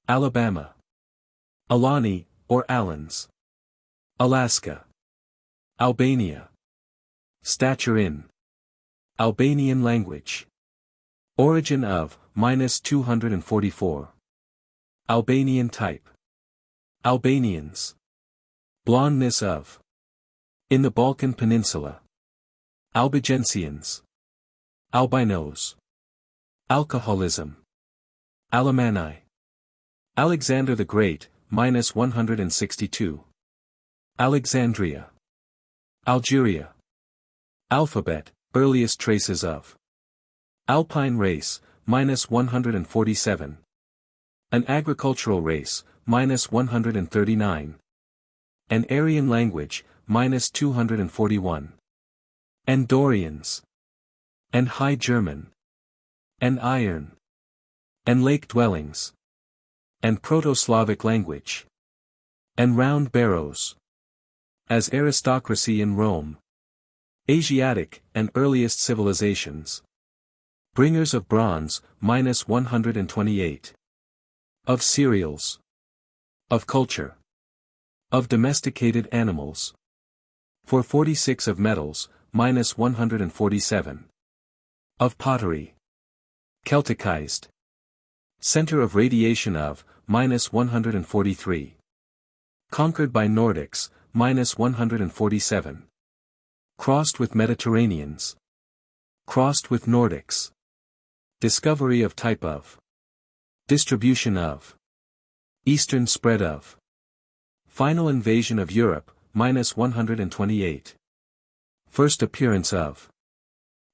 [SPEAKER 1] Alabama. Alani, or Alans. Alaska. Albania. Stature in. Albanian language. Origin of, -244. Albanian type. Albanians. Blondness of. In the Balkan Peninsula. Albigensians. Albinos. Alcoholism. Alemanni. Alexander the Great, -162. Alexandria. Algeria. Alphabet, earliest traces of. Alpine race, minus 147. An agricultural race, minus 139. An Aryan language, minus 241. And Dorians. And High German. And Iron. And Lake dwellings. And Proto-Slavic language. And round barrows. As aristocracy in Rome. Asiatic, and earliest civilizations. Bringers of bronze, minus 128. Of cereals. Of culture. Of domesticated animals. For 46 of metals, minus 147. Of pottery. Celticized. Center of radiation of, minus 143. Conquered by Nordics, minus 147. Crossed with Mediterraneans. Crossed with Nordics. Discovery of type of. Distribution of. Eastern spread of. Final invasion of Europe, minus 128. First appearance of.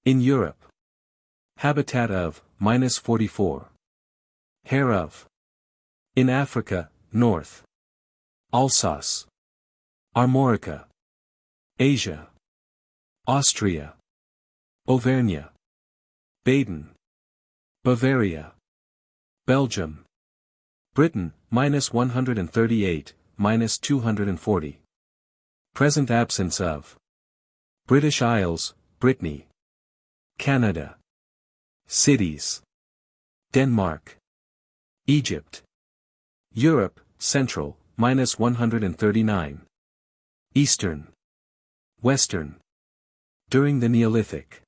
[SPEAKER 1] In Europe. Habitat of, minus 44. Hair of. In Africa, North. Alsace. Armorica. Asia. Austria. Auvergne. Baden. Bavaria. Belgium. Britain, minus 138, minus 240. Present absence of. British Isles, Brittany. Canada. Cities. Denmark. Egypt. Europe, Central, minus 139. Eastern. Western. During the Neolithic.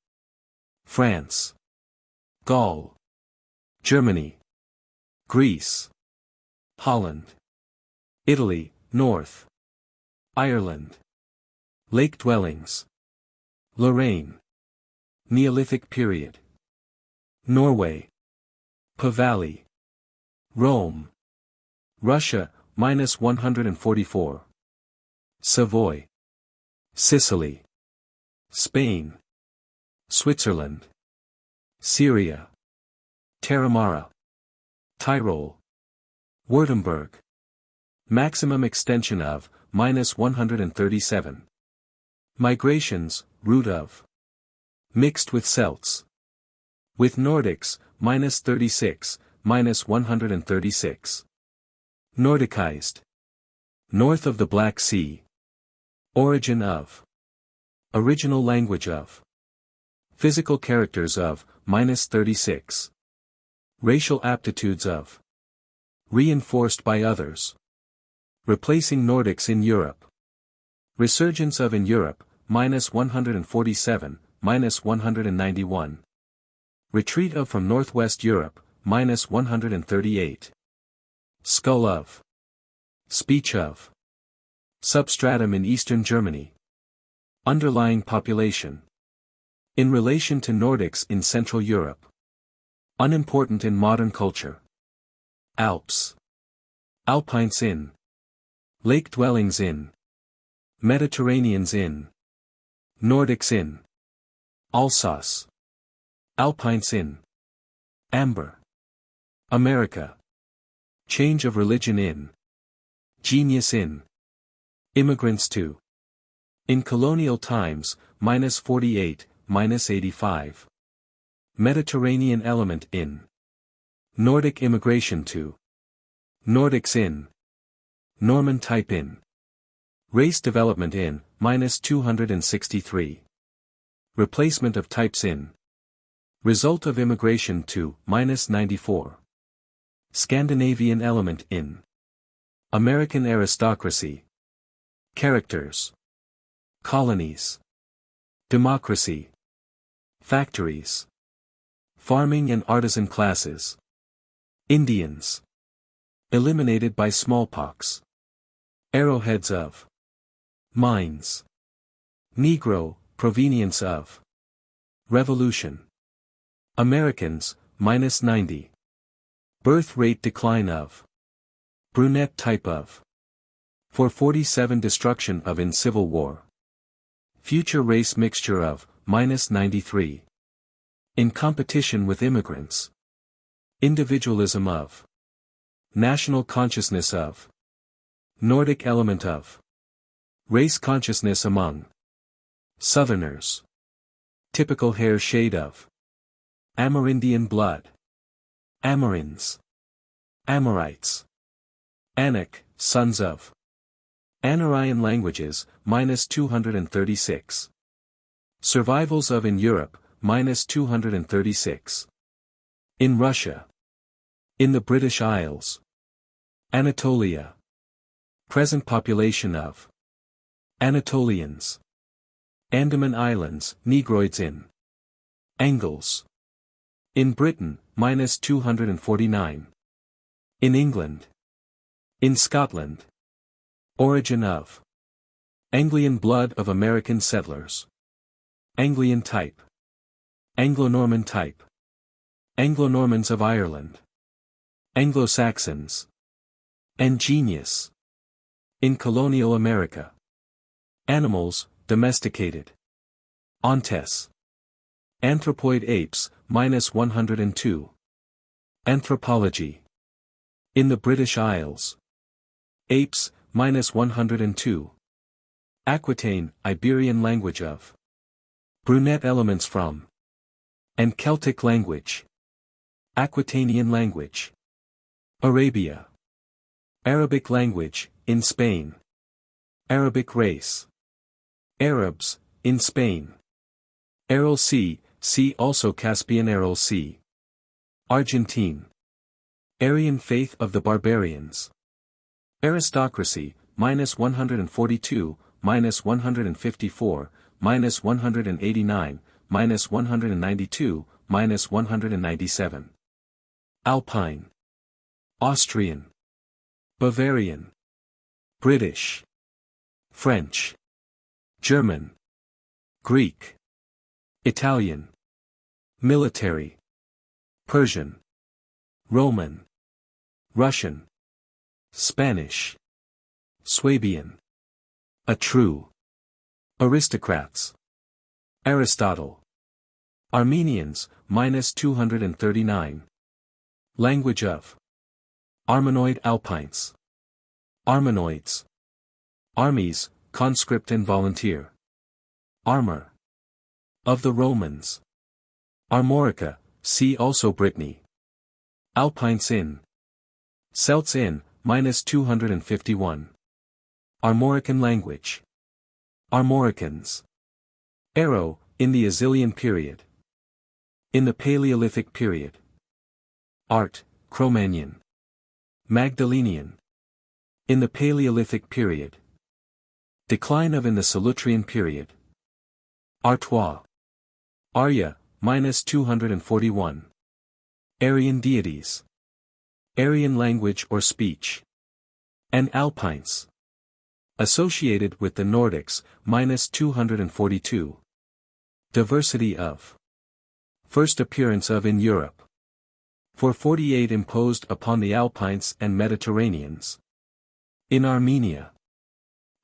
[SPEAKER 1] France. Gaul. Germany. Greece. Holland. Italy, North. Ireland. Lake dwellings. Lorraine. Neolithic period. Norway. Pavali. Rome. Russia, minus 144. Savoy. Sicily. Spain. Switzerland. Syria. Terramara. Tyrol. Württemberg. Maximum extension of, minus 137. Migrations, root of. Mixed with Celts. With Nordics, minus 36, minus 136. Nordicized. North of the Black Sea. Origin of. Original language of. Physical characters of, minus 36. Racial aptitudes of. Reinforced by others. Replacing Nordics in Europe. Resurgence of in Europe, minus 147, minus 191. Retreat of from Northwest Europe, minus 138. Skull of. Speech of. Substratum in Eastern Germany. Underlying population. In relation to Nordics in Central Europe. Unimportant in modern culture. Alps. Alpines in. Lake dwellings in. Mediterraneans in. Nordics in. Alsace. Alpines in. Amber. America. Change of religion in. Genius in. Immigrants to. In colonial times, minus 48, minus 85. Mediterranean element in. Nordic immigration to. Nordics in. Norman type in. Race development in, minus 263. Replacement of types in. Result of immigration to, minus 94. Scandinavian element in. American aristocracy. Characters. Colonies. Democracy. Factories. Farming and artisan classes. Indians. Eliminated by smallpox. Arrowheads of. Mines. Negro, provenience of. Revolution. Americans, minus 90. Birth rate decline of. Brunette type of. For 47 destruction of in Civil War. Future race mixture of, minus 93. In competition with immigrants. Individualism of. National consciousness of. Nordic element of. Race consciousness among. Southerners. Typical hair shade of. Amerindian blood. Amerinds. Amorites. Anak, sons of. Anarian languages, -236. Survivals of in Europe, -236. In Russia. In the British Isles. Anatolia. Present population of. Anatolians. Andaman Islands, Negroids in. Angles. In Britain, -249. In England. In Scotland. Origin of. Anglian blood of American settlers. Anglian type. Anglo-Norman type. Anglo-Normans of Ireland. Anglo-Saxons. Ingenious. In colonial America. Animals, domesticated. Ontes. Anthropoid apes, -102. Anthropology. In the British Isles. Apes, -102. Aquitaine, Iberian language of. Brunette elements from. And Celtic language. Aquitanian language. Arabia. Arabic language, in Spain. Arabic race. Arabs, in Spain. Aral Sea, see also Caspian Aral Sea. Argentine. Aryan faith of the barbarians. Aristocracy, -142, -154, -189, -192, -197. Alpine. Austrian. Bavarian. British. French. German. Greek. Italian. Military. Persian. Roman. Russian. Spanish. Swabian. A true. Aristocrats. Aristotle. Armenians, -239. Language of. Armenoid Alpines. Armenoids. Armies, conscript and volunteer. Armor. Of the Romans. Armorica, see also Brittany. Alpines in. Celts in, -251. Armorican language. Armoricans. Arrow, in the Azilian period. In the Paleolithic period. Art, Cro-Magnon. Magdalenian. In the Paleolithic period. Decline of in the Solutrean period. Artois. Arya, -241. Aryan deities. Aryan language or speech. And Alpines. Associated with the Nordics, -242. Diversity of. First appearance of in Europe. For 48 imposed upon the Alpines and Mediterraneans. In Armenia.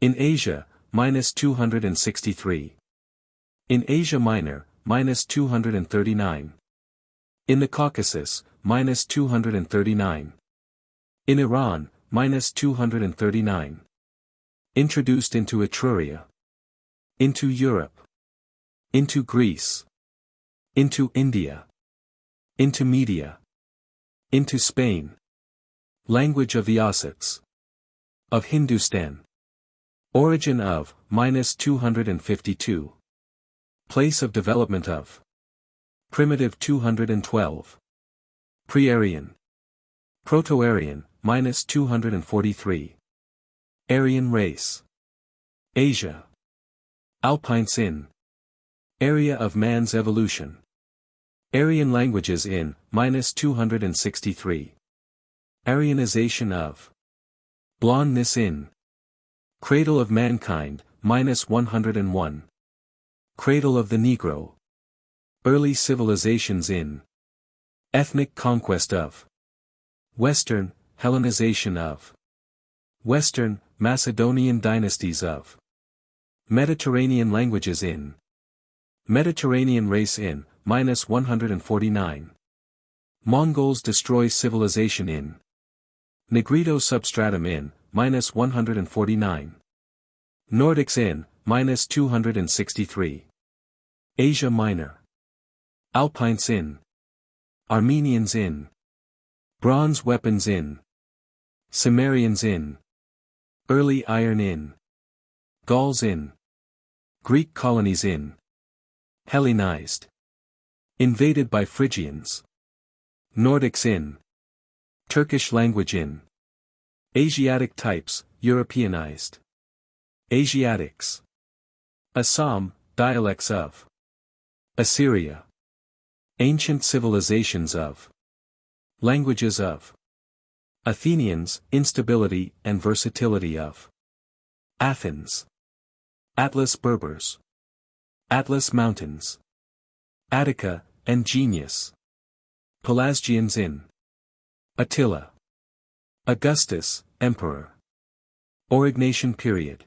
[SPEAKER 1] In Asia, -263. In Asia Minor, -239. In the Caucasus, -239. In Iran, -239. Introduced into Etruria. Into Europe. Into Greece. Into India. Into Media. Into Spain. Language of the Ossets. Of Hindustan. Origin of, -252. Place of development of. Primitive 212. Pre-Aryan. Proto-Aryan, -243. Aryan race. Asia. Alpines in. Area of man's evolution. Aryan languages in, -263. Aryanization of. Blondness in. Cradle of mankind, -101. Cradle of the Negro. Early civilizations in. Ethnic conquest of. Western, Hellenization of. Western, Macedonian dynasties of. Mediterranean languages in. Mediterranean race in, -149. Mongols destroy civilization in Negrito substratum in -149. Nordics in -263. Asia Minor. Alpines in Armenians in Bronze weapons in Sumerians in Early Iron in Gauls in Greek colonies in Hellenized. Invaded by Phrygians. Nordics in Turkish language in Asiatic types, Europeanized. Asiatics. Assam, dialects of Assyria. Ancient civilizations of Languages of Athenians, instability and versatility of Athens. Atlas Berbers. Atlas Mountains. Attica, and genius. Pelasgians in Attila. Augustus, emperor. Aurignacian period.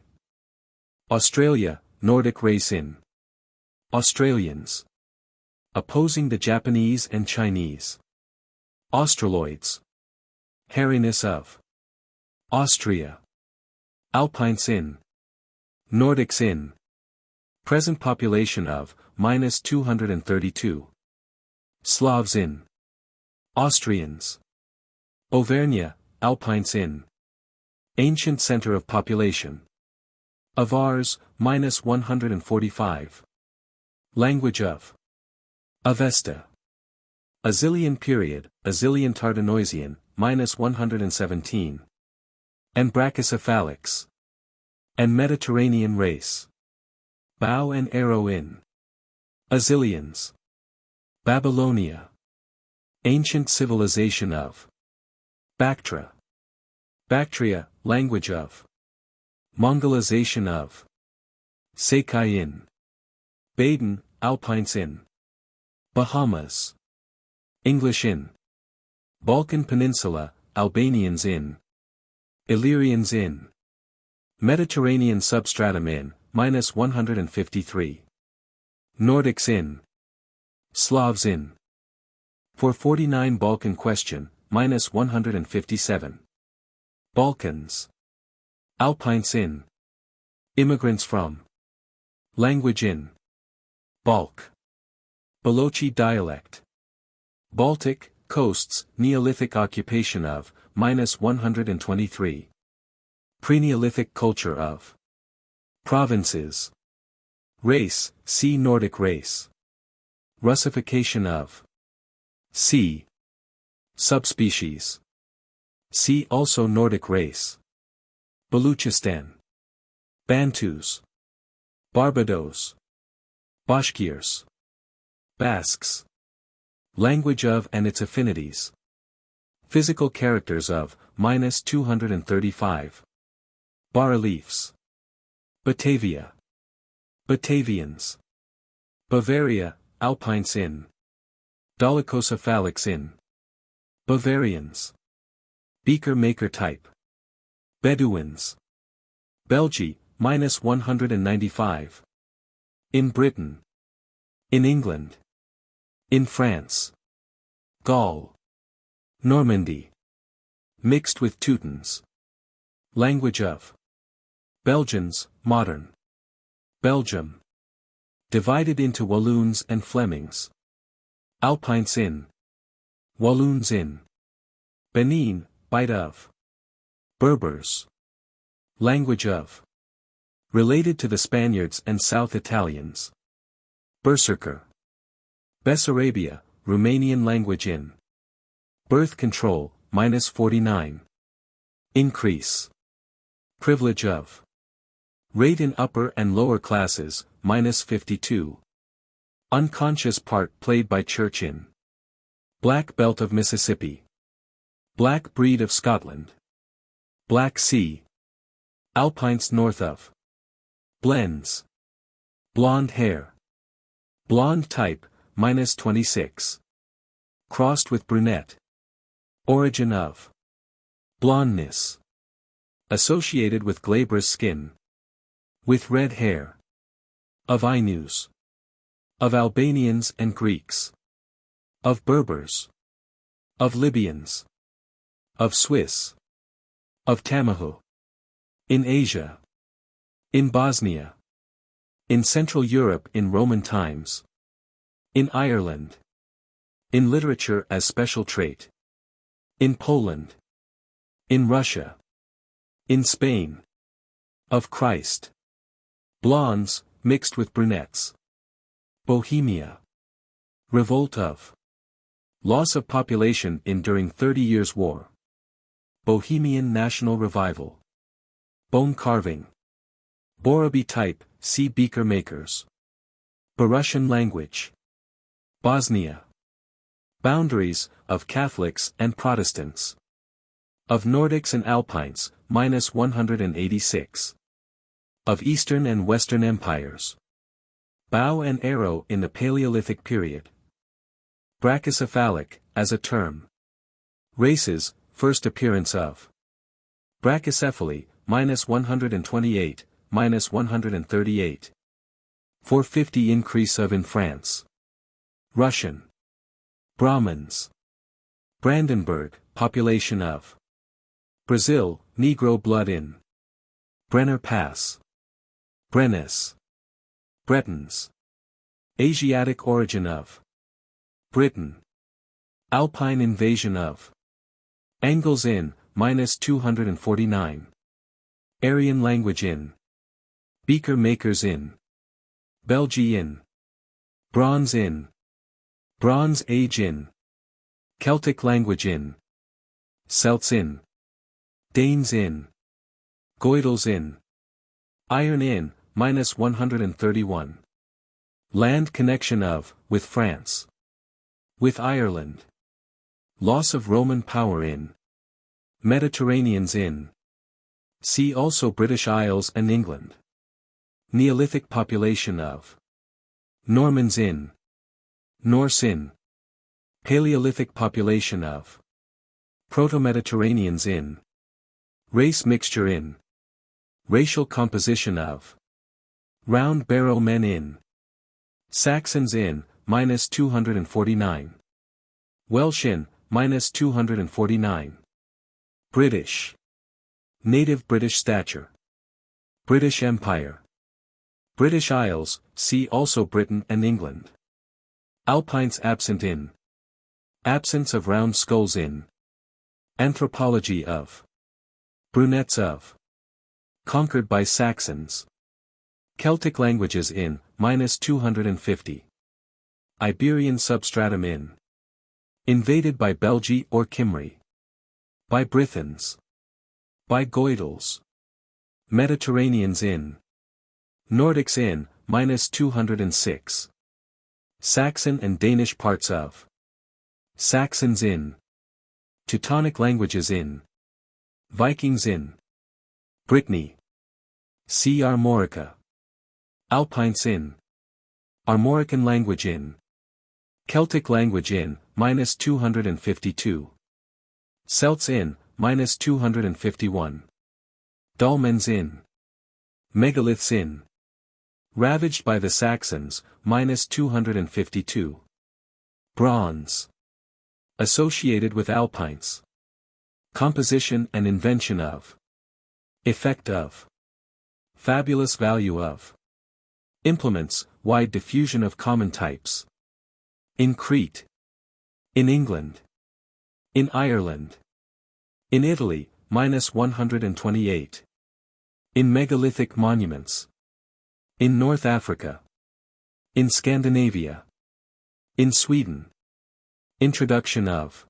[SPEAKER 1] Australia, Nordic race in Australians. Opposing the Japanese and Chinese. Australoids. Hairiness of Austria. Alpines in Nordics in Present population of -232. Slavs in Austrians. Auvergne, Alpines in Ancient center of population. Avars, -145. Language of Avesta. Azilian period, Azilian Tardenoisian, -117. And Brachycephalics. And Mediterranean race. Bow and arrow in Azilians. Babylonia. Ancient civilization of Bactria. Bactria, language of Mongolization of Sakai in Baden, Alpines in Bahamas. English in Balkan Peninsula, Albanians in Illyrians in Mediterranean substratum in -153. Nordics in Slavs in 449 Balkan question, -157. Balkans. Alpines in Immigrants from Language in Balk. Balochi dialect. Baltic, coasts, Neolithic occupation of -123. Pre-Neolithic culture of Provinces. Race, see Nordic race. Russification of See Subspecies. See also Nordic race. Baluchistan. Bantus. Barbados. Bashkirs. Basques. Language of and its affinities. Physical characters of -235. Bas-reliefs. Batavia. Batavians. Bavaria, Alpines in Dolichocephalics in Bavarians. Beaker maker type. Bedouins. Belgi, -195. In Britain. In England. In France. Gaul. Normandy. Mixed with Teutons. Language of Belgians, modern. Belgium. Divided into Walloons and Flemings. Alpines in Walloons in Benin, bite of Berbers. Language of Related to the Spaniards and South Italians. Berserker. Bessarabia, Romanian language in Birth control, -49. Increase. Privilege of Rate in upper and lower classes, -52. Unconscious part played by church in Black Belt of Mississippi. Black breed of Scotland. Black Sea. Alpines north of Blends. Blonde hair. Blonde type, -26. Crossed with brunette. Origin of blondness. Associated with glabrous skin. With red hair. Of Ainus. Of Albanians and Greeks. Of Berbers. Of Libyans. Of Swiss. Of Tamahu. In Asia. In Bosnia. In Central Europe in Roman times. In Ireland. In literature as special trait. In Poland. In Russia. In Spain. Of Christ. Blondes, mixed with brunettes. Bohemia. Revolt of. Loss of population during 30 Years' War. Bohemian National Revival. Bone carving. Boraby type, see beaker makers. Belarusian language. Bosnia. Boundaries, of Catholics and Protestants. Of Nordics and Alpines, -186. Of Eastern and Western empires. Bow and arrow in the Paleolithic period. Brachycephalic, as a term. Races, first appearance of. Brachycephaly, -128, -138. 450 increase of in France. Russian. Brahmins. Brandenburg, population of. Brazil, Negro blood in. Brenner Pass. Brennes. Bretons. Asiatic origin of. Britain. Alpine invasion of. Angles in, -249. Aryan language in. Beaker makers in. Belgi in. Bronze in. Bronze Age in. Celtic language in. Celts in. Danes in. Goidels in. Iron in, -131. Land connection of, with France. With Ireland. Loss of Roman power in. Mediterraneans in. See also British Isles and England. Neolithic population of. Normans in. Norse in. Paleolithic population of. Proto-Mediterraneans in. Race mixture in. Racial composition of. Round barrow men in. Saxons in, -249. Welsh in, -249. British. Native British stature. British Empire. British Isles, see also Britain and England. Alpines absent in. Absence of round skulls in. Anthropology of. Brunettes of. Conquered by Saxons. Celtic languages in, -250. Iberian substratum in. Invaded by Belgi or Cymry. By Brythons. By Goidels. Mediterraneans in. Nordics in, -206. Saxon and Danish parts of. Saxons in. Teutonic languages in. Vikings in. Brittany. See Armorica. Alpines in. Armorican language in. Celtic language in, -252. Celts in, -251. Dolmens in. Megaliths in. Ravaged by the Saxons, -252. Bronze. Associated with Alpines. Composition and invention of. Effect of. Fabulous value of. Implements, wide diffusion of common types. In Crete. In England. In Ireland. In Italy, -128. In megalithic monuments. In North Africa. In Scandinavia. In Sweden. Introduction of.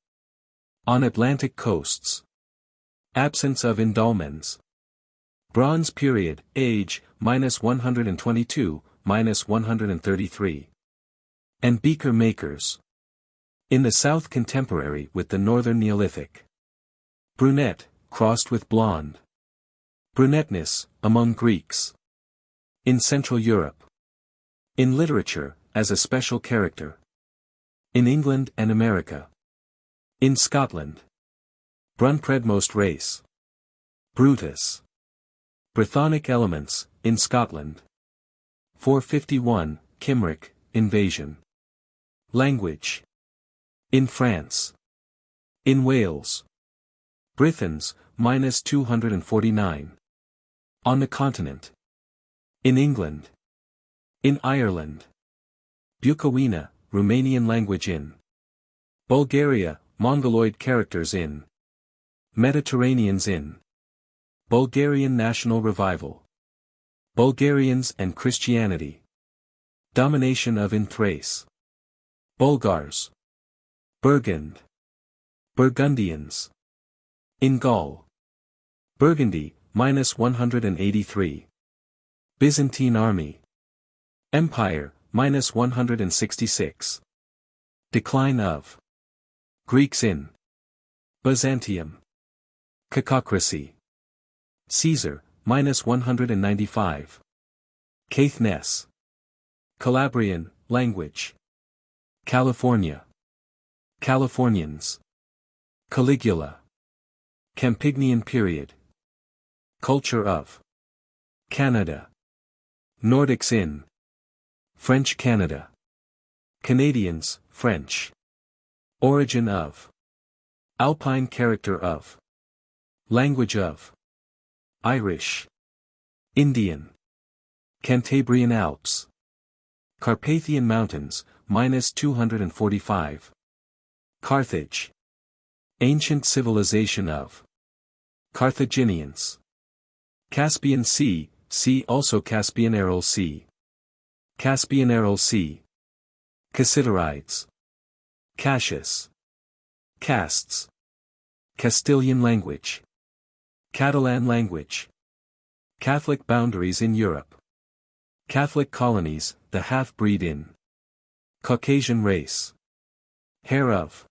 [SPEAKER 1] On Atlantic coasts. Absence of in dolmens. Bronze period, age, -122, -133. And beaker makers. In the south contemporary with the northern Neolithic. Brunette, crossed with blonde. Brunetteness, among Greeks. In Central Europe. In literature, as a special character. In England and America. In Scotland. Brunpredmost race. Brutus. Brythonic elements, in Scotland. 451, Cymric, invasion. Language. In France. In Wales. Britons, minus 249. On the continent. In England. In Ireland. Bukowina, Romanian language in Bulgaria, Mongoloid characters in Mediterraneans in Bulgarian national revival. Bulgarians and Christianity. Domination of in Thrace. Bulgars. Burgund. Burgundians. In Gaul. Burgundy, minus 183. Byzantine army. Empire, minus 166. Decline of Greeks in Byzantium. Cacocracy. Caesar, minus 195. Caithness. Calabrian, language. California. Californians. Caligula. Campignian period. Culture of Canada. Nordics in French Canada. Canadians, French. Origin of Alpine character of Language of Irish. Indian. Cantabrian Alps. Carpathian Mountains, minus 245. Carthage. Ancient civilization of Carthaginians. Caspian Sea, see also Caspian Aral Sea. Caspian Aral Sea. Cassiterides. Cassius. Castes. Castilian language. Catalan language. Catholic boundaries in Europe. Catholic colonies, the half-breed in Caucasian race. Hair of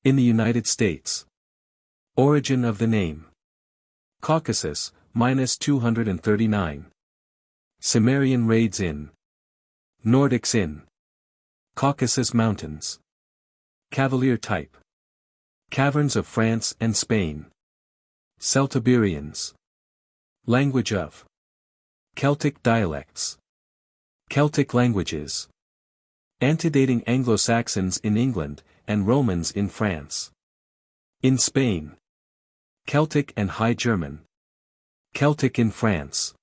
[SPEAKER 1] in the United States. Origin of the name Caucasus, minus 239. Cimmerian raids in Nordics in Caucasus Mountains. Cavalier type. Caverns of France and Spain. Celtiberians. Language of Celtic dialects. Celtic languages. Antedating Anglo-Saxons in England, and Romans in France. In Spain. Celtic and High German. Celtic in France.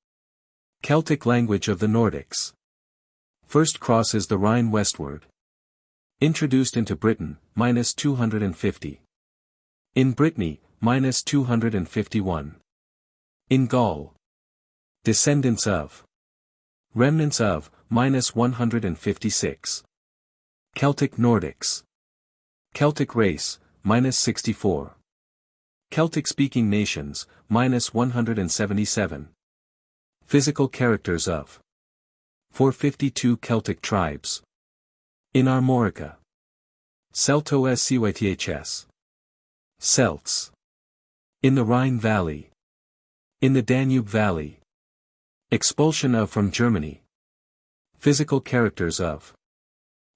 [SPEAKER 1] Celtic language of the Nordics. First crosses the Rhine westward. Introduced into Britain, minus 250. In Brittany, minus 251. In Gaul. Descendants of. Remnants of, minus 156. Celtic Nordics. Celtic race, minus 64. Celtic-speaking nations, minus 177. Physical characters of 452 Celtic tribes. In Armorica. Celto-Cyths. Celts. In the Rhine Valley. In the Danube Valley. Expulsion of from Germany. Physical characters of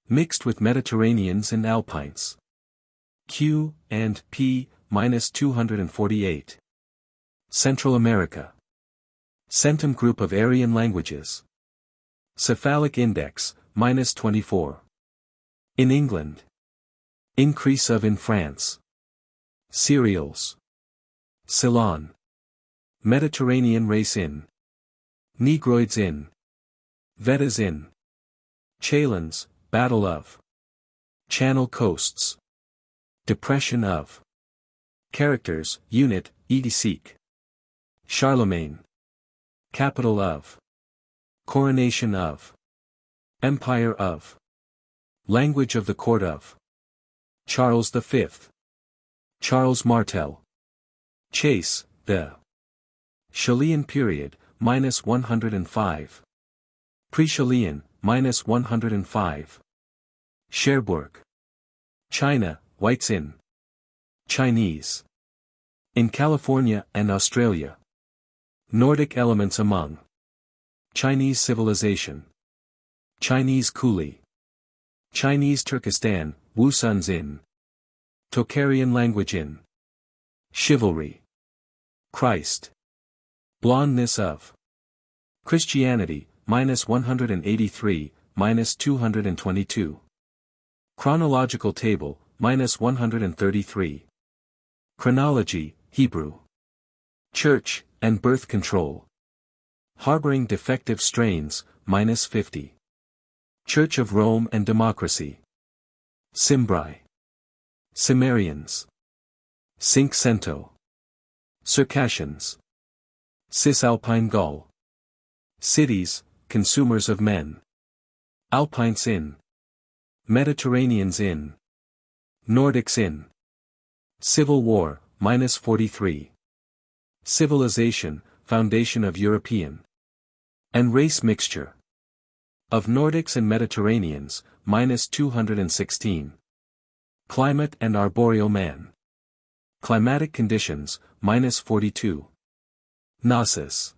[SPEAKER 1] mixed with Mediterraneans and Alpines. Q and P, minus 248. Central America. Centum group of Aryan languages. Cephalic index, minus 24. In England. Increase of in France. Cereals. Ceylon. Mediterranean race in. Negroids in. Vedas in. Chalons, Battle of. Channel coasts. Depression of. Characters, unit, etc. Charlemagne. Capital of. Coronation of. Empire of. Language of the court of. Charles V. Charles Martel. Chase, the. Chilean period, minus 105. Pre-Chilean, minus 105. Cherbourg. China, whites in. Chinese. In California and Australia. Nordic elements among. Chinese civilization. Chinese coolie. Chinese Turkestan, Wusuns in. Tocharian language in. Chivalry. Christ. Blondness of. Christianity, minus 183, minus 222. Chronological table, minus 133. Chronology, Hebrew. Church, and birth control. Harboring defective strains, minus 50. Church of Rome and democracy. Cimbri. Cimmerians. Cinque Cento. Circassians. Cisalpine Gaul. Cities, consumers of men. Alpines in. Mediterraneans in. Nordics in. Civil War, minus 43. Civilization, foundation of European. And race mixture. Of Nordics and Mediterraneans, minus 216. Climate and arboreal man. Climatic conditions, minus 42. Gnosis.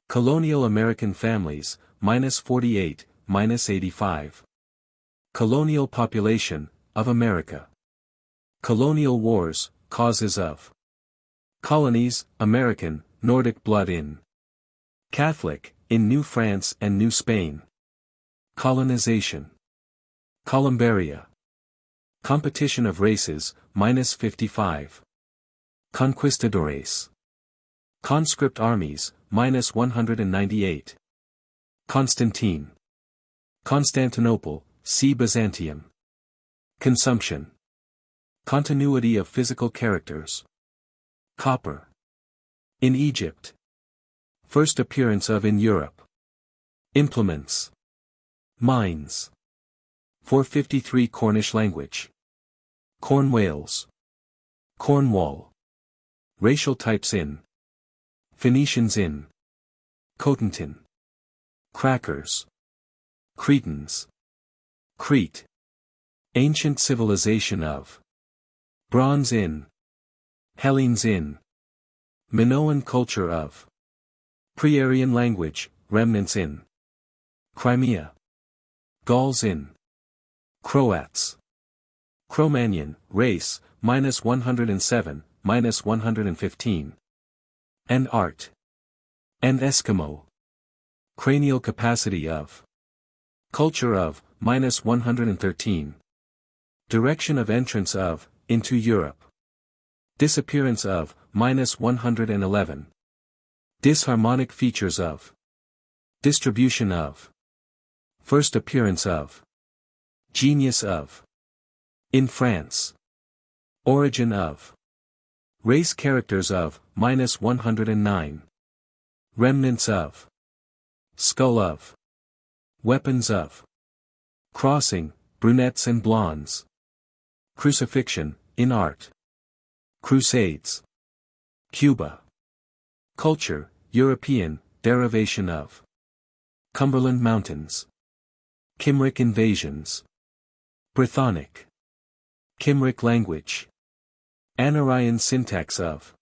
[SPEAKER 1] Colonial American families, minus 48, minus 85. Colonial population, of America. Colonial wars, causes of. Colonies, American, Nordic blood in. Catholic, in New France and New Spain. Colonization. Columbaria. Competition of races, minus 55. Conquistadores. Conscript armies, minus 198. Constantine. Constantinople, see Byzantium. Consumption. Continuity of physical characters. Copper. In Egypt. First appearance of in Europe. Implements. Mines. 453 Cornish language. Corn Wales. Cornwall. Racial types in. Phoenicians in. Cotentin. Crackers. Cretans. Crete. Ancient civilization of. Bronze in. Hellenes in. Minoan culture of. Pre-Aryan language, remnants in. Crimea. Gauls in. Croats. Cro-Magnon, race, minus 107, minus 115. And art. And Eskimo. Cranial capacity of. Culture of, minus 113. Direction of entrance of, into Europe. Disappearance of, minus 111. Disharmonic features of. Distribution of. First appearance of. Genius of. In France. Origin of. Race characters of, minus 109. Remnants of. Skull of. Weapons of. Crossing, brunettes and blondes. Crucifixion, in art. Crusades. Cuba. Culture, European, derivation of. Cumberland Mountains. Cymric invasions. Brythonic. Cymric language. Anarian syntax of.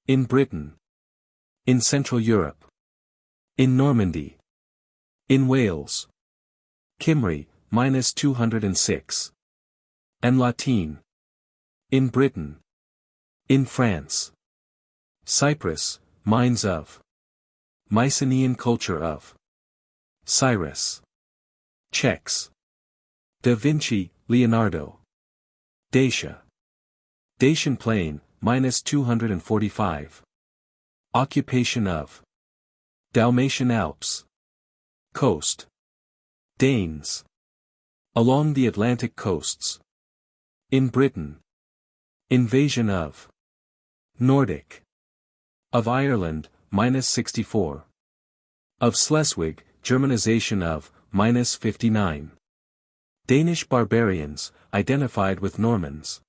[SPEAKER 1] In Britain. In Central Europe. In Normandy. In Wales. Cymry, minus 206. And Latine. In Britain. In France. Cyprus, mines of. Mycenaean culture of. Cyrus. Czechs. Da Vinci, Leonardo. Dacia. Dacian plain, minus 245. Occupation of. Dalmatian Alps. Coast. Danes. Along the Atlantic coasts. In Britain. Invasion of. Nordic. Of Ireland, minus 64. Of Schleswig, Germanization of, minus 59. Danish barbarians, identified with Normans.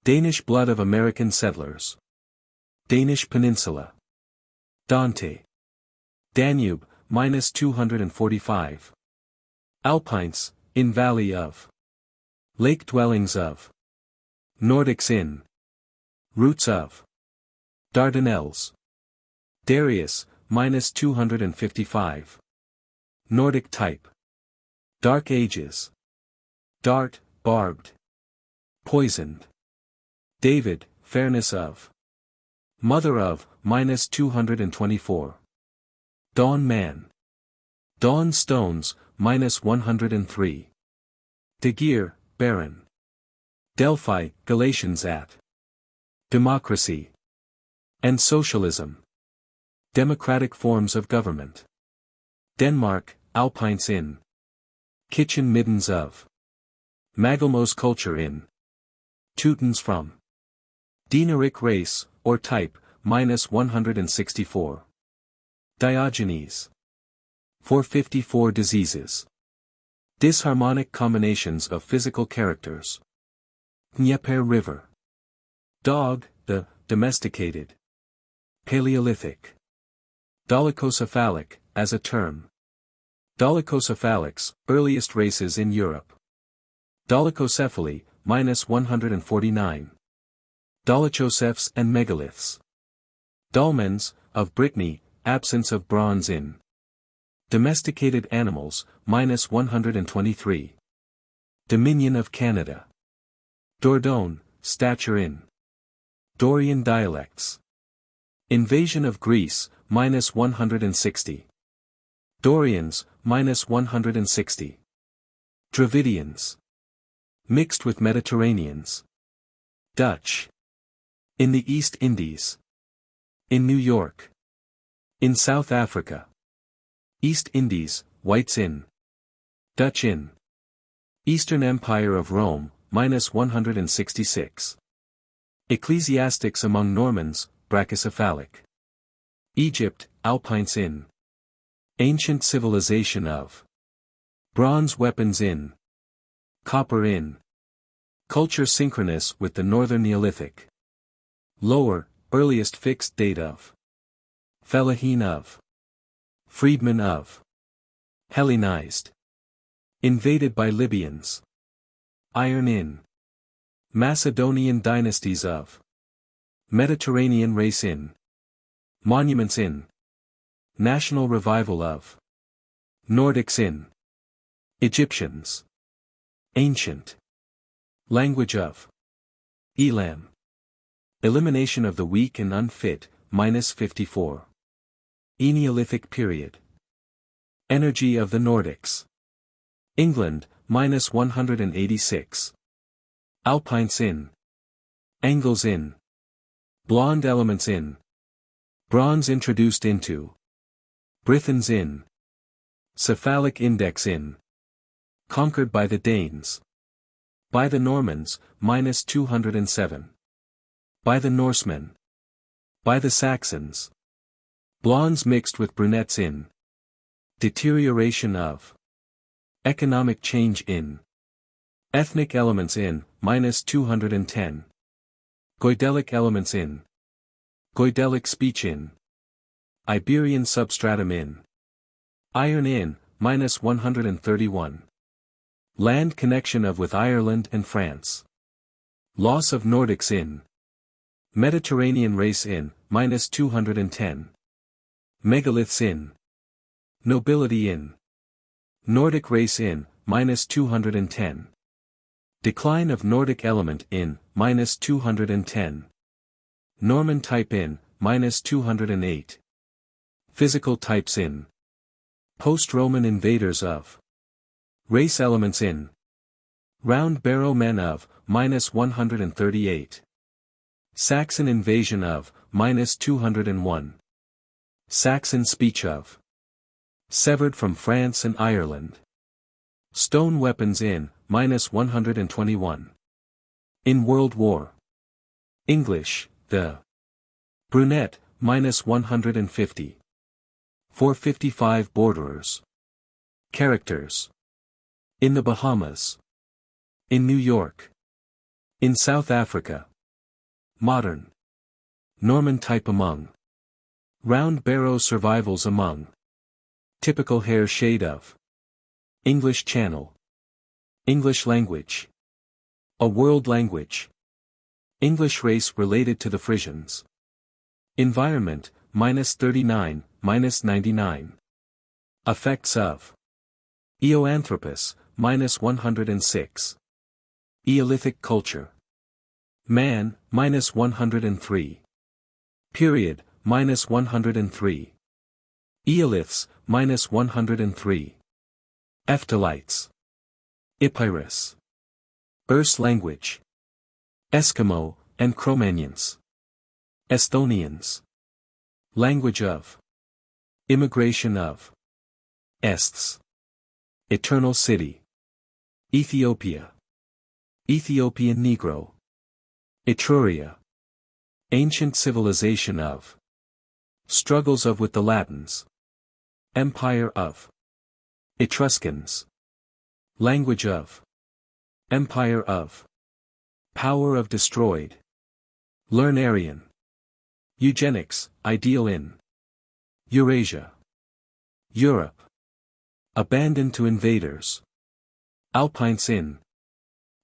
[SPEAKER 1] Danish blood of American settlers. Danish peninsula. Dante. Danube, minus 245. Alpines, in valley of. Lake dwellings of. Nordics in. Roots of. Dardanelles. Darius, minus 255. Nordic type. Dark ages. Dart, barbed. Poisoned. David, fairness of. Mother of, minus 224. Dawn man. Dawn Stones, -103. De Geer, Baron. Delphi, Galatians at. Democracy. And Socialism. Democratic Forms of Government. Denmark, Alpines in. Kitchen Middens of. Magalmo's Culture in. Teutons from. Dinaric Race, or Type, -164. Diogenes. 454 Diseases. Disharmonic combinations of physical characters. Dnieper River. Dog, the domesticated. Paleolithic. Dolichocephalic, as a term. Dolichocephalics, earliest races in Europe. Dolichocephaly, -149. Dolichocephs and megaliths. Dolmens, of Brittany, absence of bronze in. Domesticated animals, -123. Dominion of Canada. Dordogne, stature in. Dorian dialects. Invasion of Greece, -160. Dorians, -160. Dravidians. Mixed with Mediterraneans. Dutch. In the East Indies. In New York. In South Africa. East Indies, whites in. Dutch in. Eastern Empire of Rome, -166. Ecclesiastics among Normans, brachycephalic. Egypt, Alpines in. Ancient civilization of. Bronze weapons in. Copper in. Culture synchronous with the Northern Neolithic. Lower, earliest fixed date of. Fellahin of. Freedmen of. Hellenized. Invaded by Libyans. Iron in. Macedonian dynasties of. Mediterranean race in. Monuments in. National revival of. Nordics in. Egyptians. Ancient. Language of. Elam. Elimination of the weak and unfit, -54. Eneolithic period. Energy of the Nordics. England, -186. Alpines in. Angles in. Blond elements in. Bronze introduced into. Brythons in. Cephalic index in. Conquered by the Danes. By the Normans, -207. By the Norsemen. By the Saxons. Blondes mixed with brunettes in. Deterioration of. Economic change in. Ethnic elements in, -210. Goidelic elements in. Goidelic speech in. Iberian substratum in. Iron in, -131. Land connection of with Ireland and France. Loss of Nordics in. Mediterranean race in, -210. Megaliths in. Nobility in. Nordic race in, -210. Decline of Nordic element in, -210. Norman type in, -208. Physical types in. Post-Roman invaders of. Race elements in. Round barrow men of, -138. Saxon invasion of, -201. Saxon speech of. Severed from France and Ireland. Stone weapons in, -121. In World War. English, the. Brunette, -150. 455 Borderers. Characters. In the Bahamas. In New York. In South Africa. Modern. Norman type among. Round barrow survivals among. Typical hair shade of. English Channel. English language. A world language. English race related to the Frisians. Environment, -39, -99. Effects of. Eoanthropus, -106. Eolithic culture. Man, -103. Period, -103. Eoliths, -103. Ephthalites. Epirus. Erse language. Eskimo, and Cro-Magnons. Esthonians. Language of. Immigration of. Esths. Eternal city. Ethiopia. Ethiopian Negro. Etruria. Ancient civilization of. Struggles of with the Latins. Empire of. Etruscans. Language of. Empire of. Power of destroyed. Learn Aryan. Eugenics, ideal in. Eurasia. Europe. Abandoned to invaders. Alpines in.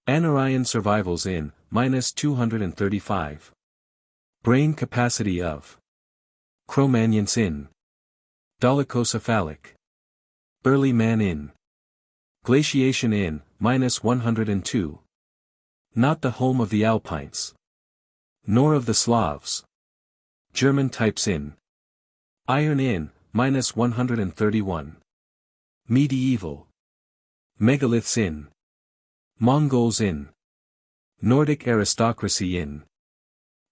[SPEAKER 1] Anarian survivals in, -235. Brain capacity of. Cro-Magnons in. Dolichocephalic. Early man in. Glaciation in, -102. Not the home of the Alpines. Nor of the Slavs. German types in. Iron in, -131. Medieval. Megaliths in. Mongols in. Nordic aristocracy in.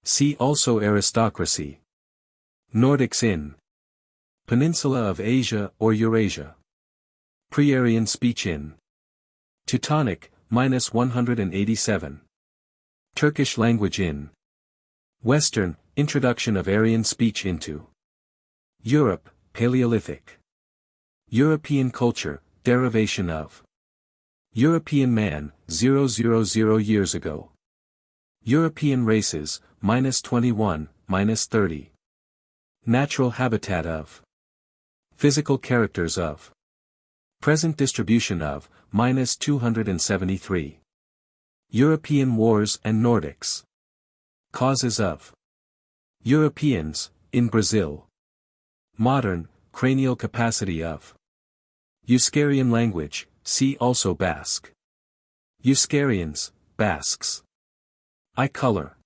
[SPEAKER 1] See also aristocracy. Nordics in. Peninsula of Asia or Eurasia. Pre-Aryan speech in. Teutonic, -187. Turkish language in. Western, introduction of Aryan speech into. Europe, Paleolithic. European culture, derivation of. European man, 000 years ago. European races, -21, -30. Natural habitat of. Physical characters of. Present distribution of, -273. European wars and Nordics. Causes of. Europeans, in Brazil. Modern, cranial capacity of. Euskarian language, see also Basque. Euskarians, Basques. Eye color.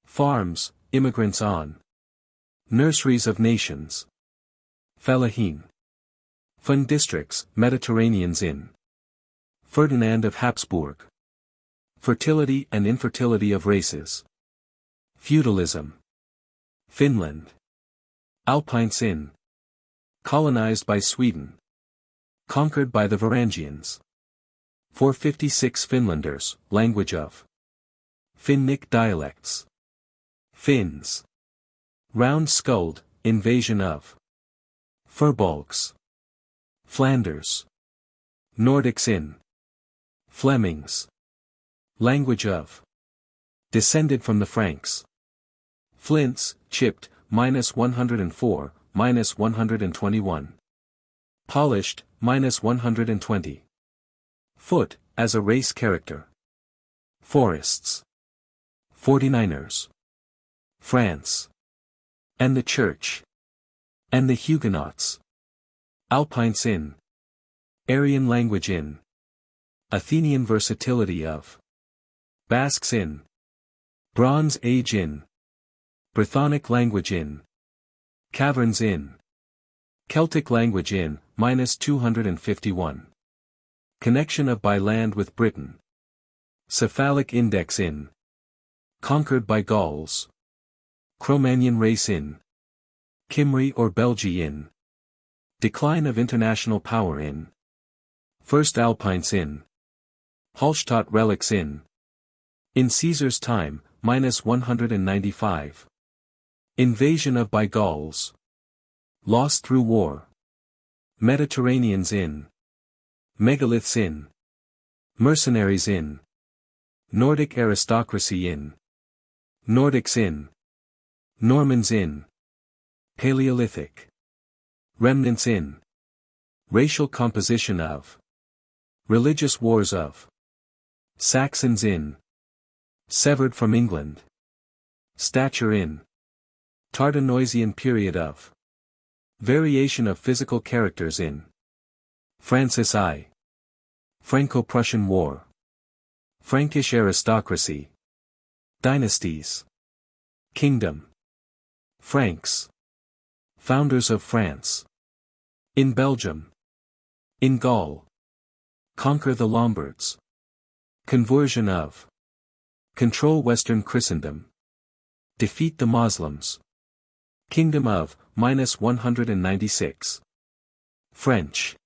[SPEAKER 1] Farms, immigrants on. Nurseries of nations. Fellahin. Fun districts, Mediterraneans in. Ferdinand of Habsburg. Fertility and infertility of races. Feudalism. Finland. Alpines in. Colonized by Sweden. Conquered by the Varangians. 456 Finlanders, language of. Finnic dialects. Finns. Round-skulled, invasion of. Furbolgs. Flanders. Nordics in. Flemings. Language of. Descended from the Franks. Flints, chipped, -104, -121. Polished, -120. Foot, as a race character. Forests. 49ers. France. And the Church. And the Huguenots. Alpines in. Aryan language in. Athenian versatility of. Basques in. Bronze Age in. Brythonic language in. Caverns in. Celtic language in, -251. Connection of by land with Britain. Cephalic index in. Conquered by Gauls. Cro-Magnon race in. Kimri or Belgi in. Decline of international power in. First Alpines in. Hallstatt relics in. In Caesar's time, -195. Invasion of by Gauls. Lost through war. Mediterraneans in. Megaliths in. Mercenaries in. Nordic aristocracy in. Nordics in. Normans in. Paleolithic. Remnants in. Racial composition of. Religious wars of. Saxons in. Severed from England. Stature in. Tardenoisian period of. Variation of physical characters in. Francis I. Franco-Prussian War. Frankish aristocracy. Dynasties. Kingdom. Franks. Founders of France. In Belgium. In Gaul. Conquer the Lombards. Conversion of. Control Western Christendom. Defeat the Muslims. Kingdom of, -196. French.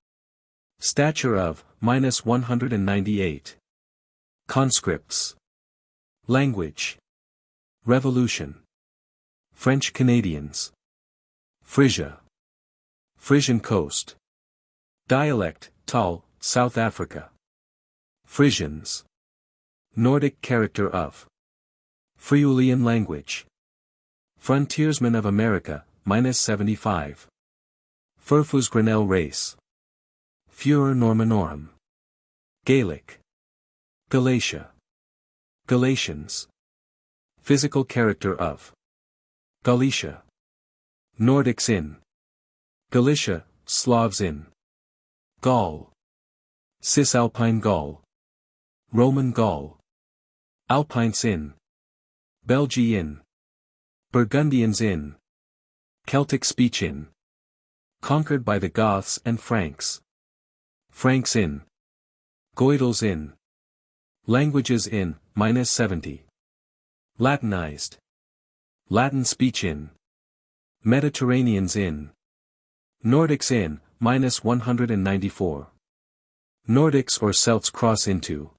[SPEAKER 1] Stature of, -198. Conscripts. Language. Revolution. French Canadians. Frisia. Frisian coast. Dialect, Tal, South Africa. Frisians. Nordic character of. Friulian language. Frontiersmen of America, -75. Furfus Grenell race. Furor Normanorum. Gaelic. Galatia. Galatians. Physical character of. Galicia. Nordics in. Galicia, Slavs in. Gaul. Cisalpine Gaul. Roman Gaul. Alpines in. Belgi in. Burgundians in. Celtic speech in. Conquered by the Goths and Franks. Franks in. Goidels in. Languages in, -70. Latinized. Latin speech in. Mediterraneans in. Nordics in, -194. Nordics or Celts cross into.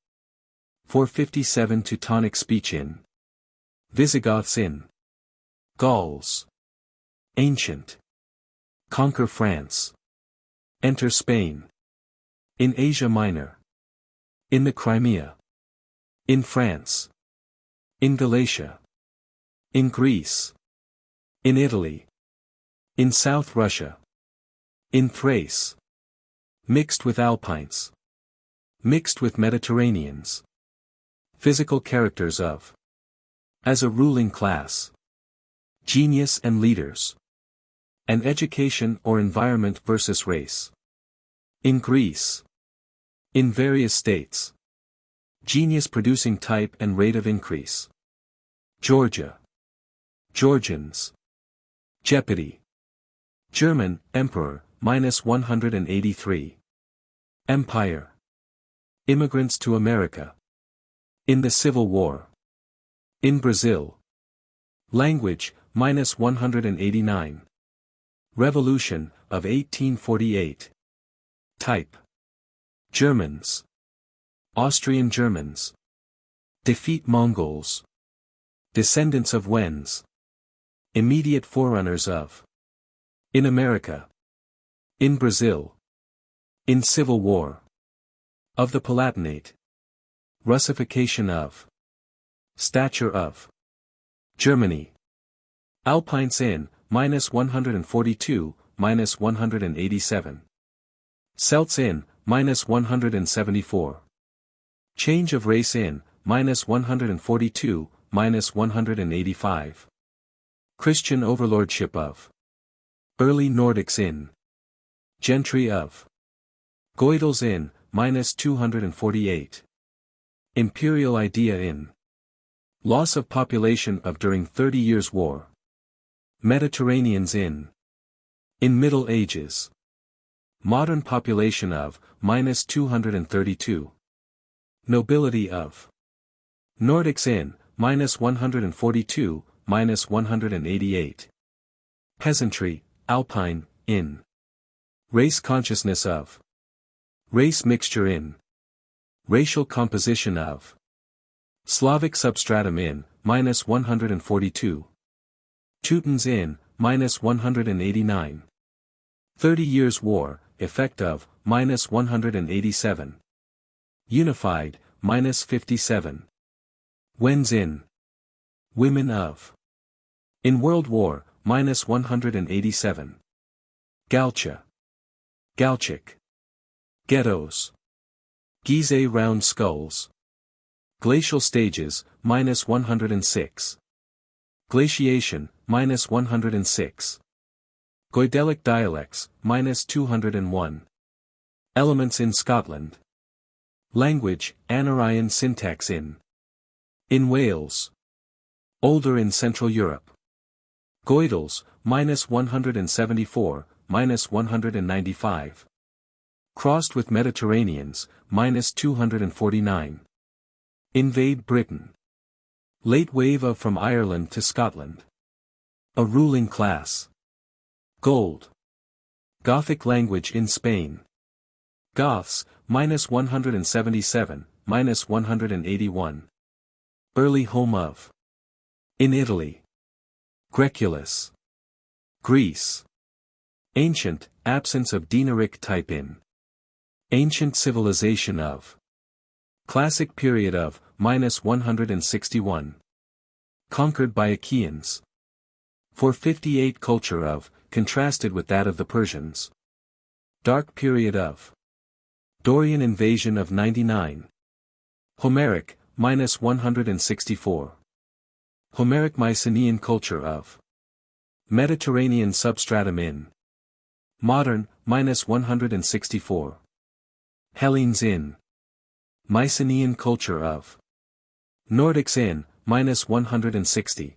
[SPEAKER 1] 457 Teutonic speech in. Visigoths in. Gauls. Ancient. Conquer France. Enter Spain. In Asia Minor. In the Crimea. In France. In Galatia. In Greece. In Italy. In South Russia. In Thrace. Mixed with Alpines. Mixed with Mediterraneans. Physical characters of. As a ruling class. Genius and leaders. An education or environment versus race. In Greece. In various states. Genius producing type and rate of increase. Georgia. Georgians. Jeopardy. German, Emperor, -183. Empire. Immigrants to America. In the Civil War. In Brazil. Language, -189. Revolution, of 1848. Type. Germans. Austrian Germans. Defeat Mongols. Descendants of Wends. Immediate forerunners of. In America. In Brazil. In Civil War. Of the Palatinate. Russification of. Stature of. Germany. Alpines in, -142, -187. Celts in, -174. Change of race in, -142, -185. Christian overlordship of. Early Nordics in. Gentry of. Goidels in, -248. Imperial idea in. Loss of population of during 30 Years' War. Mediterraneans in. In Middle Ages. Modern population of, -232. Nobility of. Nordics in, -142, -188. Peasantry, Alpine, in. Race consciousness of. Race mixture in. Racial composition of. Slavic substratum in, -142. Teutons in, -189. 30 Years' War, effect of, -187. Unified, -57. Wends in. Women of. In World War, -187. Galcha. Galchic. Ghettos. Gizeh round skulls. Glacial stages, -106. Glaciation, -106. Goidelic dialects, -201. Elements in Scotland. Language, Anarian syntax in. In Wales. Older in Central Europe. Goidels, -174, minus 195. Crossed with Mediterraneans, minus 249. Invade Britain. Late wave of from Ireland to Scotland. A ruling class. Gold. Gothic language in Spain. Goths, minus 177, minus 181. Early home of. In Italy. Graeculus. Greece. Ancient, absence of Dinaric type in. Ancient civilization of. Classic period of, minus 161. Conquered by Achaeans. 458 culture of, contrasted with that of the Persians. Dark period of. Dorian invasion of 99. Homeric, minus 164. Homeric Mycenaean culture of. Mediterranean substratum in. Modern, minus 164. Hellenes in. Mycenaean culture of. Nordics in, minus 160.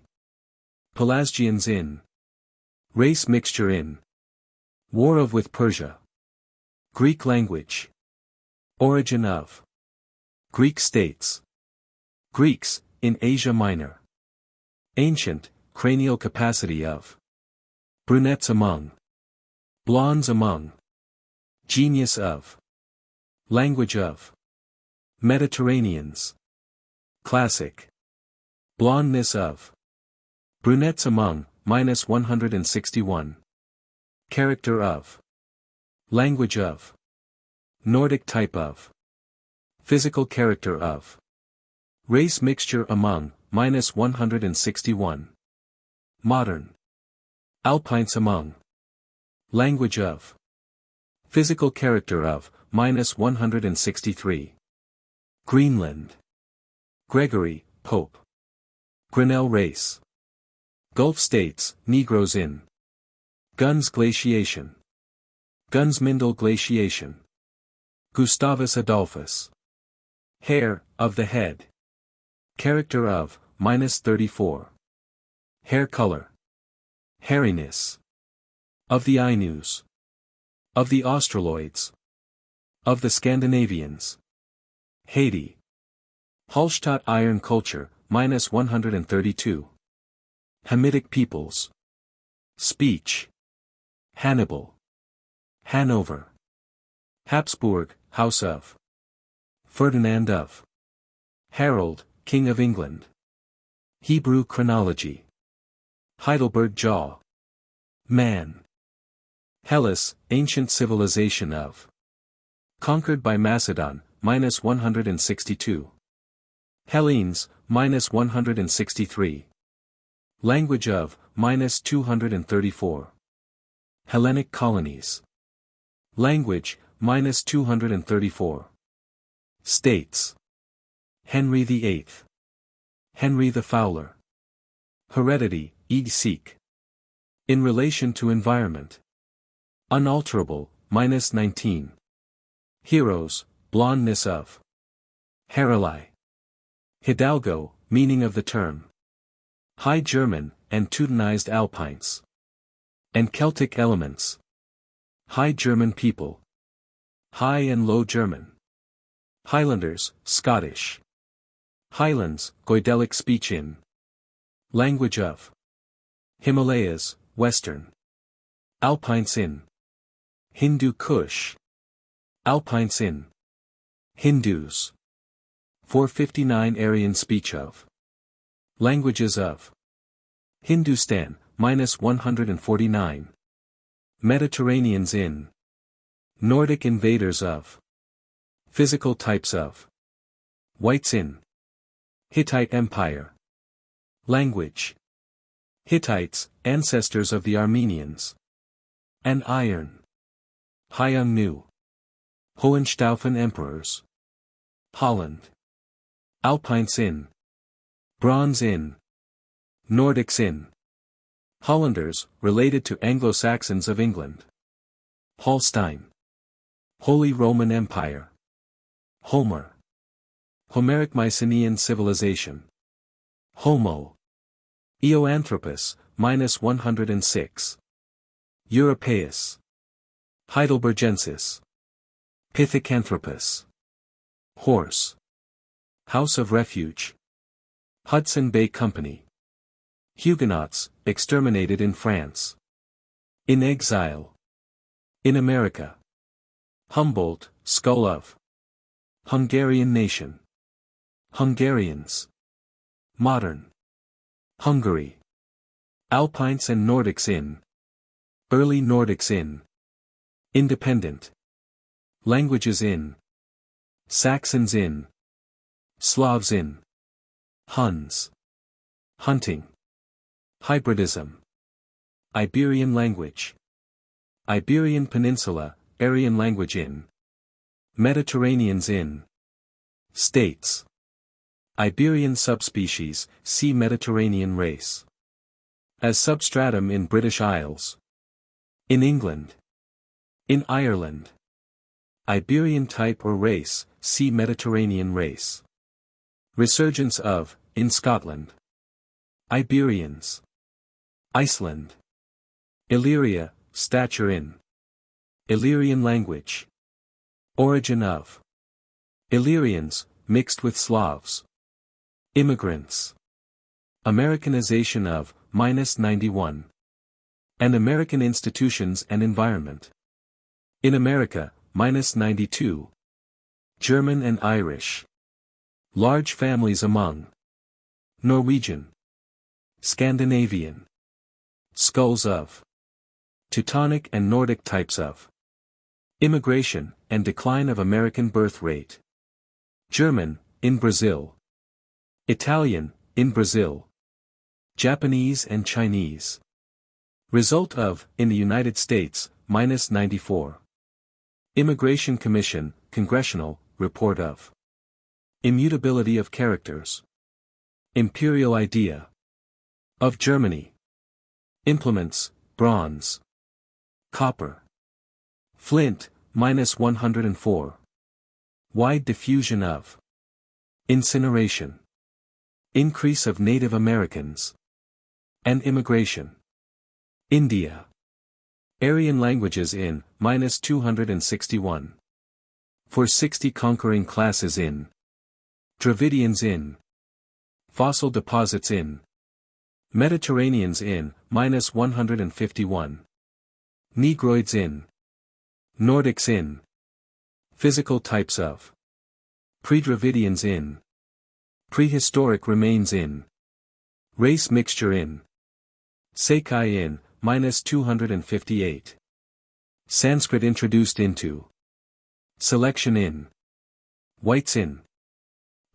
[SPEAKER 1] Pelasgians in. Race mixture in. War of with Persia. Greek language. Origin of. Greek states. Greeks, in Asia Minor. Ancient, cranial capacity of. Brunettes among. Blondes among. Genius of. Language of. Mediterraneans. Classic. Blondness of. Brunettes among, minus 161. Character of. Language of. Nordic type of. Physical character of. Race mixture among, minus 161. Modern. Alpines among. Language of. Physical character of, minus 163. Greenland. Gregory, Pope. Grinnell race. Gulf states, Negroes in. Guns glaciation. Gunsmindel glaciation. Gustavus Adolphus. Hair, of the head. Character of, minus 34. Hair color. Hairiness. Of the Ainus. Of the Australoids. Of the Scandinavians. Haiti. Hallstatt iron culture, minus 132. Hamitic peoples. Speech. Hannibal. Hanover. Habsburg, House of. Ferdinand of. Harold, King of England. Hebrew chronology. Heidelberg jaw. Man. Hellas, ancient civilization of. Conquered by Macedon, minus 162. Hellenes, minus 163. Language of, minus 234. Hellenic colonies. Language, minus 234. States. Henry VIII. Henry the Fowler. Heredity, seek. In relation to environment. Unalterable, minus 19. Heroes, blondness of. Heruli. Hidalgo, meaning of the term. High German, and Teutonized Alpines. And Celtic elements. High German people. High and Low German. Highlanders, Scottish. Highlands, Goidelic speech in. Language of. Himalayas, Western. Alpine in. Hindu Kush. Alpine in. Hindus. 459 Aryan speech of. Languages of. Hindustan, minus 149. Mediterraneans in. Nordic invaders of. Physical types of. Whites in. Hittite Empire. Language. Hittites, ancestors of the Armenians. And iron. Hyangnu. Hohenstaufen emperors. Holland. Alpines in. Bronze in. Nordics in. Hollanders, related to Anglo-Saxons of England. Holstein. Holy Roman Empire. Homer. Homeric Mycenaean civilization. Homo. Eoanthropus, minus 106. Europaeus. Heidelbergensis. Pithecanthropus. Horse. House of Refuge. Hudson Bay Company. Huguenots, exterminated in France. In exile. In America. Humboldt, skull of. Hungarian nation. Hungarians. Modern. Hungary. Alpines and Nordics in. Early Nordics in. Independent. Languages in. Saxons in. Slavs in. Huns. Hunting. Hybridism. Iberian language. Iberian Peninsula, Aryan language in. Mediterraneans in. States. Iberian subspecies, see Mediterranean race. As substratum in British Isles. In England. In Ireland. Iberian type or race, see Mediterranean race. Resurgence of, in Scotland. Iberians. Iceland. Illyria, stature in. Illyrian language. Origin of. Illyrians, mixed with Slavs. Immigrants. Americanization of, -91. And American institutions and environment. In America, -92. German and Irish. Large families among. Norwegian. Scandinavian. Skulls of. Teutonic and Nordic types of. Immigration, and decline of American birth rate. German, in Brazil. Italian, in Brazil. Japanese and Chinese. Result of, in the United States, -94. Immigration Commission, Congressional, Report of. Immutability of characters. Imperial idea. Of Germany. Implements, bronze. Copper. Flint, -104. Wide diffusion of. Incineration. Increase of Native Americans. And immigration. India. Aryan languages in, -261. For 60 conquering classes in. Dravidians in. Fossil deposits in. Mediterraneans in, -151. Negroids in. Nordics in. Physical types of. Pre-Dravidians in. Prehistoric remains in. Race mixture in. Sakai in, -258. Sanskrit introduced into. Selection in. Whites in.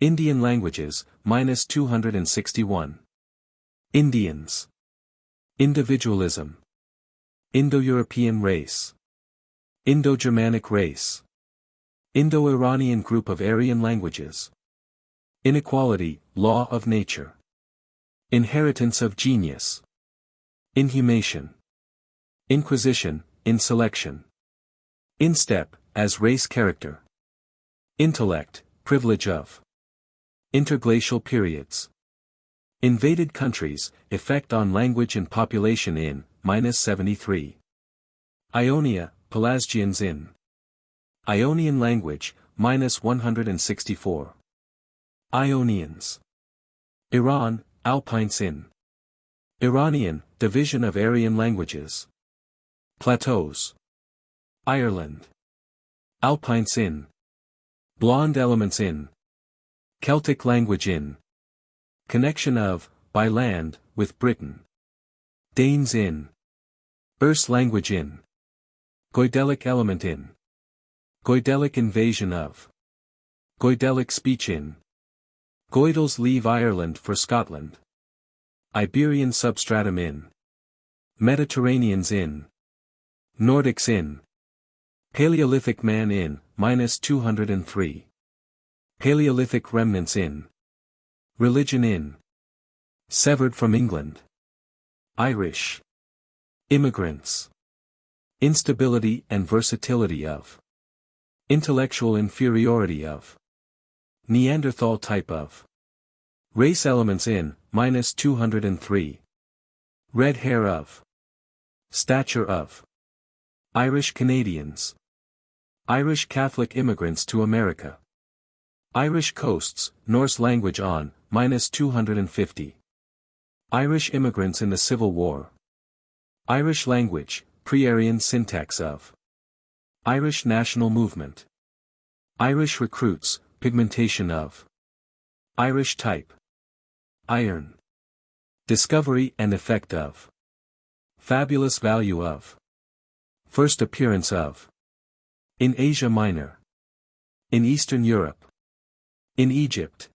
[SPEAKER 1] Indian languages, -261. Indians. Individualism. Indo-European race. Indo-Germanic race. Indo-Iranian group of Aryan languages. Inequality, law of nature. Inheritance of genius. Inhumation. Inquisition, inselection. Instep, as race character. Intellect, privilege of. Interglacial periods. Invaded countries, effect on language and population in, -73. Ionia, Pelasgians in. Ionian language, -164. Ionians. Iran, Alpines in. Iranian, division of Aryan languages. Plateaus. Ireland. Alpines in. Blond elements in. Celtic language in. Connection of, by land, with Britain. Danes in. Erse language in. Goidelic element in. Goidelic invasion of. Goidelic speech in. Goidels leave Ireland for Scotland. Iberian substratum in. Mediterraneans in. Nordics in. Paleolithic man in, -203. Paleolithic remnants in. Religion in. Severed from England. Irish. Immigrants. Instability and versatility of. Intellectual inferiority of. Neanderthal type of. Race elements in, -203. Red hair of. Stature of. Irish Canadians. Irish Catholic immigrants to America. Irish coasts, Norse language on, -250. Irish immigrants in the Civil War. Irish language, pre-Aryan syntax of. Irish national movement. Irish recruits, pigmentation of. Irish type. Iron. Discovery and effect of. Fabulous value of. First appearance of. In Asia Minor. In Eastern Europe. In Egypt.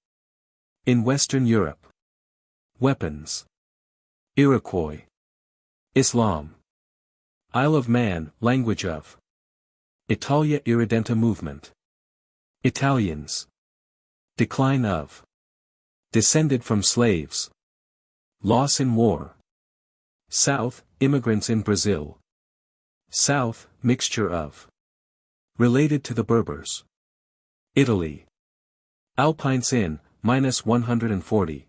[SPEAKER 1] In Western Europe. Weapons. Iroquois. Islam. Isle of Man, language of. Italia Irredenta movement. Italians. Decline of. Descended from slaves. Loss in war. South, immigrants in Brazil. South, mixture of. Related to the Berbers. Italy. Alpines in, -140.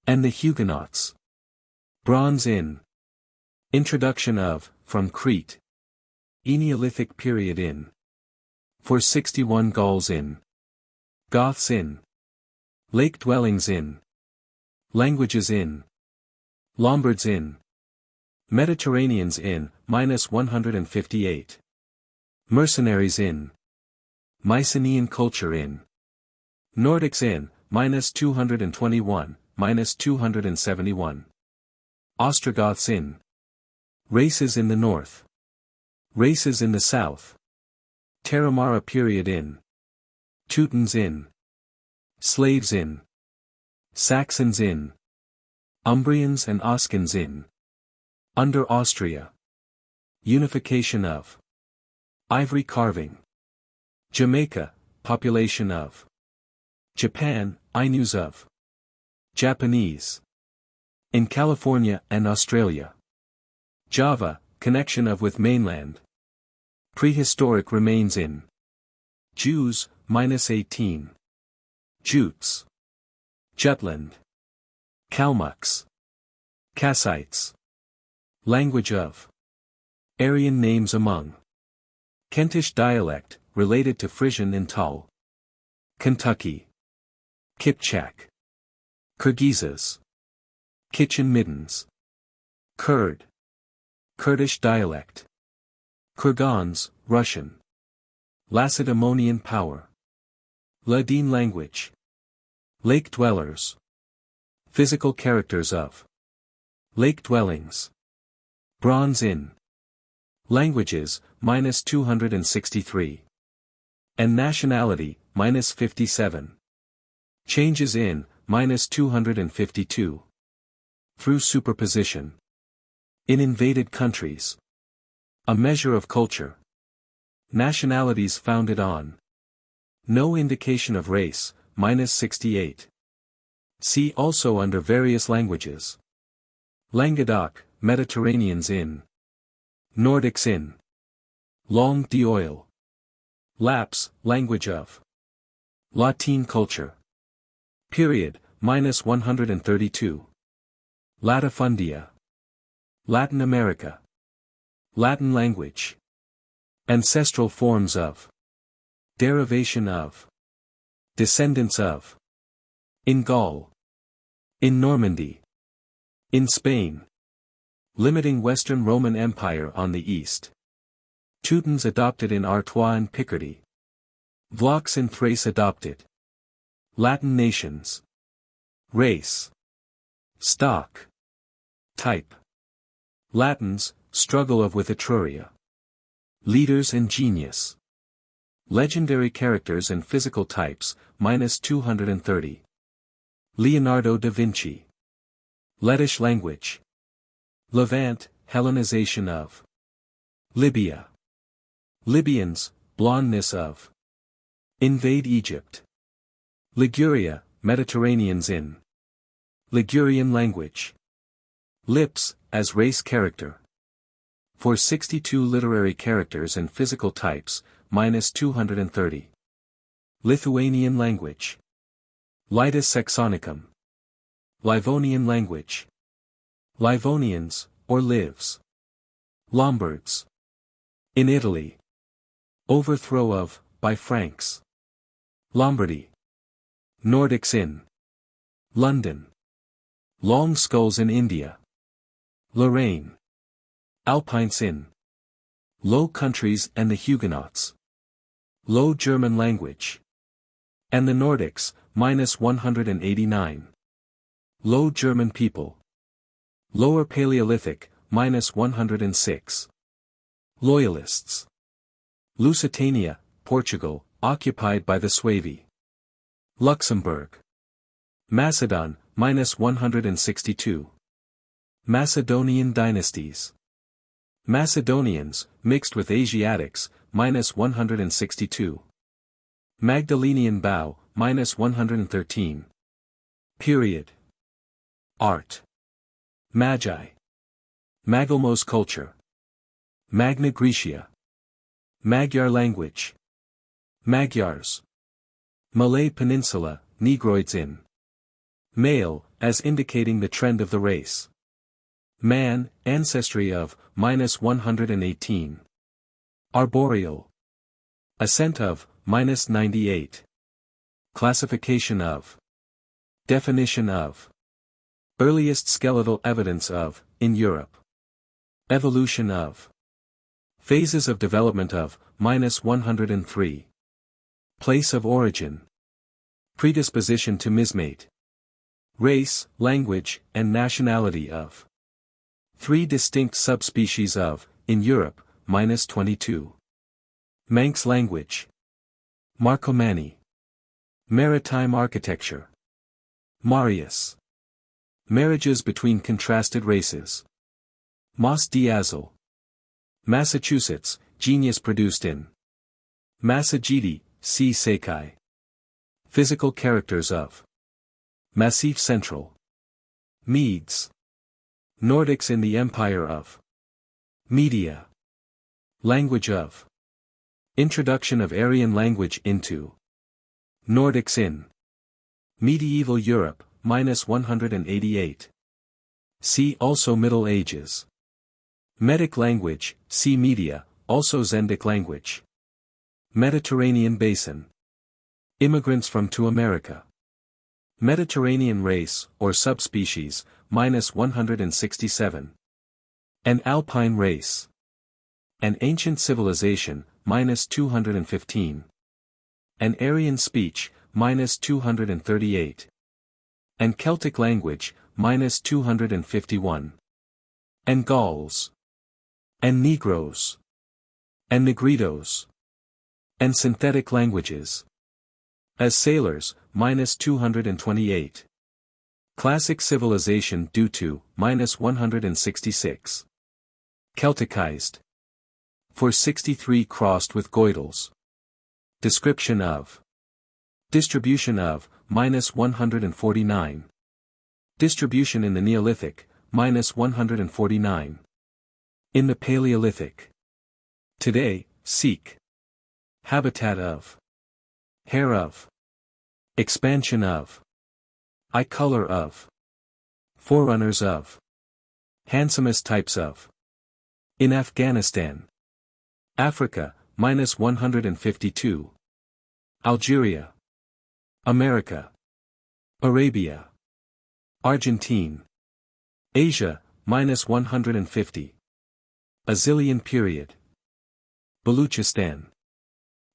[SPEAKER 1] And the Huguenots. Bronze in. Introduction of, from Crete. Eneolithic period in. For 61 Gauls in. Goths in. Lake dwellings in. Languages in. Lombards in. Mediterraneans in, -158. Mercenaries in. Mycenaean culture in. Nordics in, -221, -271. Ostrogoths in. Races in the north. Races in the south. Tarahumara period in. Teutons in. Slaves in. Saxons in. Umbrians and Oscans in. Under Austria. Unification of. Ivory carving. Jamaica, population of. Japan, Ainus of. Japanese. In California and Australia. Java, connection of with mainland. Prehistoric remains in. Jews, -18. Jutes. Jutland. Kalmucks. Kassites. Language of. Aryan names among. Kentish dialect, related to Frisian in Tull. Kentucky. Kipchak. Kirgizes. Kitchen middens. Kurd. Kurdish dialect. Kurgans, Russian. Lacedaemonian power. Ladine language. Lake dwellers. Physical characters of. Lake dwellings. Bronze in. Languages, -263. And nationality, -57. Changes in, -252. Through superposition. In invaded countries. A measure of culture. Nationalities founded on. No indication of race, -68. See also under various languages. Languedoc, Mediterraneans in. Nordics in. Langue d'oil. Lapps, language of. Latine culture. Period, -132. Latifundia. Latin America. Latin language. Ancestral forms of. Derivation of. Descendants of. In Gaul. In Normandy. In Spain. Limiting Western Roman Empire on the east. Teutons adopted in Artois and Picardy. Vlachs in Thrace adopted. Latin nations. Race. Stock. Type. Latins, struggle of with Etruria. Leaders and genius. Legendary characters and physical types, -230. Leonardo da Vinci. Lettish language. Levant, Hellenization of. Libya. Libyans, blondness of. Invade Egypt. Liguria, Mediterraneans in. Ligurian language. Lips, as race character. For 62 literary characters and physical types, -230. Lithuanian language. Litus Saxonicum. Livonian language. Livonians, or lives. Lombards. In Italy. Overthrow of, by Franks. Lombardy. Nordics in London. Long skulls in India. Lorraine. Alpines in Low Countries and the Huguenots. Low German language. And the Nordics, -189. Low German people. Lower Paleolithic, -106. Loyalists. Lusitania, Portugal, occupied by the Suevi. Luxembourg. Macedon, -162. Macedonian dynasties. Macedonians, mixed with Asiatics, -162. Magdalenian Bow, -113. Period. Art. Magi. Magalmos culture. Magna Graecia. Magyar language. Magyars. Malay Peninsula, Negroids in male, as indicating the trend of the race. Man, ancestry of, -118. Arboreal. Ascent of, -98. Classification of. Definition of. Earliest skeletal evidence of, in Europe. Evolution of. Phases of development of, -103. Place of origin. Predisposition to mismate. Race, language, and nationality of. 3 distinct subspecies of, in Europe, -22. Manx language. Marcomanni. Maritime architecture. Marius. Marriages between contrasted races. Mas Diazel. Massachusetts, genius produced in. Massageti, C. Sekai. Physical characters of. Massif Central. Medes. Nordics in the Empire of. Media. Language of. Introduction of Aryan language into. Nordics in. Medieval Europe, -188. See also Middle Ages. Medic language, see Media, also Zendic language. Mediterranean Basin. Immigrants from to America. Mediterranean race, or subspecies, -167. An Alpine race. An ancient civilization, -215. An Aryan speech, -238. An Celtic language, -251. And Gauls. And Negroes. And Negritos. And synthetic languages. As sailors, -228. Classic civilization due to, -166. Celticized. For 63 crossed with Goidels. Description of. Distribution of, -149. Distribution in the Neolithic, -149. In the Paleolithic. Today, seek. Habitat of. Hair of. Expansion of. Eye color of. Forerunners of. Handsomest types of. In Afghanistan. Africa, -152. Algeria. America. Arabia. Argentine. Asia, -150. Azilian period. Baluchistan.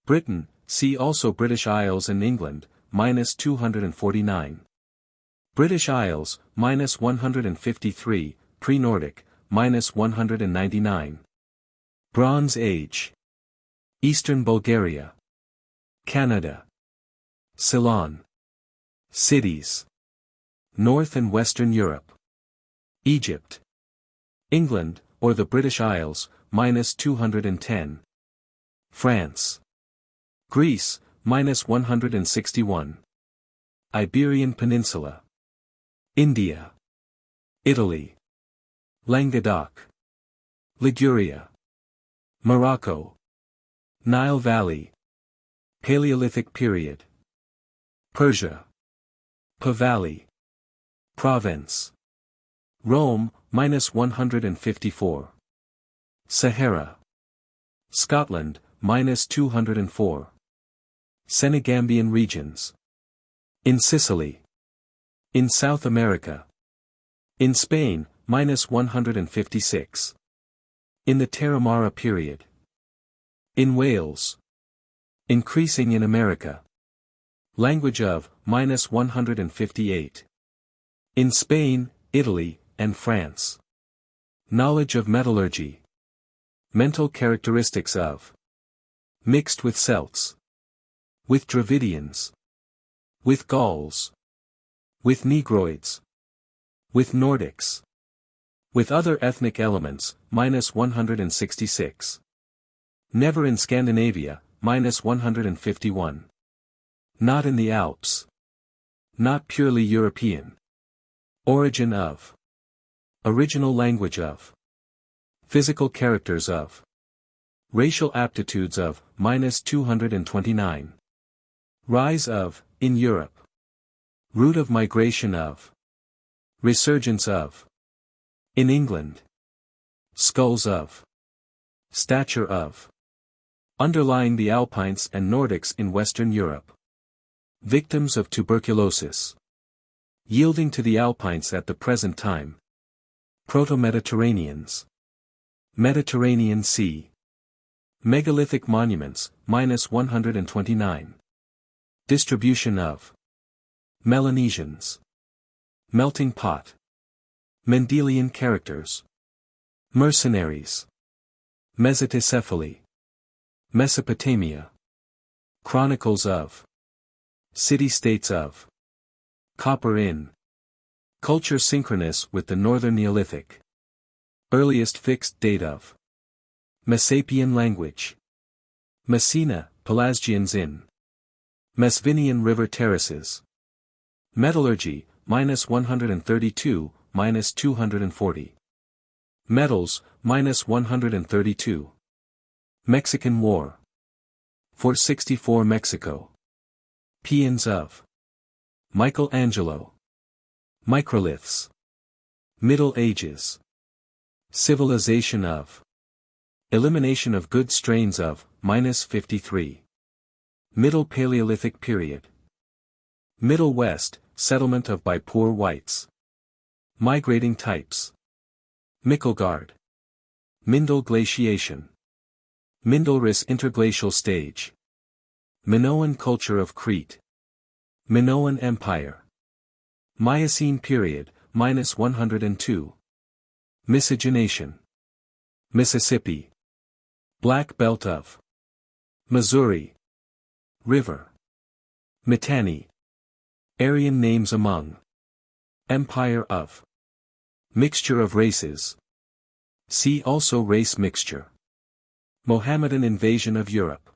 [SPEAKER 1] Britain, see also British Isles and England, -249. British Isles, -153, pre-Nordic, -199. Bronze Age. Eastern Bulgaria. Canada. Ceylon. Cities. North and Western Europe. Egypt. England, or the British Isles, -210. France. Greece, -161. Iberian Peninsula. India. Italy. Languedoc. Liguria. Morocco. Nile Valley. Paleolithic period. Persia. Pahlavi. Provence. Rome, -154. Sahara. Scotland, -204. Senegambian regions. In Sicily. In South America. In Spain, -156. In the Tarahumara period. In Wales. Increasing in America. Language of, -158. In Spain, Italy, and France. Knowledge of metallurgy. Mental characteristics of. Mixed with Celts. With Dravidians. With Gauls. With Negroids. With Nordics. With other ethnic elements, -166. Never in Scandinavia, -151. Not in the Alps. Not purely European. Origin of. Original language of. Physical characters of. Racial aptitudes of, -229. Rise of, in Europe. Route of migration of. Resurgence of. In England. Skulls of. Stature of. Underlying the Alpines and Nordics in Western Europe. Victims of tuberculosis. Yielding to the Alpines at the present time. Proto-Mediterraneans. Mediterranean Sea. Megalithic monuments, -129. Distribution of. Melanesians. Melting pot. Mendelian characters. Mercenaries. Mesotecephaly. Mesopotamia. Chronicles of. City-states of. Copper in. Culture synchronous with the Northern Neolithic. Earliest fixed date of. Messapian language. Messina, Pelasgians in. Mesvinian river terraces. Metallurgy, -132, -240. Metals, -132. Mexican War. 464 Mexico. Paeans of. Michelangelo. Microliths. Middle Ages. Civilization of. Elimination of good strains of, -53. Middle Paleolithic period. Middle West, settlement of by poor whites. Migrating types. Micklegard. Mindel glaciation. Mindel-Rhys interglacial stage. Minoan culture of Crete. Minoan Empire. Miocene period, -102. Miscegenation. Mississippi. Black belt of. Missouri. River. Mitanni. Aryan names among. Empire of. Mixture of races. See also race mixture. Mohammedan invasion of Europe.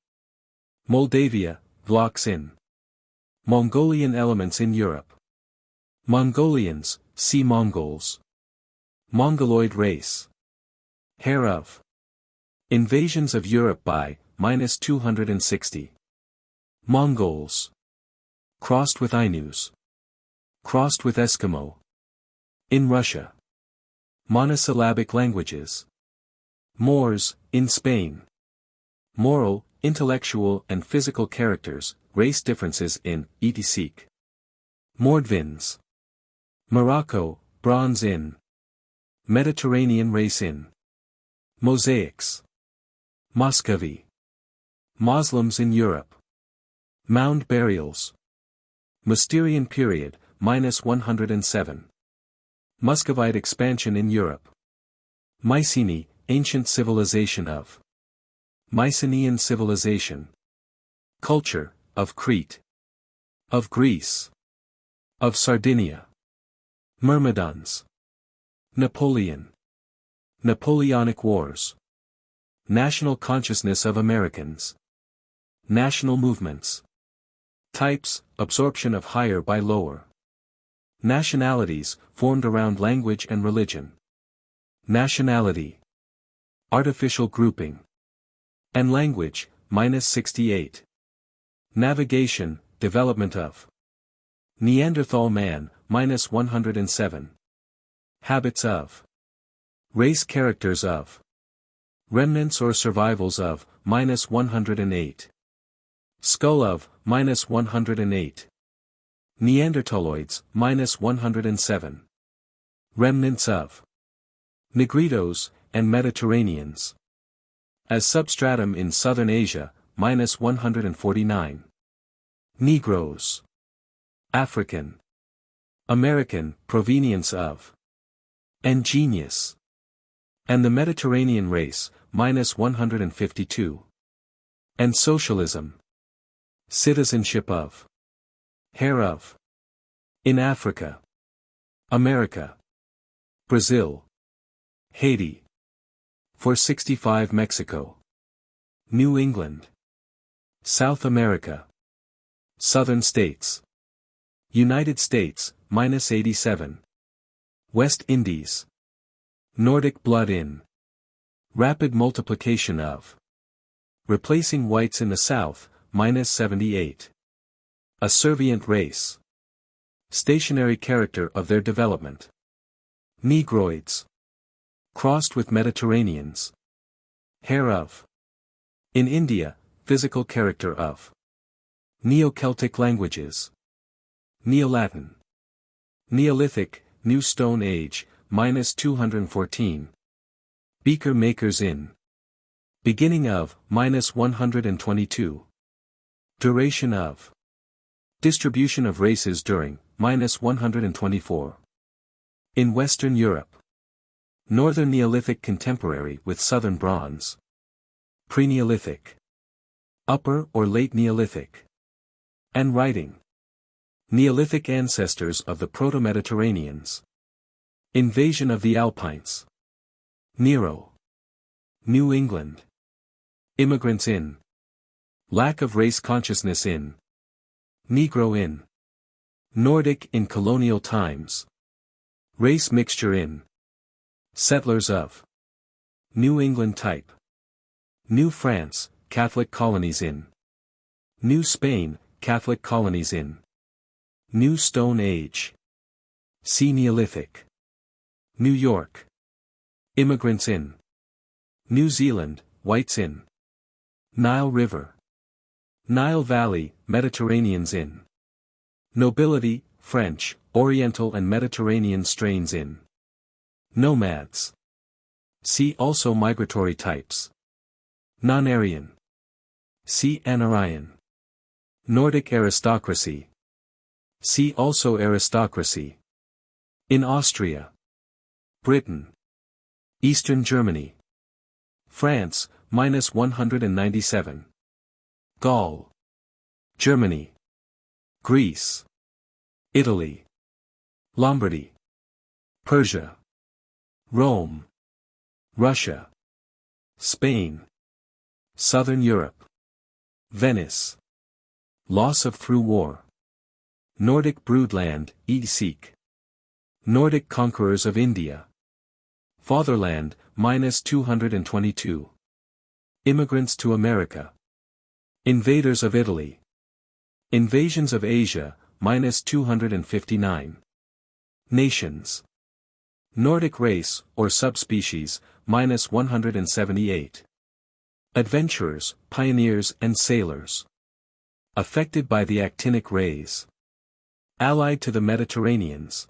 [SPEAKER 1] Moldavia, Vlachs in. Mongolian elements in Europe. Mongolians, see Mongols. Mongoloid race. Hair of. Invasions of Europe by, -260. Mongols. Crossed with Ainus. Crossed with Eskimo. In Russia. Monosyllabic languages. Moors, in Spain. Moral, intellectual and physical characters, race differences in, etc. Mordvins. Morocco, bronze in. Mediterranean race in. Mosaics. Muscovy. Muslims in Europe. Mound burials. Mysterian period, -107. Muscovite expansion in Europe. Mycenae, ancient civilization of. Mycenaean civilization. Culture, of Crete. Of Greece. Of Sardinia. Myrmidons. Napoleon. Napoleonic Wars. National consciousness of Americans. National movements. Types, absorption of higher by lower. Nationalities, formed around language and religion. Nationality. Artificial grouping. And language, -68. Navigation, development of. Neanderthal man, -107. Habits of. Race characters of. Remnants or survivals of, -108. Skull of, -108. Neanderthaloids, -107. Remnants of Negritos, and Mediterraneans. As substratum in Southern Asia, -149. Negroes. African. American, provenience of. And genius. And the Mediterranean race, -152. And socialism. Citizenship of. Hair of. In Africa. America. Brazil. Haiti. 465 Mexico. New England. South America. Southern States. United States, -87. West Indies. Nordic blood in. Rapid multiplication of. Replacing whites in the South, -78. A servient race. Stationary character of their development. Negroids. Crossed with Mediterraneans. Hair of. In India, physical character of. Neo-Celtic languages. Neo-Latin. Neolithic, New Stone Age, -214. Beaker makers in. Beginning of, -122. Duration of. Distribution of races during, -124. In Western Europe. Northern Neolithic contemporary with Southern Bronze. Pre-Neolithic. Upper or Late Neolithic. And writing. Neolithic ancestors of the Proto-Mediterraneans. Invasion of the Alpines. Nero. New England. Immigrants in. Lack of race consciousness in. Negro in. Nordic in colonial times. Race mixture in. Settlers of. New England type. New France, Catholic colonies in. New Spain, Catholic colonies in. New Stone Age. See Neolithic. New York. Immigrants in. New Zealand, whites in. Nile River. Nile Valley, Mediterraneans in. Nobility, French, Oriental and Mediterranean strains in. Nomads. See also migratory types. Non-Aryan. See Anaryan. Nordic aristocracy. See also aristocracy. In Austria. Britain. Eastern Germany. France, -197. Gaul. Germany. Greece. Italy. Lombardy. Persia. Rome. Russia. Spain. Southern Europe. Venice. Loss of through war. Nordic broodland, Sikh. Nordic conquerors of India. Fatherland, -222. Immigrants to America. Invaders of Italy. Invasions of Asia, -259. Nations. Nordic race, or subspecies, -178. Adventurers, pioneers and sailors. Affected by the actinic rays. Allied to the Mediterraneans.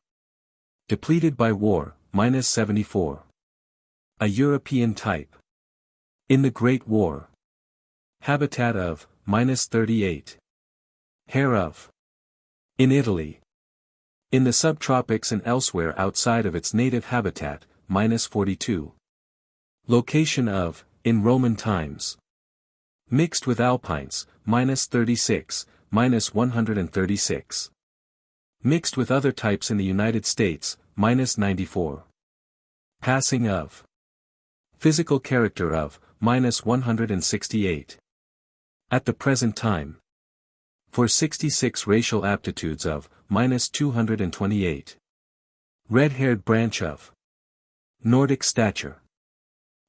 [SPEAKER 1] Depleted by war, -74. A European type. In the Great War. Habitat of, -38. Hair of. In Italy. In the subtropics and elsewhere outside of its native habitat, -42. Location of, in Roman times. Mixed with alpines, -36, -136. Mixed with other types in the United States, -94. Passing of. Physical character of, -168. At the present time. For 66 racial aptitudes of, -228. Red-haired branch of. Nordic stature.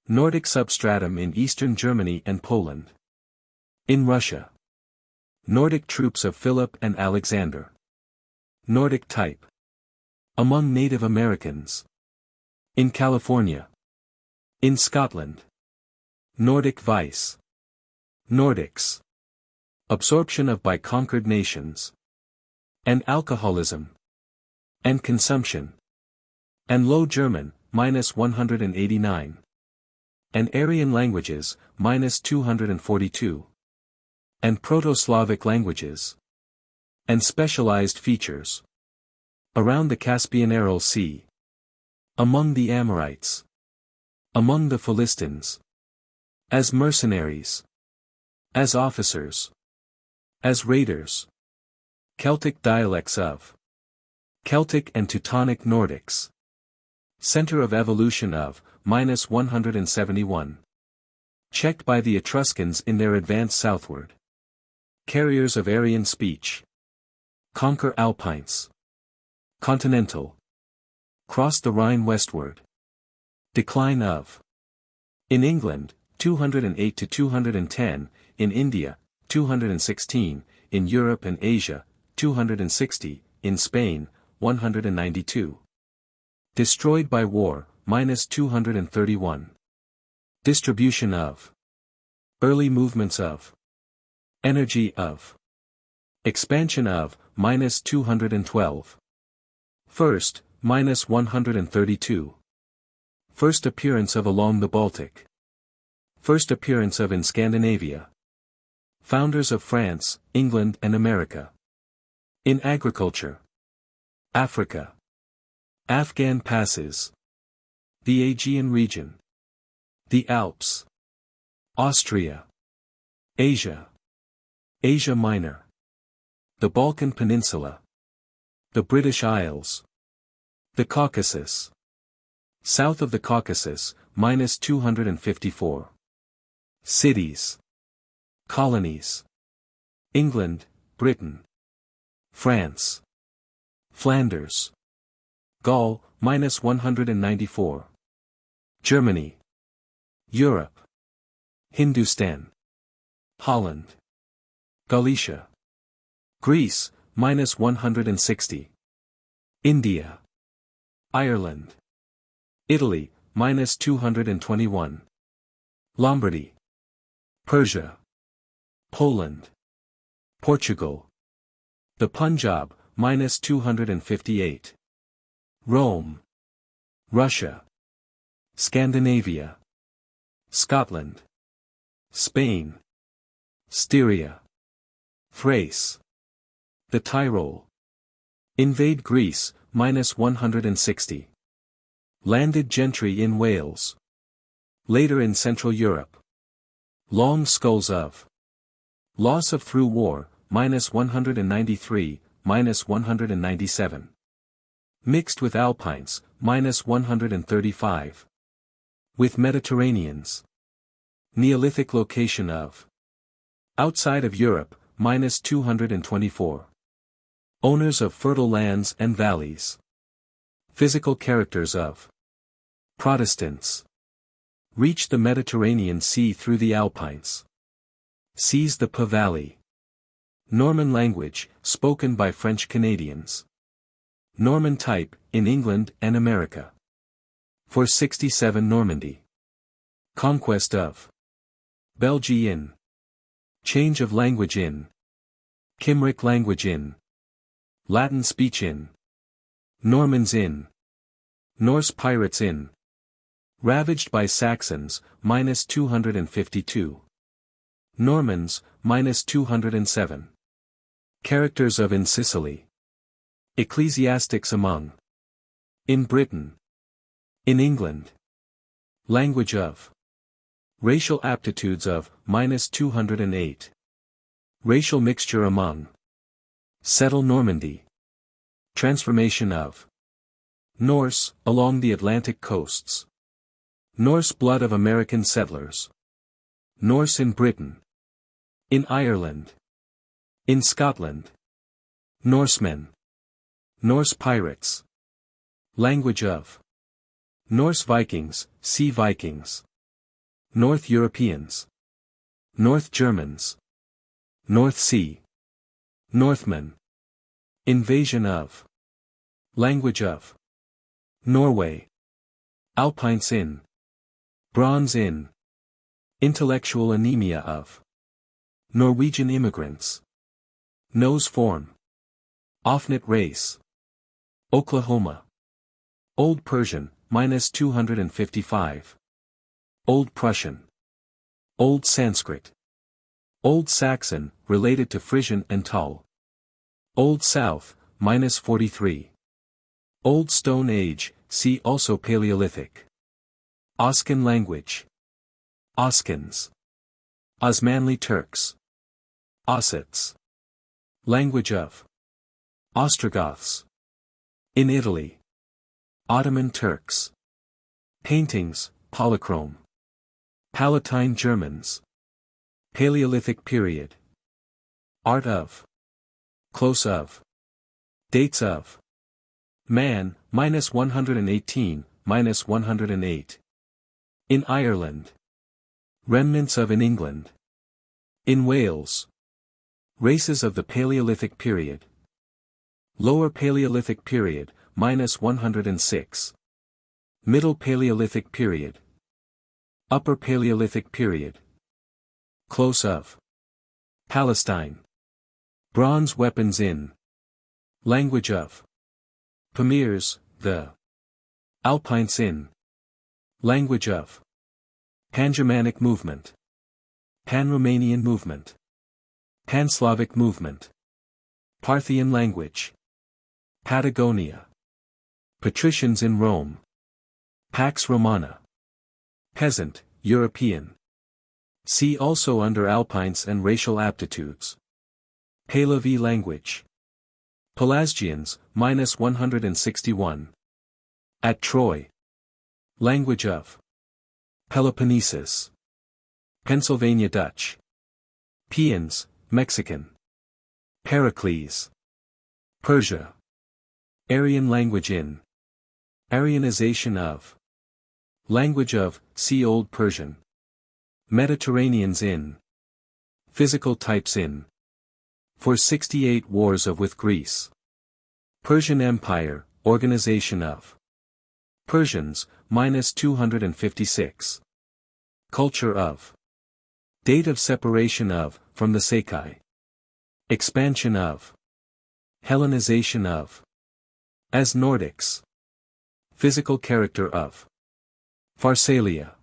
[SPEAKER 1] Nordic substratum in Eastern Germany and Poland. In Russia. Nordic troops of Philip and Alexander. Nordic type. Among Native Americans. In California. In Scotland. Nordic vice. Nordics. Absorption of by conquered nations. And alcoholism. And consumption. And Low German, -189. And Aryan languages, -242. And Proto-Slavic languages. And specialized features. Around the Caspian-Aral Sea. Among the Amorites. Among the Philistines. As mercenaries. As officers. As raiders. Celtic dialects of. Celtic and Teutonic Nordics. Center of evolution of, -171. Checked by the Etruscans in their advance southward. Carriers of Aryan speech. Conquer Alpines. Continental. Cross the Rhine westward. Decline of. In England, 208 to 210, in India, 216, in Europe and Asia, 260, in Spain, 192. Destroyed by war, -231. Distribution of. Early movements of. Energy of. Expansion of, -212. First, -132. First appearance of along the Baltic. First appearance of in Scandinavia. Founders of France, England and America. In agriculture. Africa. Afghan passes. The Aegean region. The Alps. Austria. Asia. Asia Minor. The Balkan Peninsula. The British Isles. The Caucasus. South of the Caucasus, -254. Cities. Colonies. England, Britain. France. Flanders. Gaul, -194. Germany. Europe. Hindustan. Holland. Galicia. Greece, -160. India. Ireland. Italy, -221. Lombardy. Persia. Poland. Portugal. The Punjab, -258. Rome. Russia. Scandinavia. Scotland. Spain. Styria. Thrace. The Tyrol. Invade Greece, -160. Landed gentry in Wales. Later in Central Europe. Long skulls of. Loss of through war, -193, -197. Mixed with Alpines, -135. With Mediterraneans. Neolithic location of. Outside of Europe, -224. Owners of fertile lands and valleys. Physical characters of. Protestants. Reach the Mediterranean Sea through the Alpines. Seize the Po Valley. Norman language, spoken by French Canadians. Norman type, in England and America. 467 Normandy. Conquest of. Belgian. Change of language in. Cymric language in. Latin speech in. Normans in. Norse pirates in. Ravaged by Saxons, -252. Normans, -207. Characters of in Sicily. Ecclesiastics among. In Britain. In England. Language of. Racial aptitudes of, -208. Racial mixture among. Settle Normandy. Transformation of. Norse, along the Atlantic coasts. Norse blood of American settlers. Norse in Britain. In Ireland. In Scotland. Norsemen. Norse pirates. Language of. Norse Vikings, Sea Vikings. North Europeans. North Germans. North Sea. Northmen. Invasion of. Language of. Norway. Alpines in. Bronze in. Intellectual anemia of Norwegian immigrants. Nose form. Offnet race. Oklahoma. Old Persian, -255. Old Prussian. Old Sanskrit. Old Saxon, related to Frisian and Tull. Old South, -43. Old Stone Age, see also Paleolithic. Oscan language. Oskans. Osmanli Turks. Ossets. Language of Ostrogoths. In Italy. Ottoman Turks. Paintings, polychrome. Palatine Germans. Paleolithic period. Art of. Close of. Dates of. Man, -118, -108. In Ireland. Remnants of in England. In Wales. Races of the Paleolithic period. Lower Paleolithic period, -106. Middle Paleolithic period. Upper Paleolithic period. Close of. Palestine. Bronze weapons in. Language of. Pamirs, the. Alpines in. Language of. Pan-Germanic movement. Pan-Romanian movement. Pan-Slavic movement. Parthian language. Patagonia. Patricians in Rome. Pax Romana. Peasant, European. See also under Alpines and racial aptitudes. Pahlavi language. Pelasgians, -161. At Troy. Language of. Peloponnesus. Pennsylvania Dutch. Peons, Mexican. Pericles. Persia. Aryan language in. Aryanization of. Language of, see Old Persian. Mediterraneans in. Physical types in. For 68 wars of with Greece. Persian Empire, organization of. Persians, -256. Culture of. Date of separation of, from the Sakai. Expansion of. Hellenization of. As Nordics. Physical character of. Pharsalia.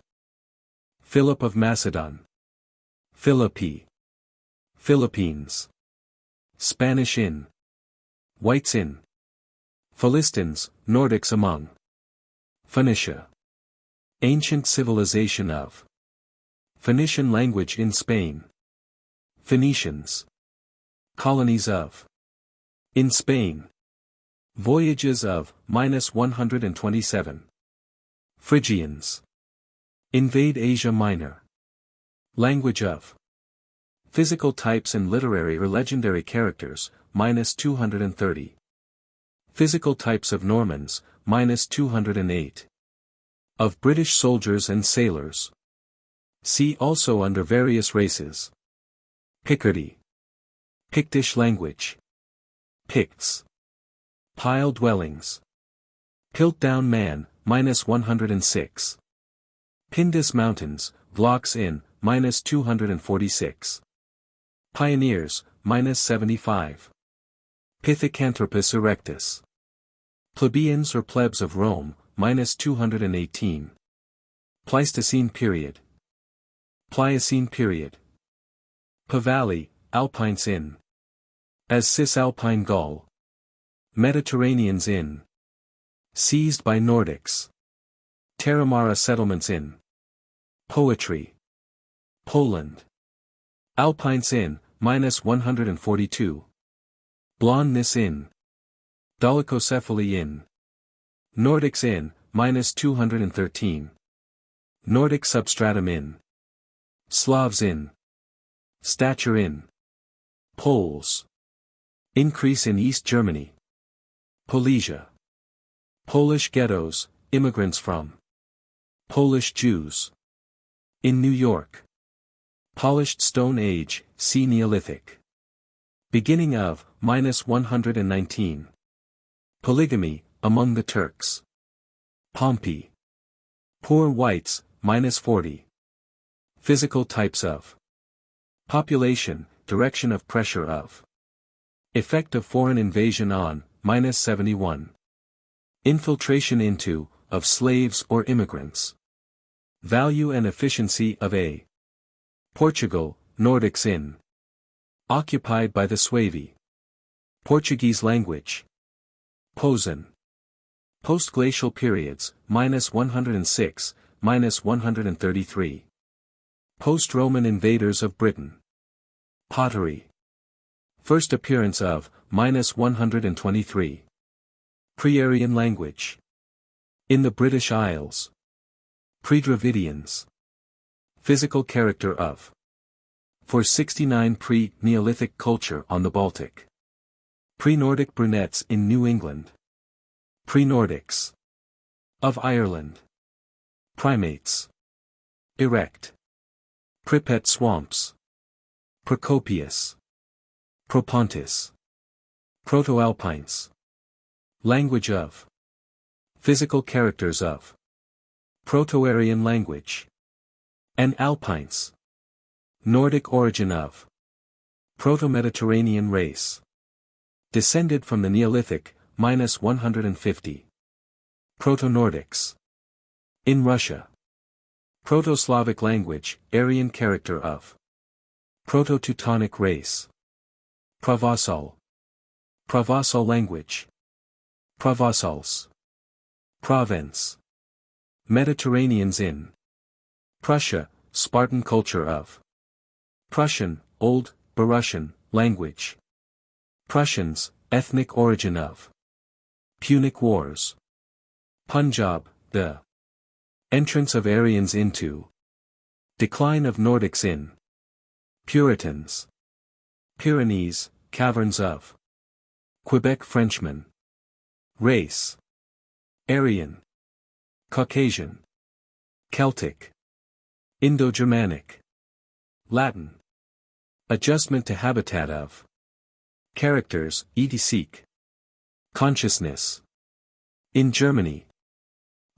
[SPEAKER 1] Philip of Macedon. Philippi. Philippines. Spanish in. Whites in. Philistines, Nordics among. Phoenicia. Ancient civilization of. Phoenician language in Spain. Phoenicians. Colonies of. In Spain. Voyages of, -127. Phrygians. Invade Asia Minor. Language of. Physical types and literary or legendary characters, -230. Physical types of Normans, -208. Of British soldiers and sailors. See also under various races. Picardy. Pictish language. Picts. Pile dwellings. Piltdown man, -106. Pindus Mountains, blocks in, -246. Pioneers, -75. Pithecanthropus erectus. Plebeians or plebs of Rome, -218. Pleistocene period. Pliocene period. Pavali, Alpines in. As Cisalpine Gaul. Mediterraneans in. Seized by Nordics. Terramara settlements in. Poetry. Poland. Alpines in, -142. Blondness in. Dolichocephaly in. Nordics in, -213. Nordic substratum in. Slavs in. Stature in. Poles. Increase in East Germany. Polesia. Polish ghettos, immigrants from. Polish Jews. In New York. Polished Stone Age, see Neolithic. Beginning of, -119. Polygamy, among the Turks. Pompey. Poor whites, -40. Physical types of population, direction of pressure of effect of foreign invasion on, -71. Infiltration into, of slaves or immigrants. Value and efficiency of a Portugal, Nordics in. Occupied by the Suevi. Portuguese language. Posen. Post-glacial periods, -106, -133. Post-Roman invaders of Britain. Pottery. First appearance of, -123. Pre-Aryan language. In the British Isles. Pre-Dravidians. Physical character of. For 69 pre-Neolithic culture on the Baltic. Pre-Nordic brunettes in New England. Pre-Nordics. Of Ireland. Primates. Erect. Pripet swamps. Procopius. Propontis. Proto-Alpines. Language of. Physical characters of. Proto-Aryan language. And Alpines. Nordic origin of. Proto-Mediterranean race. Descended from the Neolithic, -150. Proto-Nordics. In Russia. Proto-Slavic language, Aryan character of. Proto-Teutonic race. Provençal. Provençal language. Provençals. Provence. Mediterraneans in. Prussia, Spartan culture of. Prussian, Old, Berussian, language. Prussians, ethnic origin of. Punic Wars. Punjab, the. Entrance of Aryans into. Decline of Nordics in. Puritans. Pyrenees, caverns of. Quebec Frenchmen. Race. Aryan. Caucasian. Celtic. Indo-Germanic. Latin. Adjustment to habitat of. Characters, etc. Consciousness. In Germany.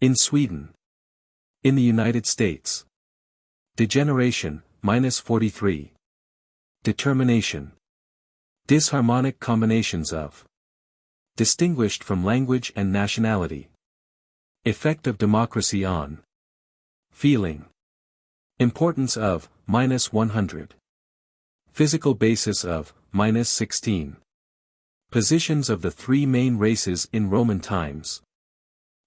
[SPEAKER 1] In Sweden. In the United States. Degeneration, -43. Determination. Disharmonic combinations of. Distinguished from language and nationality. Effect of democracy on. Feeling. Importance of, -100. Physical basis of, -16. Positions of the three main races in Roman times.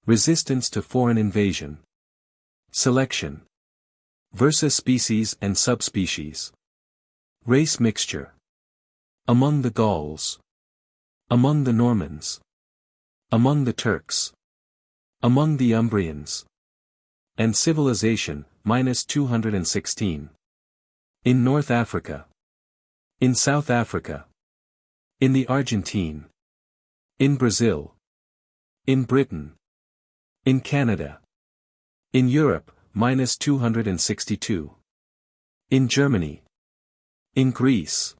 [SPEAKER 1] Resistance to foreign invasion. Selection. Versus species and subspecies. Race mixture. Among the Gauls. Among the Normans. Among the Turks. Among the Umbrians. And civilization, -216. In North Africa. In South Africa. In the Argentine. In Brazil. In Britain. In Canada. In Europe, -262. In Germany. In Greece.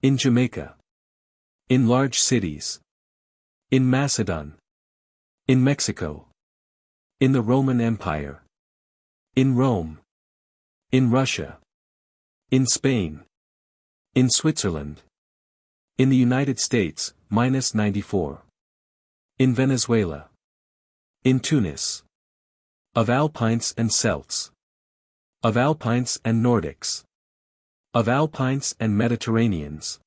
[SPEAKER 1] In Jamaica. In large cities. In Macedon. In Mexico. In the Roman Empire. In Rome. In Russia. In Spain. In Switzerland. In the United States, -94. In Venezuela. In Tunis. Of Alpines and Celts. Of Alpines and Nordics. Of Alpines and Mediterraneans.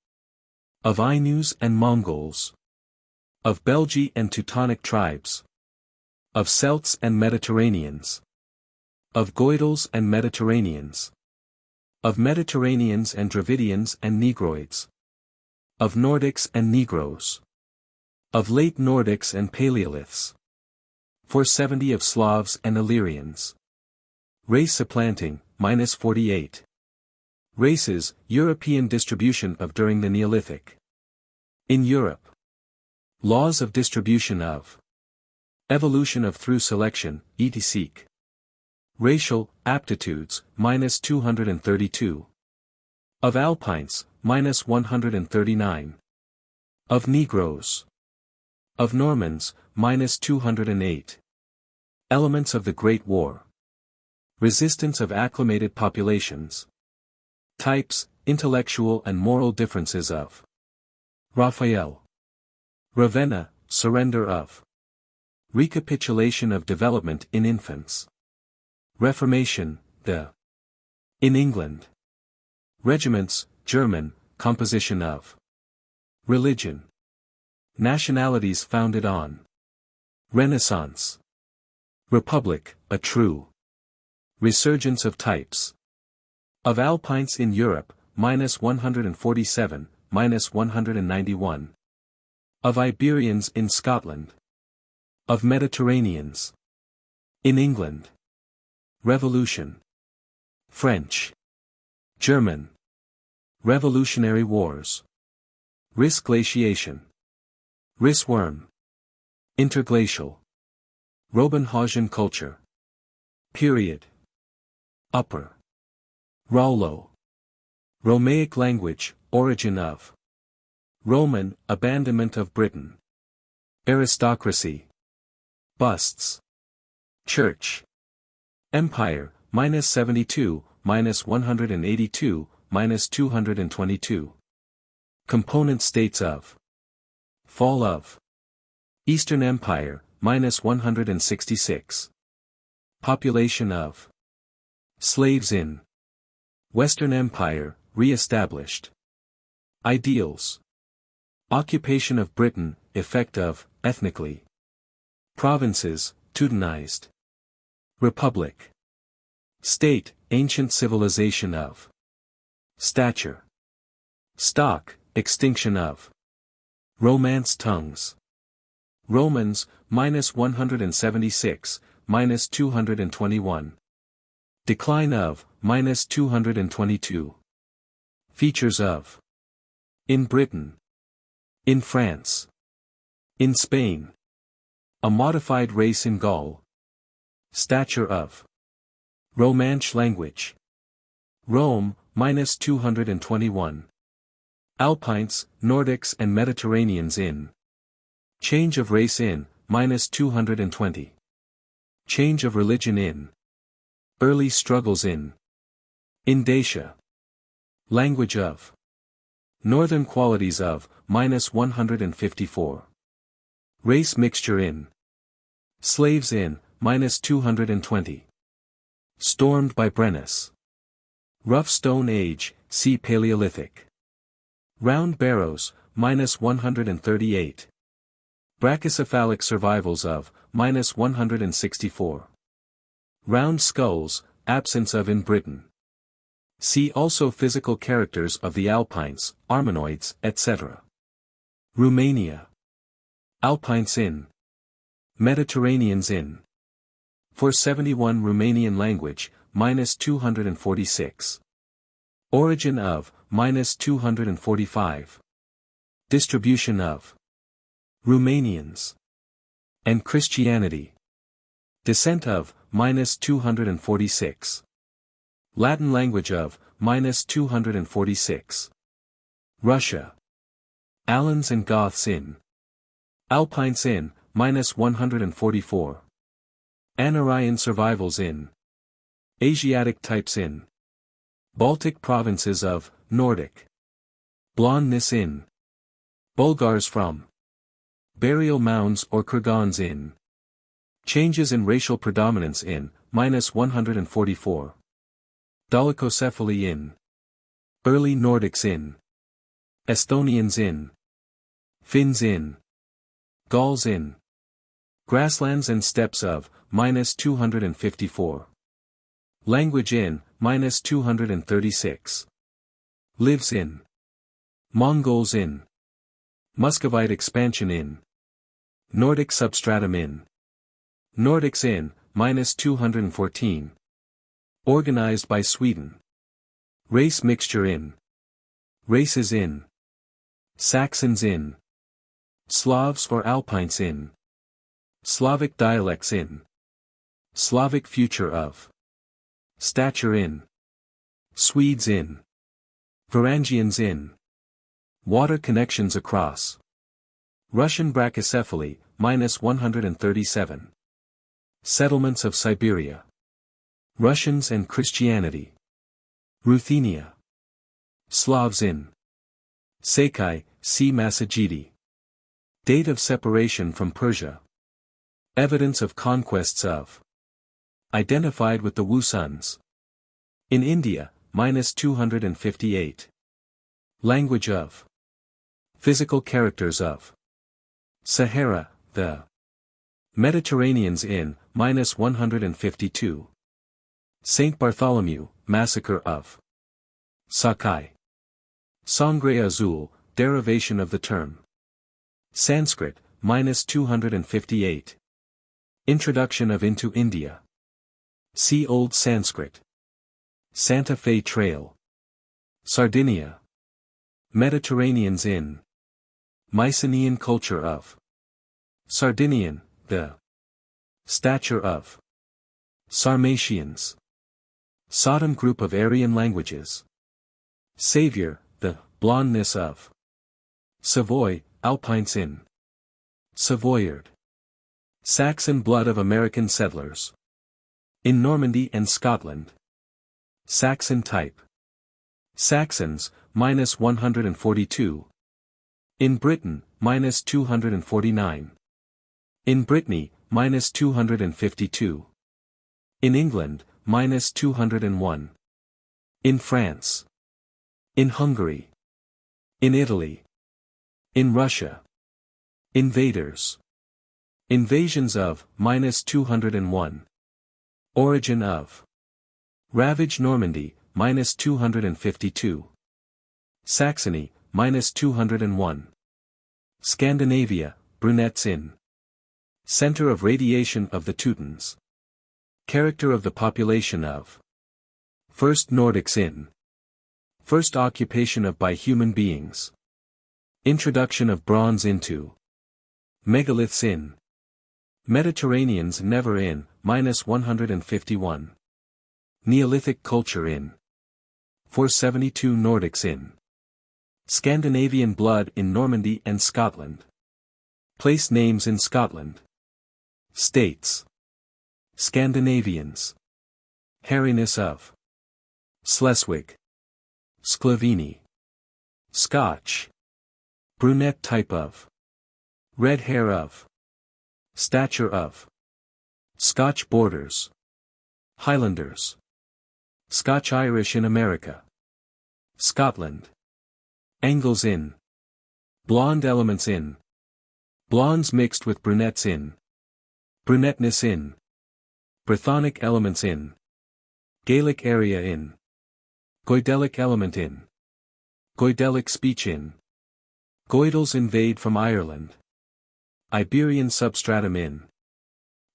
[SPEAKER 1] Of Ainus and Mongols. Of Belgi and Teutonic tribes. Of Celts and Mediterraneans. Of Goidals and Mediterraneans. Of Mediterraneans and Dravidians and Negroids. Of Nordics and Negroes. Of late Nordics and Paleoliths. 470 of Slavs and Illyrians. Race supplanting, -48. Races, European distribution of during the Neolithic. In Europe. Laws of distribution of. Evolution of through selection, etc. Racial, aptitudes, -232. Of Alpines, -139. Of Negroes. Of Normans, -208. Elements of the Great War. Resistance of acclimated populations. Types, intellectual and moral differences of Raphael. Ravenna, surrender of. Recapitulation of development in infants. Reformation, in England. Regiments, German, composition of. Religion. Nationalities founded on. Renaissance. Republic, a true. Resurgence of types. Of Alpines in Europe, -147, -191. Of Iberians in Scotland. Of Mediterraneans. In England. Revolution. French. German. Revolutionary Wars. Riss glaciation. Rissworm. Interglacial. Robenhausen culture. Period. Upper. Rollo. Romaic language, origin of. Roman, abandonment of Britain. Aristocracy. Busts. Church. Empire, -72, -182, -222. Component states of. Fall of. Eastern Empire, -166. Population of. Slaves in. Western Empire, re-established. Ideals. Occupation of Britain, effect of, ethnically. Provinces, Teutonized. Republic. State, ancient civilization of. Stature. Stock, extinction of. Romance tongues. Romans, -176, -221. Decline of, -222. Features of. In Britain. In France. In Spain. A modified race in Gaul. Stature of. Romansh language. Rome, -221. Alpines, Nordics and Mediterraneans in. Change of race in, -220. Change of religion in. Early struggles in. In Dacia. Language of. Northern qualities of, -154. Race mixture in. Slaves in, -220. Stormed by Brennus. Rough Stone Age, see Paleolithic. Round barrows, -138. Brachycephalic survivals of, -164. Round skulls, absence of in Britain. See also physical characters of the Alpines, Armenoids, etc. Romania. Alpines in. Mediterraneans in. 471 Romanian language, -246. Origin of, -245. Distribution of. Romanians. And Christianity. Descent of, -246. Latin language of, -246. Russia. Alans and Goths in. Alpines in, -144. Anarian survivals in. Asiatic types in. Baltic provinces of, Nordic. Blondness in. Bulgars from. Burial mounds or kurgans in. Changes in racial predominance in, -144. Dolichocephaly in. Early Nordics in. Estonians in. Finns in. Gauls in. Grasslands and steppes of, -254. Language in, -236. Lives in. Mongols in. Muscovite expansion in. Nordic substratum in. Nordics in, -214. Organized by Sweden. Race mixture in. Races in. Saxons in. Slavs or Alpines in. Slavic dialects in. Slavic future of. Stature in. Swedes in. Varangians in. Water connections across. Russian brachycephaly, -137. Settlements of Siberia. Russians and Christianity. Ruthenia. Slavs in Sakai, see Massagetti. Date of separation from Persia. Evidence of conquests of. Identified with the Wusuns. In India, -258. Language of. Physical characters of. Sahara, the. Mediterraneans in, -152. Saint Bartholomew, massacre of. Sakai. Sangre Azul, derivation of the term. Sanskrit, -258. Introduction of Into India. See Old Sanskrit. Santa Fe Trail. Sardinia. Mediterraneans in. Mycenaean culture of. Sardinian, the. Stature of. Sarmatians. Sodom group of Aryan languages. Savior, the blondness of. Savoy, Alpines in. Savoyard. Saxon blood of American settlers. In Normandy and Scotland. Saxon type. Saxons, -142. In Britain, -249. In Brittany, -252. In England, -201. In France. In Hungary. In Italy. In Russia. Invaders. Invasions of, -201. Origin of. Ravaged Normandy, -252. Saxony, -201. Scandinavia, brunettes in. Center of radiation of the Teutons. Character of the population of. First Nordics in. First occupation of by human beings. Introduction of bronze into. Megaliths in. Mediterraneans never in, -151. Neolithic culture in. 472 Nordics in. Scandinavian blood in Normandy and Scotland. Place names in Scotland. States. Scandinavians. Hairiness of. Schleswig. Sclavini. Scotch. Brunette type of. Red hair of. Stature of. Scotch borders. Highlanders. Scotch-Irish in America. Scotland. Angles in. Blonde elements in. Blondes mixed with brunettes in. Brunetteness in. Brythonic elements in. Gaelic area in. Goidelic element in. Goidelic speech in. Goidels invade from Ireland. Iberian substratum in.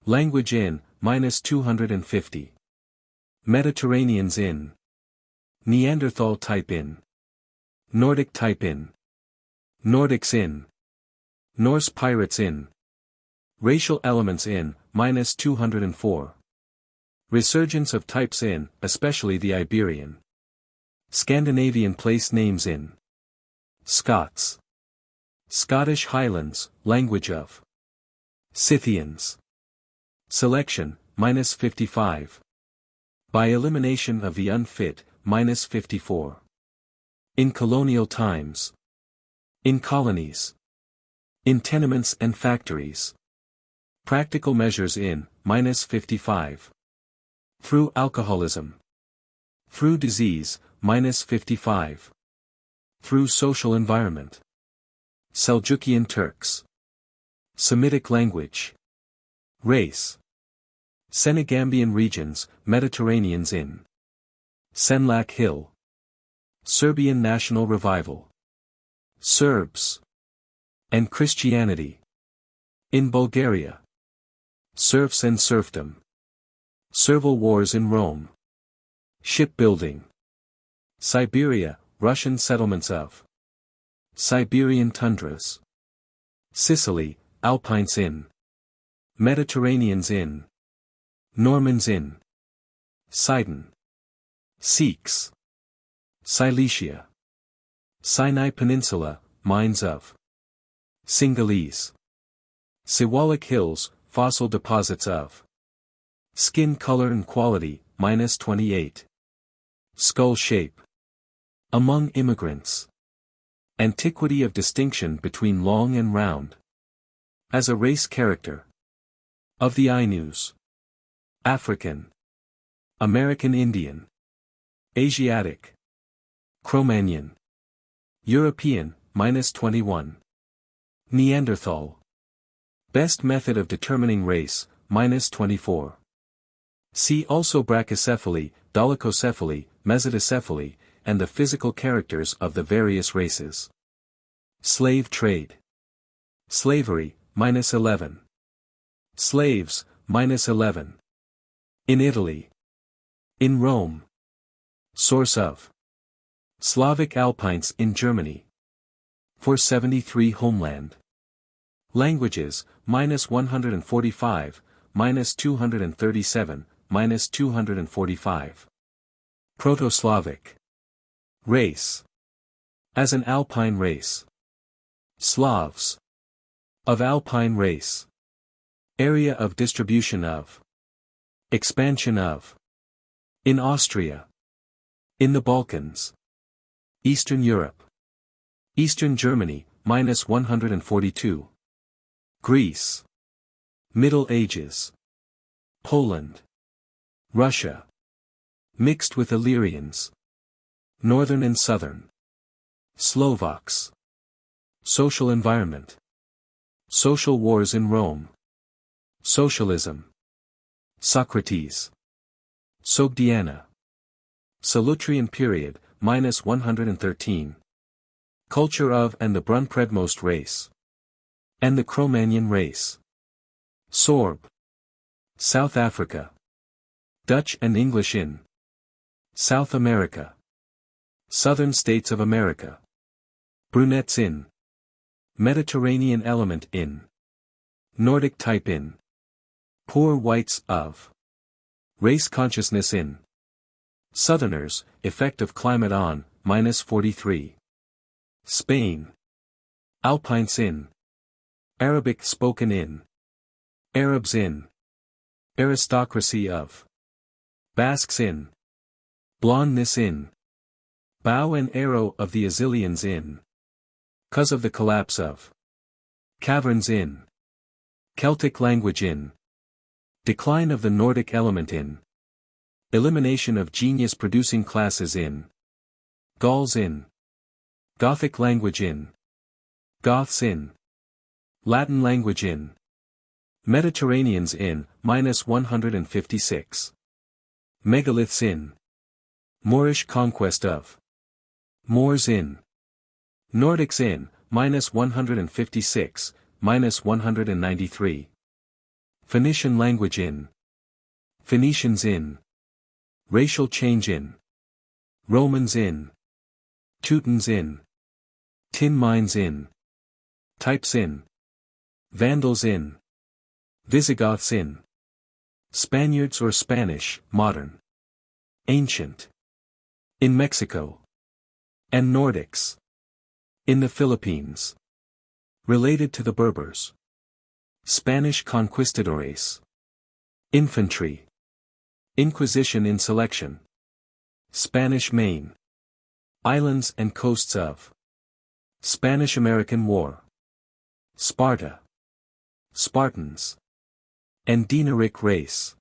[SPEAKER 1] Language in, -250. Mediterraneans in. Neanderthal type in. Nordic type in. Nordics in. Norse pirates in. Racial elements in, -204. Resurgence of types in, especially the Iberian. Scandinavian place names in. Scots. Scottish Highlands, language of. Scythians. Selection, -55. By elimination of the unfit, -54. In colonial times. In colonies. In tenements and factories. Practical measures in, -55. Through alcoholism. Through disease, -55. Through social environment. Seljukian Turks. Semitic language. Race. Senegambian regions, Mediterraneans in. Senlac Hill. Serbian national revival. Serbs. And Christianity. In Bulgaria. Serfs and serfdom. Servile wars in Rome. Shipbuilding. Siberia, Russian settlements of. Siberian tundras. Sicily, Alpines in. Mediterraneans in. Normans in. Sidon. Sikhs. Silesia. Sinai Peninsula, mines of. Sinhalese. Siwalik Hills, fossil deposits of. Skin color and quality, -28. Skull shape. Among immigrants. Antiquity of distinction between long and round. As a race character. Of the Ainus. African. American Indian. Asiatic. Cro-Magnon. European, -21. Neanderthal. Best method of determining race, -24. See also brachycephaly, dolichocephaly, mesodocephaly, and the physical characters of the various races. Slave trade. Slavery, -11. Slaves, -11. In Italy. In Rome. Source of. Slavic Alpines in Germany. 473 Homeland. Languages, -145, -237, -245. Proto-Slavic. Race. As an Alpine race. Slavs. Of Alpine race. Area of distribution of. Expansion of. In Austria. In the Balkans. Eastern Europe. Eastern Germany, -142. Greece. Middle Ages. Poland. Russia. Mixed with Illyrians. Northern and Southern. Slovaks. Social environment. Social wars in Rome. Socialism. Socrates. Sogdiana. Solutrean period, -113. Culture of and the Brunpredmost race. And the Cro-Magnon race. Sorb. South Africa. Dutch and English in. South America. Southern States of America. Brunettes in. Mediterranean element in. Nordic type in. Poor whites of. Race consciousness in. Southerners, effect of climate on, -43. Spain. Alpines in. Arabic spoken in. Arabs in. Aristocracy of. Basques in. Blondness in. Bow and arrow of the Azilians in. Cause of the collapse of. Caverns in. Celtic language in. Decline of the Nordic element in. Elimination of genius-producing classes in. Gauls in. Gothic language in. Goths in. Latin language in. Mediterraneans in, -156. Megaliths in. Moorish conquest of. Moors in. Nordics in, -156, -193. Phoenician language in. Phoenicians in. Racial change in. Romans in. Teutons in. Tin mines in. Types in. Vandals in. Visigoths in. Spaniards or Spanish, modern. Ancient. In Mexico. And Nordics. In the Philippines. Related to the Berbers. Spanish conquistadores. Infantry. Inquisition in selection. Spanish Main. Islands and coasts of. Spanish-American War. Sparta. Spartans. And Dinaric race.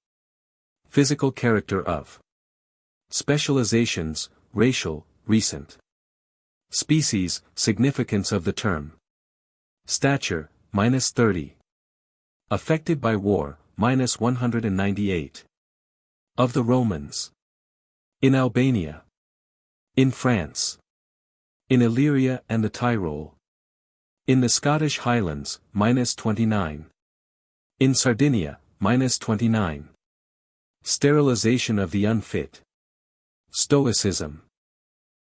[SPEAKER 1] Physical character of. Specializations, racial, recent. Species, significance of the term. Stature, -30. Affected by war, -198. Of the Romans. In Albania. In France. In Illyria and the Tyrol. In the Scottish Highlands, -29. In Sardinia, -29. Sterilization of the unfit. Stoicism.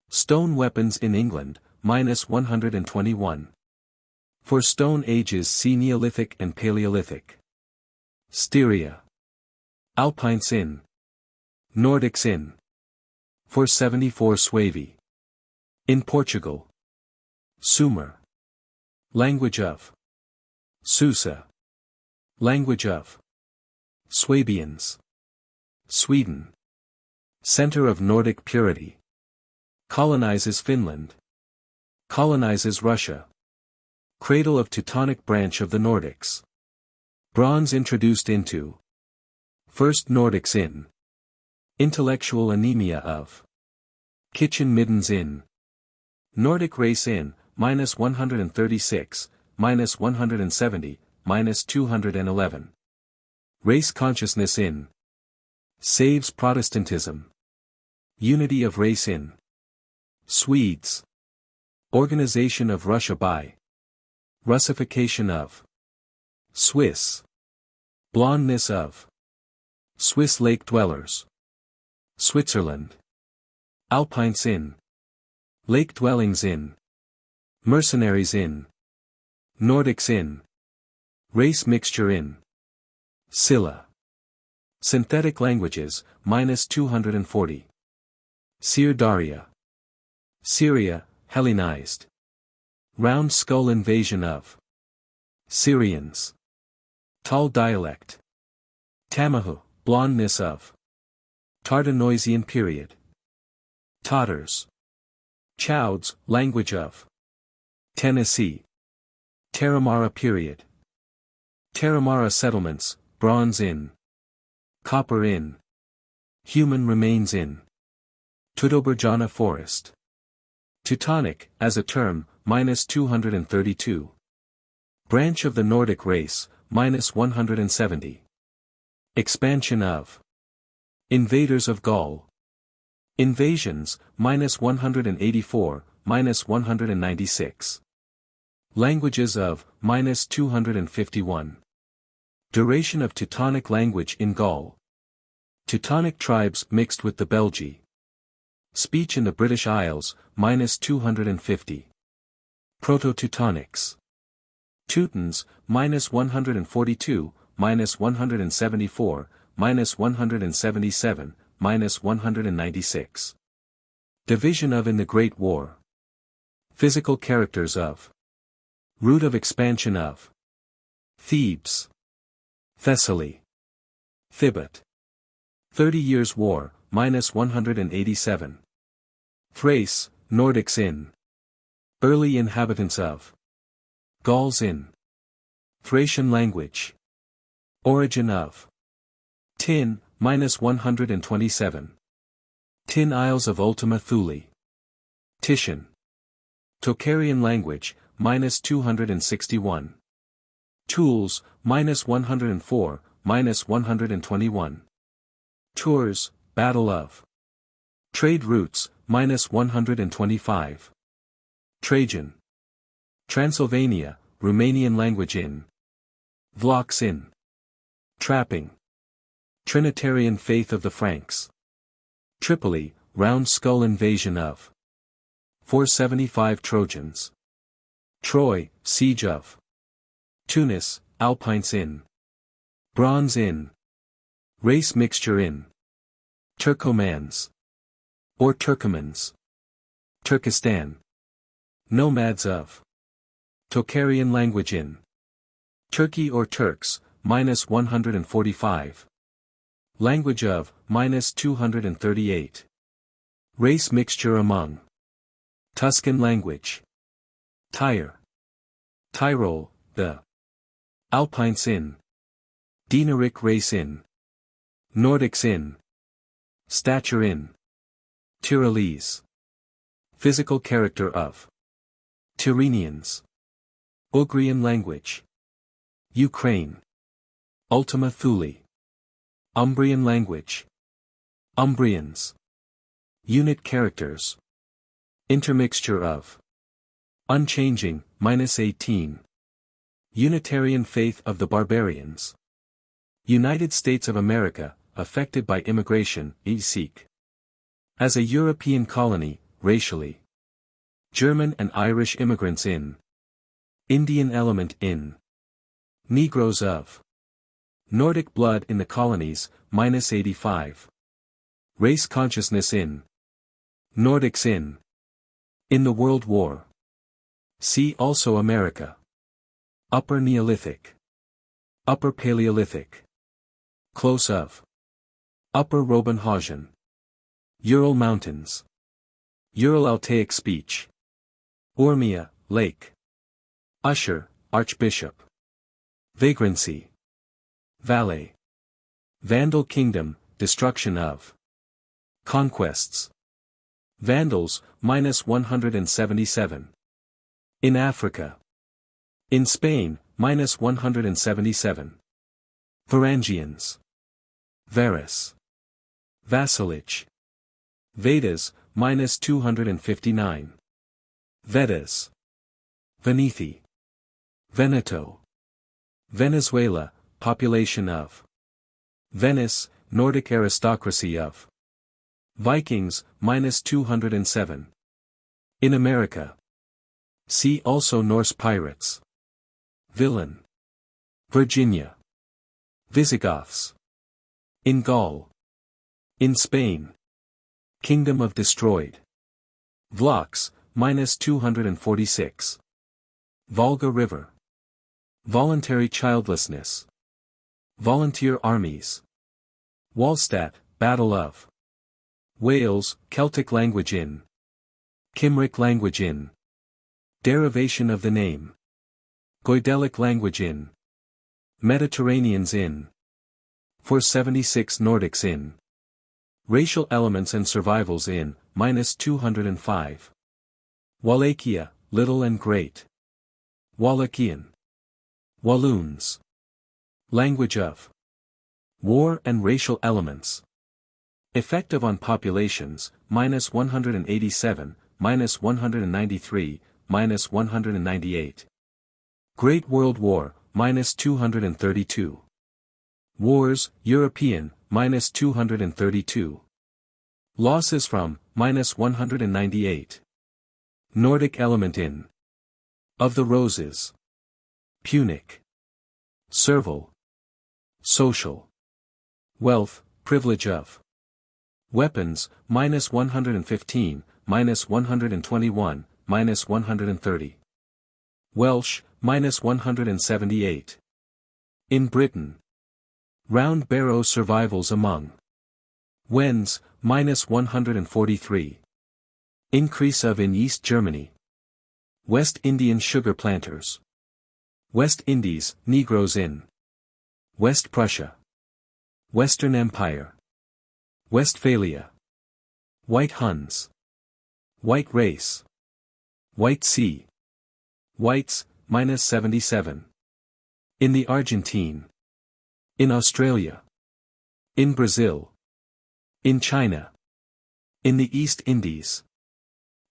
[SPEAKER 1] Stone weapons in England, -121. For Stone Ages see Neolithic and Paleolithic. Styria. Alpines in. Nordics in. 474 Suevi. In Portugal. Sumer. Language of. Susa. Language of. Swabians. Sweden. Center of Nordic purity. Colonizes Finland. Colonizes Russia. Cradle of Teutonic branch of the Nordics. Bronze introduced into. First Nordics in. Intellectual anemia of. Kitchen middens in. Nordic race in, -136, -170, -211. Race consciousness in. Saves Protestantism. Unity of race in. Swedes. Organization of Russia by. Russification of. Swiss. Blondness of. Swiss lake dwellers. Switzerland. Alpines in. Lake dwellings in. Mercenaries in. Nordics in. Race mixture in. Scylla. Synthetic languages, -240. Seer Daria. Syria, Hellenized. Round skull invasion of. Syrians. Tal dialect. Tamahu, blondness of. Tardenoisian period. Tatars. Chouds, language of. Tennessee. Tarahumara period. Tarahumara settlements, bronze in. Copper in. Human remains in. Tudoberjana forest. Teutonic, as a term, -232. Branch of the Nordic race, -170. Expansion of. Invaders of Gaul. Invasions, -184, -196. Languages of, -251. Duration of Teutonic language in Gaul. Teutonic tribes mixed with the Belgae. Speech in the British Isles, -250. Proto-Teutonics. Teutons, -142, -174, -177, -196. Division of in the Great War. Physical characters of. Route of expansion of. Thebes. Thessaly. Thibet. 30 Years' War, -187. Thrace, Nordics in. Early inhabitants of. Gauls in. Thracian language. Origin of. Tin, -127. Tin Isles of Ultima Thule. Titian. Tocharian language, -261. Tools, -104, -121. Tours, Battle of. Trade routes, -125. Trajan. Transylvania, Romanian language in. Vlachs in. Trapping. Trinitarian faith of the Franks. Tripoli, round skull invasion of. 475 Trojans. Troy, siege of. Tunis, Alpines in. Bronze in. Race mixture in. Turkomans. Or Turkomans. Turkestan. Nomads of. Tocharian language in. Turkey or Turks, -145. Language of, -238. Race mixture among. Tuscan language. Tyre. Tyrol, the. Alpines in. Dinaric race in. Nordics in. Stature in. Tyrolese. Physical character of. Tyrrhenians. Ugrian language. Ukraine. Ultima Thule. Umbrian language. Umbrians. Unit characters. Intermixture of. Unchanging, -18. Unitarian faith of the barbarians. United States of America, affected by immigration, Sikh. As a European colony, racially. German and Irish immigrants in. Indian element in. Negroes of. Nordic blood in the colonies, -85. Race consciousness in. Nordics in. In the World War. See also America. Upper Neolithic. Upper Paleolithic. Close of. Upper Robenhausen. Ural Mountains. Ural-Altaic speech. Urmia, lake. Usher, archbishop. Vagrancy. Valet. Vandal kingdom, destruction of. Conquests. Vandals, -177. In Africa. In Spain, -177. Varangians. Varus. Vassalage. Vedas, -259. Vedas. Venethi. Veneto. Venezuela, population of. Venice, Nordic aristocracy of. Vikings, -207. In America. See also Norse pirates. Villain. Virginia. Visigoths. In Gaul. In Spain. Kingdom of destroyed. Vlachs, -246. Volga River. Voluntary childlessness. Volunteer armies. Walstatt, Battle of. Wales, Celtic language in. Cymric language in. Derivation of the name. Goidelic language in. Mediterraneans in. 476 Nordics in. Racial elements and survivals in, -205. Wallachia, little and great. Wallachian. Walloons. Language of. War and racial elements. Effective on populations, -187, -193, -198. Great World War, -232. Wars, European, -232. Losses from, -198. Nordic element in. Of the Roses. Punic. Servile. Social. Wealth, privilege of. Weapons, -115, -121, -130. Welsh, -178. In Britain. Round barrow survivals among. Wends, -143. Increase of in East Germany. West Indian sugar planters. West Indies, Negroes in. West Prussia. Western Empire. Westphalia. White Huns. White race. White Sea. Whites, -77. In the Argentine. In Australia. In Brazil. In China. In the East Indies.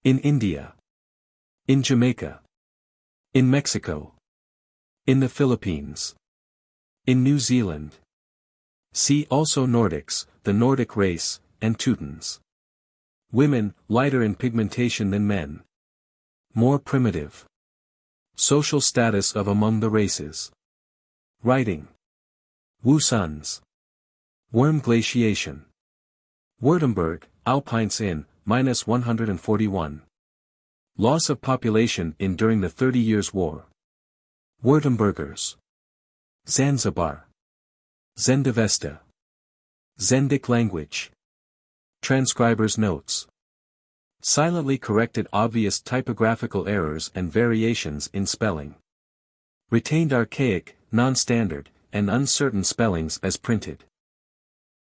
[SPEAKER 1] In India. In Jamaica. In Mexico. In the Philippines. In New Zealand. See also Nordics, the Nordic race, and Teutons. Women, lighter in pigmentation than men. More primitive. Social status of among the races. Writing. Wusans. Worm glaciation. Württemberg, Alpines in, -141. Loss of population in during the 30 Years' War. Württembergers. Zanzibar. Zendavesta. Zendic language. Transcriber's notes. Silently corrected obvious typographical errors and variations in spelling. Retained archaic, non-standard, and uncertain spellings as printed.